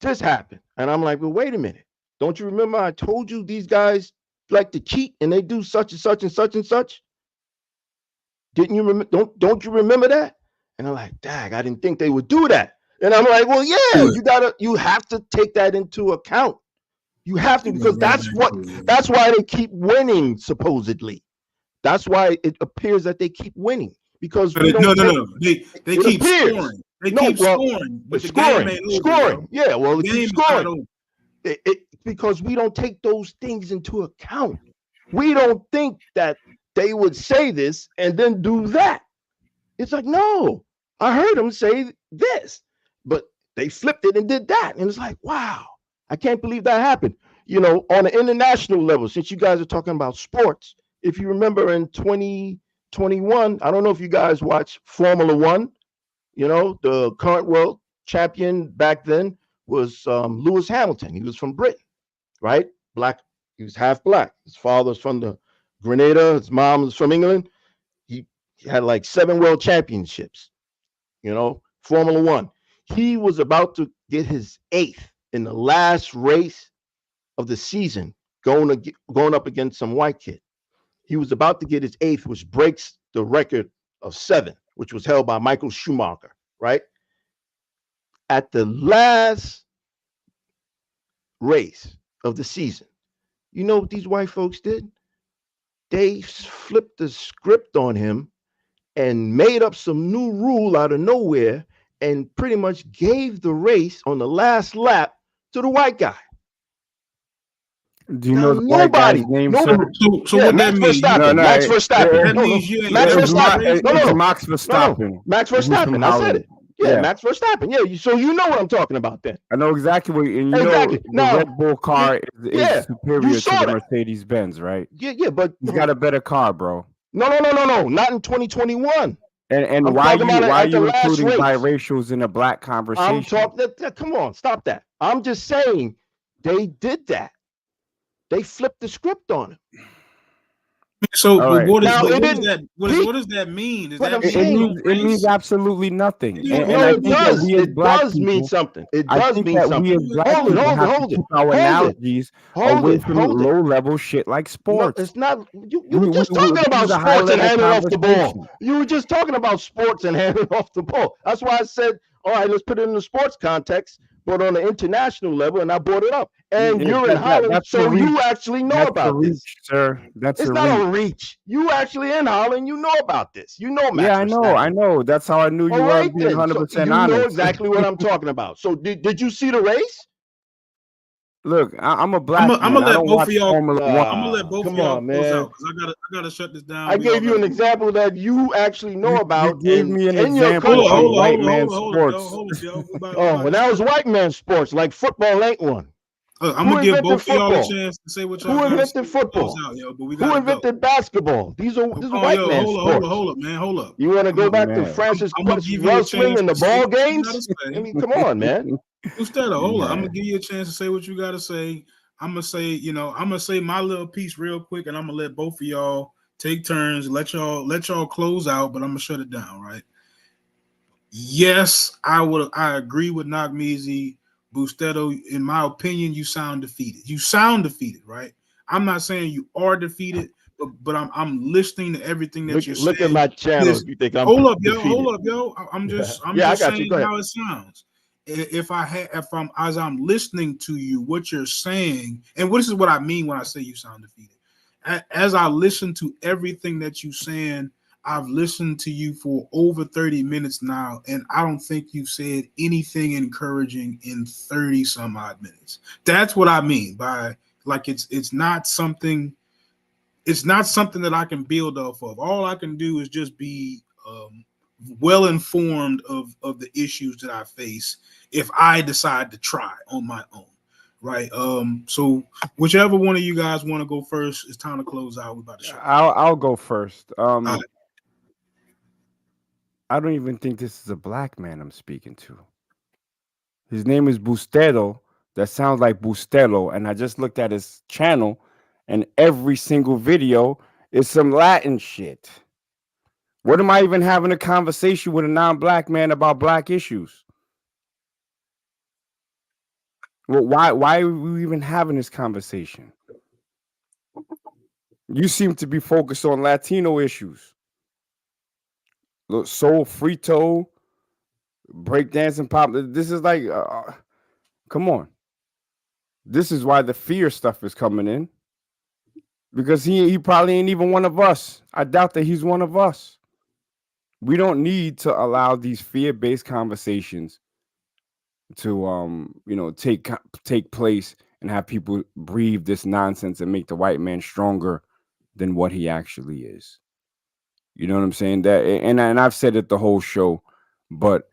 this happened. And I'm like, well, wait a minute. Don't you remember I told you these guys like to cheat and they do such and such and such and such? Didn't you remember? Don't you remember that? And I'm like, dang, I didn't think they would do that. And I'm like, well, yeah, you have to take that into account. You have to, because that's why they keep winning, supposedly. That's why it appears that they keep winning. Because they keep scoring. They keep scoring. But scoring. Yeah, well, they keep scoring. Because we don't take those things into account. We don't think that they would say this and then do that. It's like, no, I heard them say this, but they flipped it and did that. And it's like, wow, I can't believe that happened. On an international level, since you guys are talking about sports, if you remember in 2021, I don't know if you guys watch Formula One, the current world champion back then was Lewis Hamilton. He was from Britain, right? Black. He was half black. His father's from the Grenada. His mom was from England. He had like 7 world championships, Formula One. He was about to get his 8th in the last race of the season, going up against some white kid. He was about to get his 8th, which breaks the record of 7, which was held by Michael Schumacher, right? At the last race of the season, you know what these white folks did? they flipped the script on him and made up some new rule out of nowhere and pretty much gave the race on the last lap to the white guy. Do you Now know the white guy's nobody, name, nobody, sir? So yeah, what Max that mean? Verstappen, No, Max it- Verstappen, That no, means you ain't Max never Verstappen, raced. no, It's no, Max Verstappen. Max who's from Verstappen, I said Holland. it. Yeah, Yeah. Max Verstappen. Yeah, so you know what I'm talking about then. I know exactly what, and you Exactly. know the Now, Red Bull car is yeah, you superior to saw the that. Mercedes Benz, right? Yeah, but He's got a better car, bro. no, not in 2021. And I'm why talking about it are at the you last including race. biracials in a black I'm conversation? talking. Come on, stop that. I'm just saying they did that. They flipped the script on him. So, All but right. what is Now what it is didn't. that? What does that mean? Does But that I'm mean It saying- you means don't it means race? absolutely nothing. You don't And No, I it think that does. we as It black does mean people, something. It I does think mean that something. we as black Hold it, people hold it, have hold to it, keep our hold it, analogies hold away it, from hold it. low level shit like No, sports. it's not. You were just We- talking this about is a high sports and level handing off the ball. conversation. You were just talking about sports and handing off the ball. That's why I said, all right, let's put it in the sports context, but on the international level, and I brought it up. And you're in Holland, That's a so reach. you actually know That's a about this. reach, sir. That's It's a not reach. a reach. You actually in Holland, you know about this. You know Max Yeah, I know. Verstappen. I know. That's how I knew you All were right, being then. So 100% you know honest. exactly what I'm talking about. So did you see the race? Look, I'm a black I'm man. gonna I let don't both watch of y'all. Formula One. I'm gonna let both Come of y'all on, close man. out because I gotta shut this down. I We all gave you an gotta- example that you actually know You about. gave and me an in your example country. of white man hold sports. up, yo. We about Oh, well, that was white man sports, like football ain't one. I'm Who gonna give invented both of y'all a football? chance to say what Who y'all gotta say. invented Close football? out, yo. But we Who gotta go. invented basketball? This is Hold on, white yo. man Hold sports. up, man. Hold up. You want to go back to Man. Francis I'm gonna Quest give you a wrestling chance and the to say ball what you games? gotta I say. mean, come on, man. Instead of hold up, I'm Man. gonna give you a chance to say what you gotta say. I'm gonna say my little piece real quick, and I'm gonna let both of y'all take turns. Let y'all close out, but I'm gonna shut it down, right? Yes, I agree with Nagmeezy. Bustetto, in my opinion, you sound defeated. You sound defeated, right? I'm not saying you are defeated, but I'm listening to everything that you're Look saying. at my channel This- if you think I'm hold up, defeated. yo. I'm just I just got you. saying Go ahead. how it sounds. If I'm as I'm listening to you, what you're saying, and this is what I mean when I say you sound defeated. As I listen to everything that you're saying, I've listened to you for over 30 minutes now, and I don't think you've said anything encouraging in 30 some odd minutes. That's what I mean by like it's not something that I can build off of. All I can do is just be well informed of the issues that I face if I decide to try on my own. Right. So whichever one of you guys want to go first, it's time to close out. We're about to shut. I'll go first. Right. I don't even think this is a black man I'm speaking to. His name is Bustelo. That sounds like Bustelo. And I just looked at his channel, and every single video is some Latin shit. What am I even having a conversation with a non-black man about black issues? Well, why are we even having this conversation? You seem to be focused on Latino issues. Look, soul, frito, breakdancing, pop. This is like, come on. This is why the fear stuff is coming in. Because he probably ain't even one of us. I doubt that he's one of us. We don't need to allow these fear-based conversations to take place and have people breathe this nonsense and make the white man stronger than what he actually is. You know what I'm saying? That and I've said it the whole show, but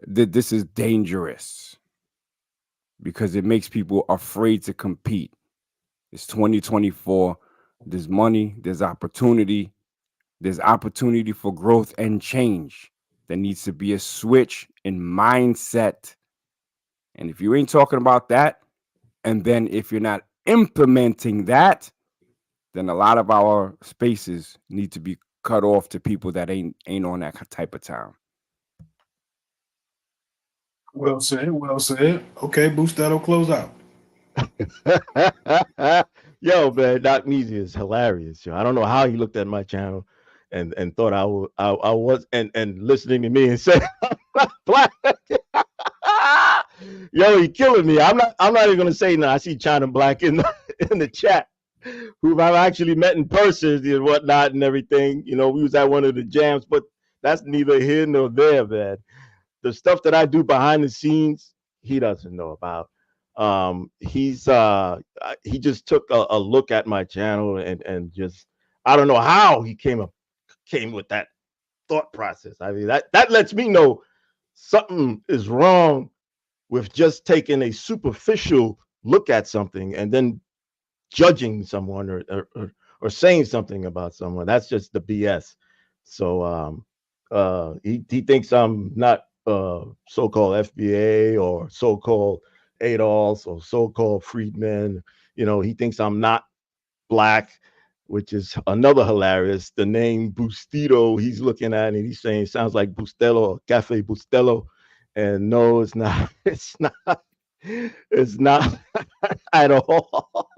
this is dangerous because it makes people afraid to compete. It's 2024. There's money, there's opportunity for growth and change. There needs to be a switch in mindset. And if you ain't talking about that, and then if you're not implementing that, then a lot of our spaces need to be cut off to people that ain't on that type of time. Well said. Okay, Bustetto, close out. Yo, man, Doc Measy is hilarious. Yo. I don't know how he looked at my channel and thought I was and listening to me and saying I'm not black. Yo, he killing me. I'm not even gonna say no. I see China Black in the chat. who I've actually met in person and whatnot and everything. You know, we was at one of the jams, but that's neither here nor there, man. The stuff that I do behind the scenes, he doesn't know about. He just took a look at my channel and just I don't know how he came with that thought process. I mean that lets me know something is wrong with just taking a superficial look at something and then judging someone or saying something about someone. That's just the BS. So he thinks I'm not so-called FBA or so-called ADOS or so-called freedmen. You know, he thinks I'm not black, which is another hilarious. The name Bustito, he's looking at and he's saying sounds like Bustelo or Cafe Bustelo. And no, it's not. It's not. It's not at all.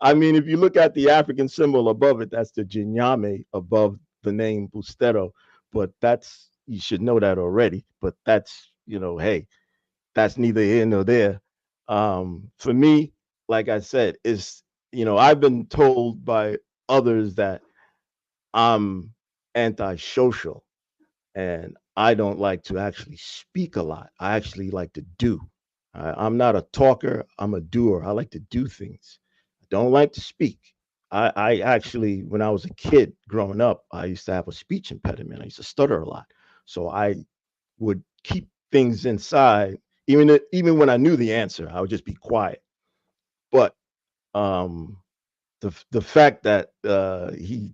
I mean, if you look at the African symbol above it, that's the Jinyame above the name Bustero. But that's, you should know that already. But that's, you know, hey, that's neither here nor there. For me, like I said, is, you know, I've been told by others that I'm antisocial and I don't like to actually speak a lot. I actually like to do. I'm not a talker, I'm a doer. I like to do things. I don't like to speak. I actually, when I was a kid growing up, I used to have a speech impediment. I used to stutter a lot. So I would keep things inside. Even when I knew the answer, I would just be quiet. But um the fact that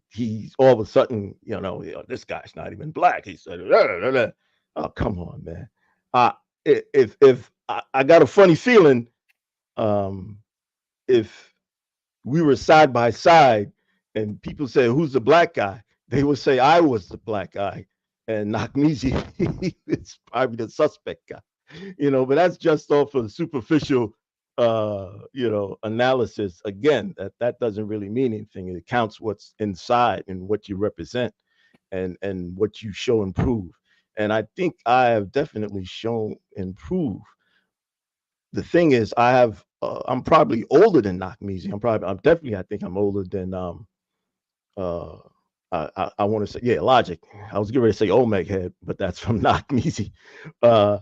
he's all of a sudden, this guy's not even black. He said, oh, come on, man. Uh, if I got a funny feeling, um, if we were side by side and people say, who's the black guy? They would say I was the black guy, and Nakmizi is probably the suspect guy. But that's just off of superficial analysis. Again, that doesn't really mean anything. It counts what's inside and what you represent and what you show and prove. And I think I have definitely shown and prove. The thing is, I'm probably older than Nakmizi. I think I'm older than uh I want to say, yeah, Logic. I was getting ready to say Omeg Head, but that's from Nakmizi. I'm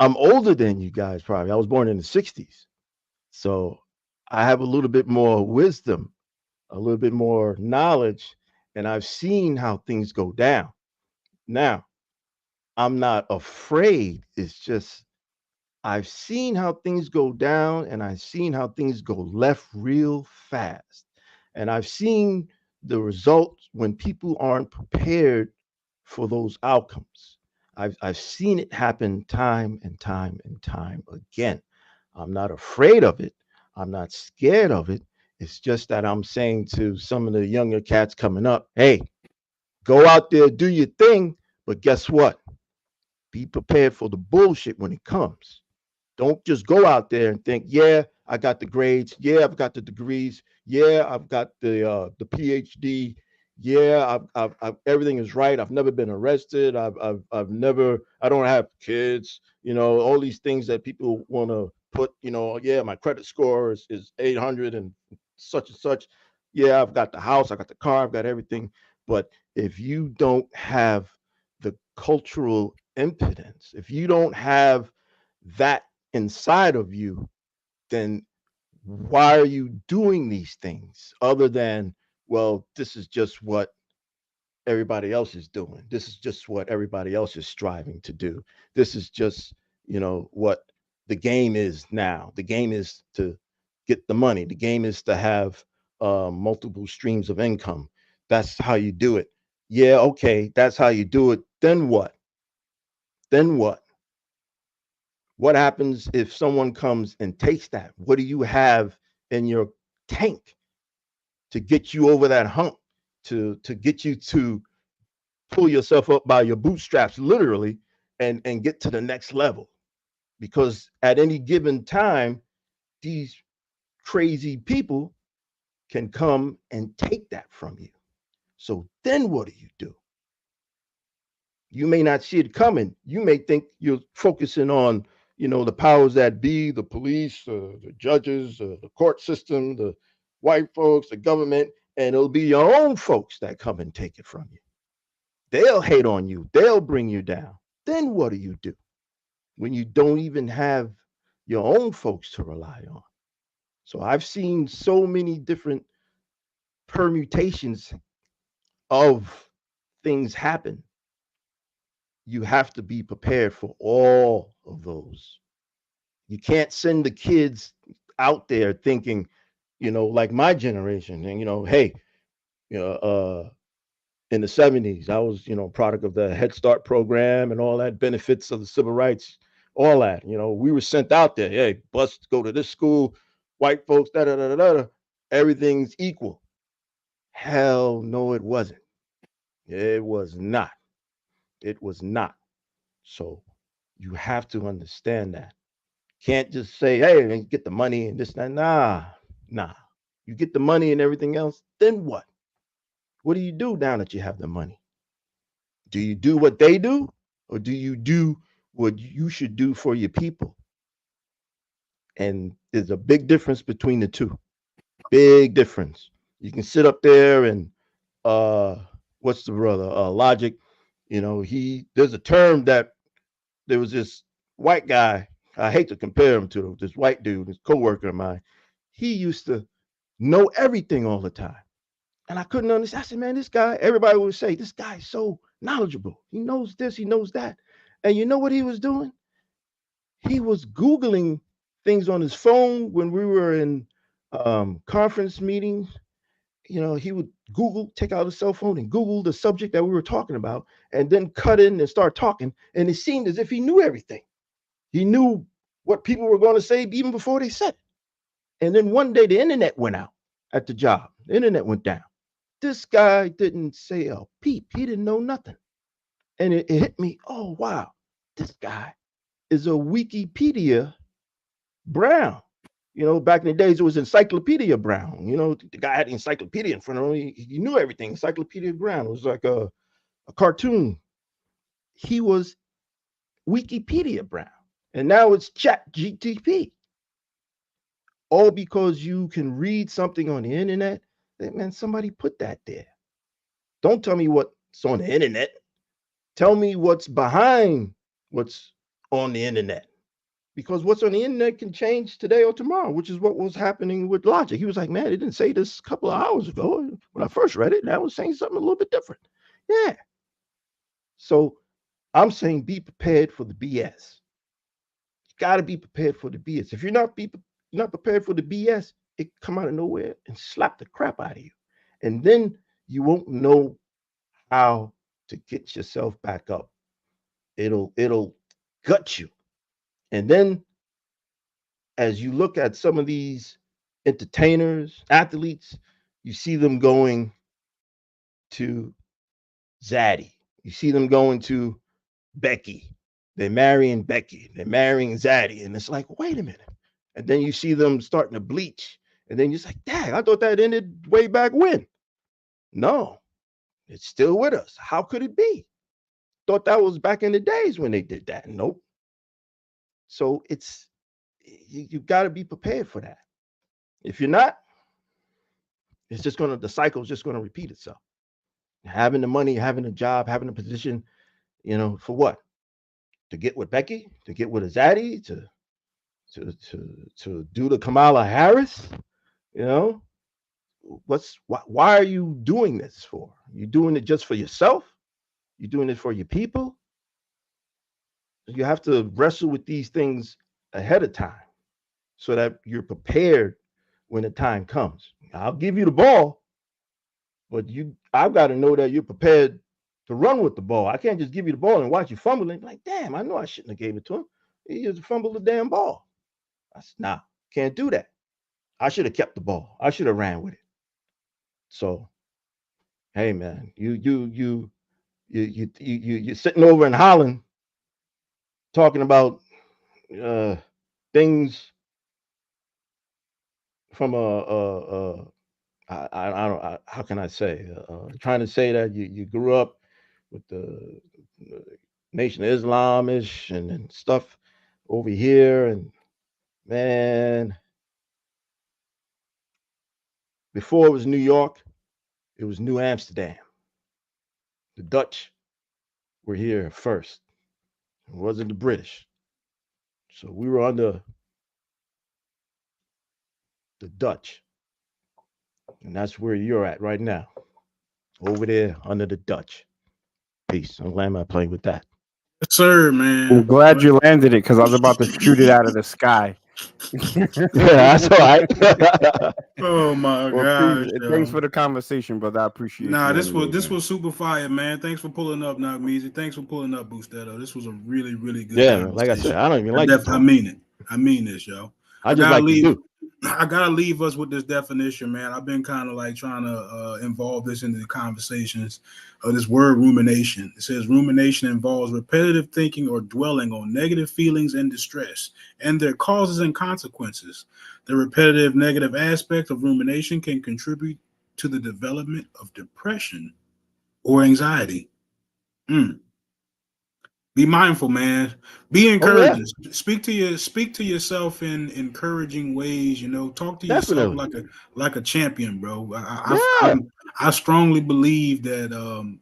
older than you guys probably. I was born in the 60s. So I have a little bit more wisdom, a little bit more knowledge, and I've seen how things go down. Now, I'm not afraid. It's just I've seen how things go down and I've seen how things go left real fast. And I've seen the results when people aren't prepared for those outcomes. I've seen it happen time and time and time again. I'm not afraid of it. I'm not scared of it. It's just that I'm saying to some of the younger cats coming up, hey, go out there, do your thing. But guess what? Be prepared for the bullshit when it comes. Don't just go out there and think, yeah, I got the grades. Yeah, I've got the degrees. Yeah, I've got the PhD. Yeah, everything is right. I've never been arrested. I've never. I don't have kids. All these things that people want to put. Yeah, my credit score is 800 and such. Yeah, I've got the house. I got the car. I've got everything. But if you don't have the cultural impotence, if you don't have that inside of you, then why are you doing these things other than, well, this is just what everybody else is doing. This is just what everybody else is striving to do. This is just, what the game is now. The game is to get the money. The game is to have multiple streams of income. That's how you do it. Yeah, okay, that's how you do it. Then what? Then what? What happens if someone comes and takes that? What do you have in your tank to get you over that hump, to get you to pull yourself up by your bootstraps, literally, and get to the next level? Because at any given time, these crazy people can come and take that from you. So then what do? You may not see it coming. You may think you're focusing on, the powers that be, the police, the judges, the court system, white folks, the government, and it'll be your own folks that come and take it from you. They'll hate on you. They'll bring you down. Then what do when you don't even have your own folks to rely on? So I've seen so many different permutations of things happen. You have to be prepared for all of those. You can't send the kids out there thinking, like my generation, and hey, you know, in the 70s, I was, product of the Head Start program and all that benefits of the civil rights, all that. We were sent out there. Hey, bus go to this school, white folks, da da da da da. Everything's equal. Hell no, it wasn't. It was not. It was not. So you have to understand that. Can't just say, hey, get the money and this, that. Nah. You get the money and everything else, then what? What do you do now that you have the money? Do you do what they do? Or do you do what you should do for your people? And there's a big difference between the two. Big difference. You can sit up there and what's the brother? Logic. There's a term that there was this white guy. I hate to compare him to this white dude, this coworker of mine. He used to know everything all the time. And I couldn't understand. I said, man, this guy, everybody would say, this guy is so knowledgeable. He knows this, he knows that. And you know what he was doing? He was Googling things on his phone when we were in conference meetings. He would take out his cell phone and Google the subject that we were talking about and then cut in and start talking. And it seemed as if he knew everything. He knew what people were going to say even before they said it. And then one day the internet went out at the job. The internet went down. This guy didn't say a peep. He didn't know nothing. And it hit me. Oh, wow. This guy is a Wikipedia Brown. Back in the days, it was Encyclopedia Brown. The guy had the encyclopedia in front of him. He knew everything. Encyclopedia Brown. It was like a cartoon. He was Wikipedia Brown. And now it's Chat GTP. All because you can read something on the internet. Man, somebody put that there. Don't tell me what's on the internet. Tell me what's behind what's on the internet. Because what's on the internet can change today or tomorrow, which is what was happening with Logic. He was like, man, it didn't say this a couple of hours ago. When I first read it, that was saying something a little bit different. Yeah. So I'm saying be prepared for the BS. You got to be prepared for the BS. If you're not prepared for the BS, it come out of nowhere and slap the crap out of you. And then you won't know how to get yourself back up. It'll gut you. And then as you look at some of these entertainers, athletes, you see them going to Zaddy. You see them going to Becky. They're marrying Becky. They're marrying Zaddy. And it's like, wait a minute. And then you see them starting to bleach. And then you're like, dang, I thought that ended way back when. No, it's still with us. How could it be? Thought that was back in the days when they did that. Nope. So you got to be prepared for that. If you're not, the cycle is just going to repeat itself. Having the money, having a job, having a position, for what? To get with Becky, to get with a Zaddy, to do the Kamala Harris, why are you doing this for? You doing it just for yourself? You doing it for your people? You have to wrestle with these things ahead of time so that you're prepared when the time comes. I'll give you the ball, but I've got to know that you're prepared to run with the ball. I can't just give you the ball and watch you fumble and be like, damn, I know I shouldn't have gave it to him. He just fumbled the damn ball. I said, nah, can't do that. I should have kept the ball. I should have ran with it. So, hey man, you're sitting over in Holland talking about things from I don't how can I say trying to say that you grew up with the Nation of Islamish and stuff over here, and man, Before it was New York, it was New Amsterdam. The Dutch were here first. It wasn't the British. So we were under the Dutch. And that's where you're at right now. Over there under the Dutch. Peace. I'm glad I'm not playing with that. Yes, sir, I'm man. glad you landed it because I was about to shoot it out of the sky. Yeah, that's all right. Oh my Well, gosh. Peace, yo. thanks for the conversation, brother. I appreciate Nah, you. this anyway, was man. super fire, man. Thanks for pulling up, Nagmeezy. Thanks for pulling up, Boostetto. This was a really, really good Yeah, man, like I conversation. said, I don't even like to I talk. mean it. I mean this, yo. I just like to do. I gotta leave us with this definition, man. I've been kind of like trying to involve this into the conversations of this word rumination. It says rumination involves repetitive thinking or dwelling on negative feelings and distress and their causes and consequences. The repetitive negative aspect of rumination can contribute to the development of depression or anxiety. Be mindful, man. Be encouraging. Speak to yourself in encouraging ways. You know, talk to yourself like a champion, bro. I strongly believe that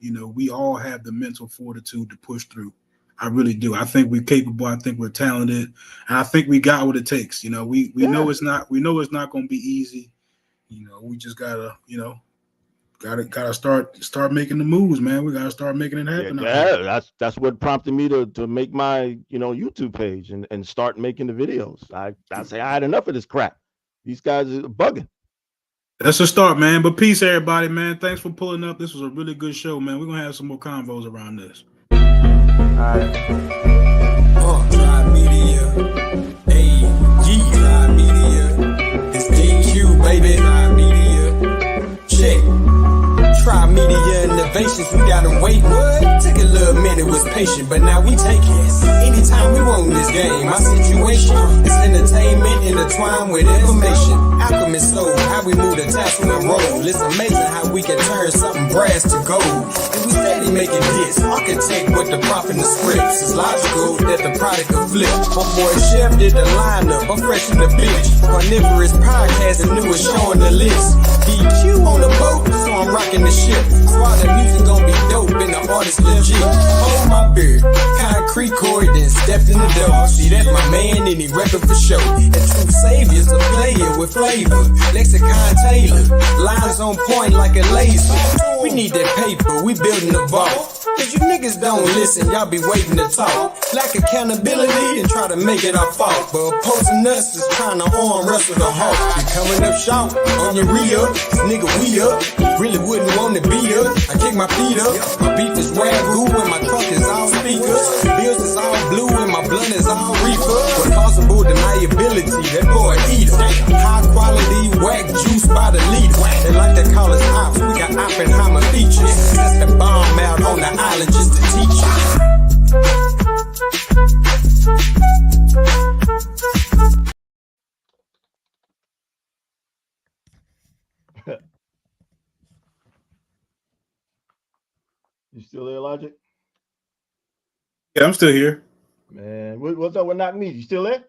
you know, we all have the mental fortitude to push through. I really do. I think we're capable. I think we're talented, and I think we got what it takes. You know, we know it's not going to be easy. You know, we just gotta, you know, gotta start making the moves, man. We gotta start making it happen. Yeah, that's what prompted me to make my, you know, YouTube page and start making the videos. I say I had enough of this crap. These guys are bugging. That's a start, man. But peace, everybody, man. Thanks for pulling up. This was a really good show, man. We're gonna have some more convos around this. Tribe Media. Hey, Tribe Media. It's DQ, baby. Tribe Media. Check. Tribe Media Innovations, we got them wait. What? Took a little minute, was patient, but now we take it. Anytime we want this game, my situation is entertainment intertwined with information. Alchemist soul, how we move the tassel and roll. It's amazing how we can turn something brass to gold. And we steady making hits. Architect with the prop in the scripts. It's logical that the product will flip. My boy Chef did the lineup, I'm fresh in the bitch. Carnivorous podcast, the newest show on the list. DQ on the boat, so I'm rocking the ship. While the music gon' be dope and the artist legit. Hold my beard, concrete cord, then stepped in the door. See, that's my man, and he reppin' for show. And true saviors, a player with flavor. Lexicon Taylor, lines on point like a laser. We need that paper, we building the vault. Cause you niggas don't listen, y'all be waiting to talk. Lack accountability and try to make it our fault. But opposing us is trying to arm wrestle the hawk. You coming up short on your re-up, nigga we up. Really wouldn't want to be up. I kick my feet up. My beef is wagyu and my trunk is all speakers. Bills is all blue and my blunt is all reefer. With possible deniability, that boy eater. High quality whack juice by the liter. They like to call us ops, we got Oppenheimer features. That's the bomb out on the island just to teach you. You still there, Logic? Yeah, I'm still here. Man, what's up with Not Me? You still there?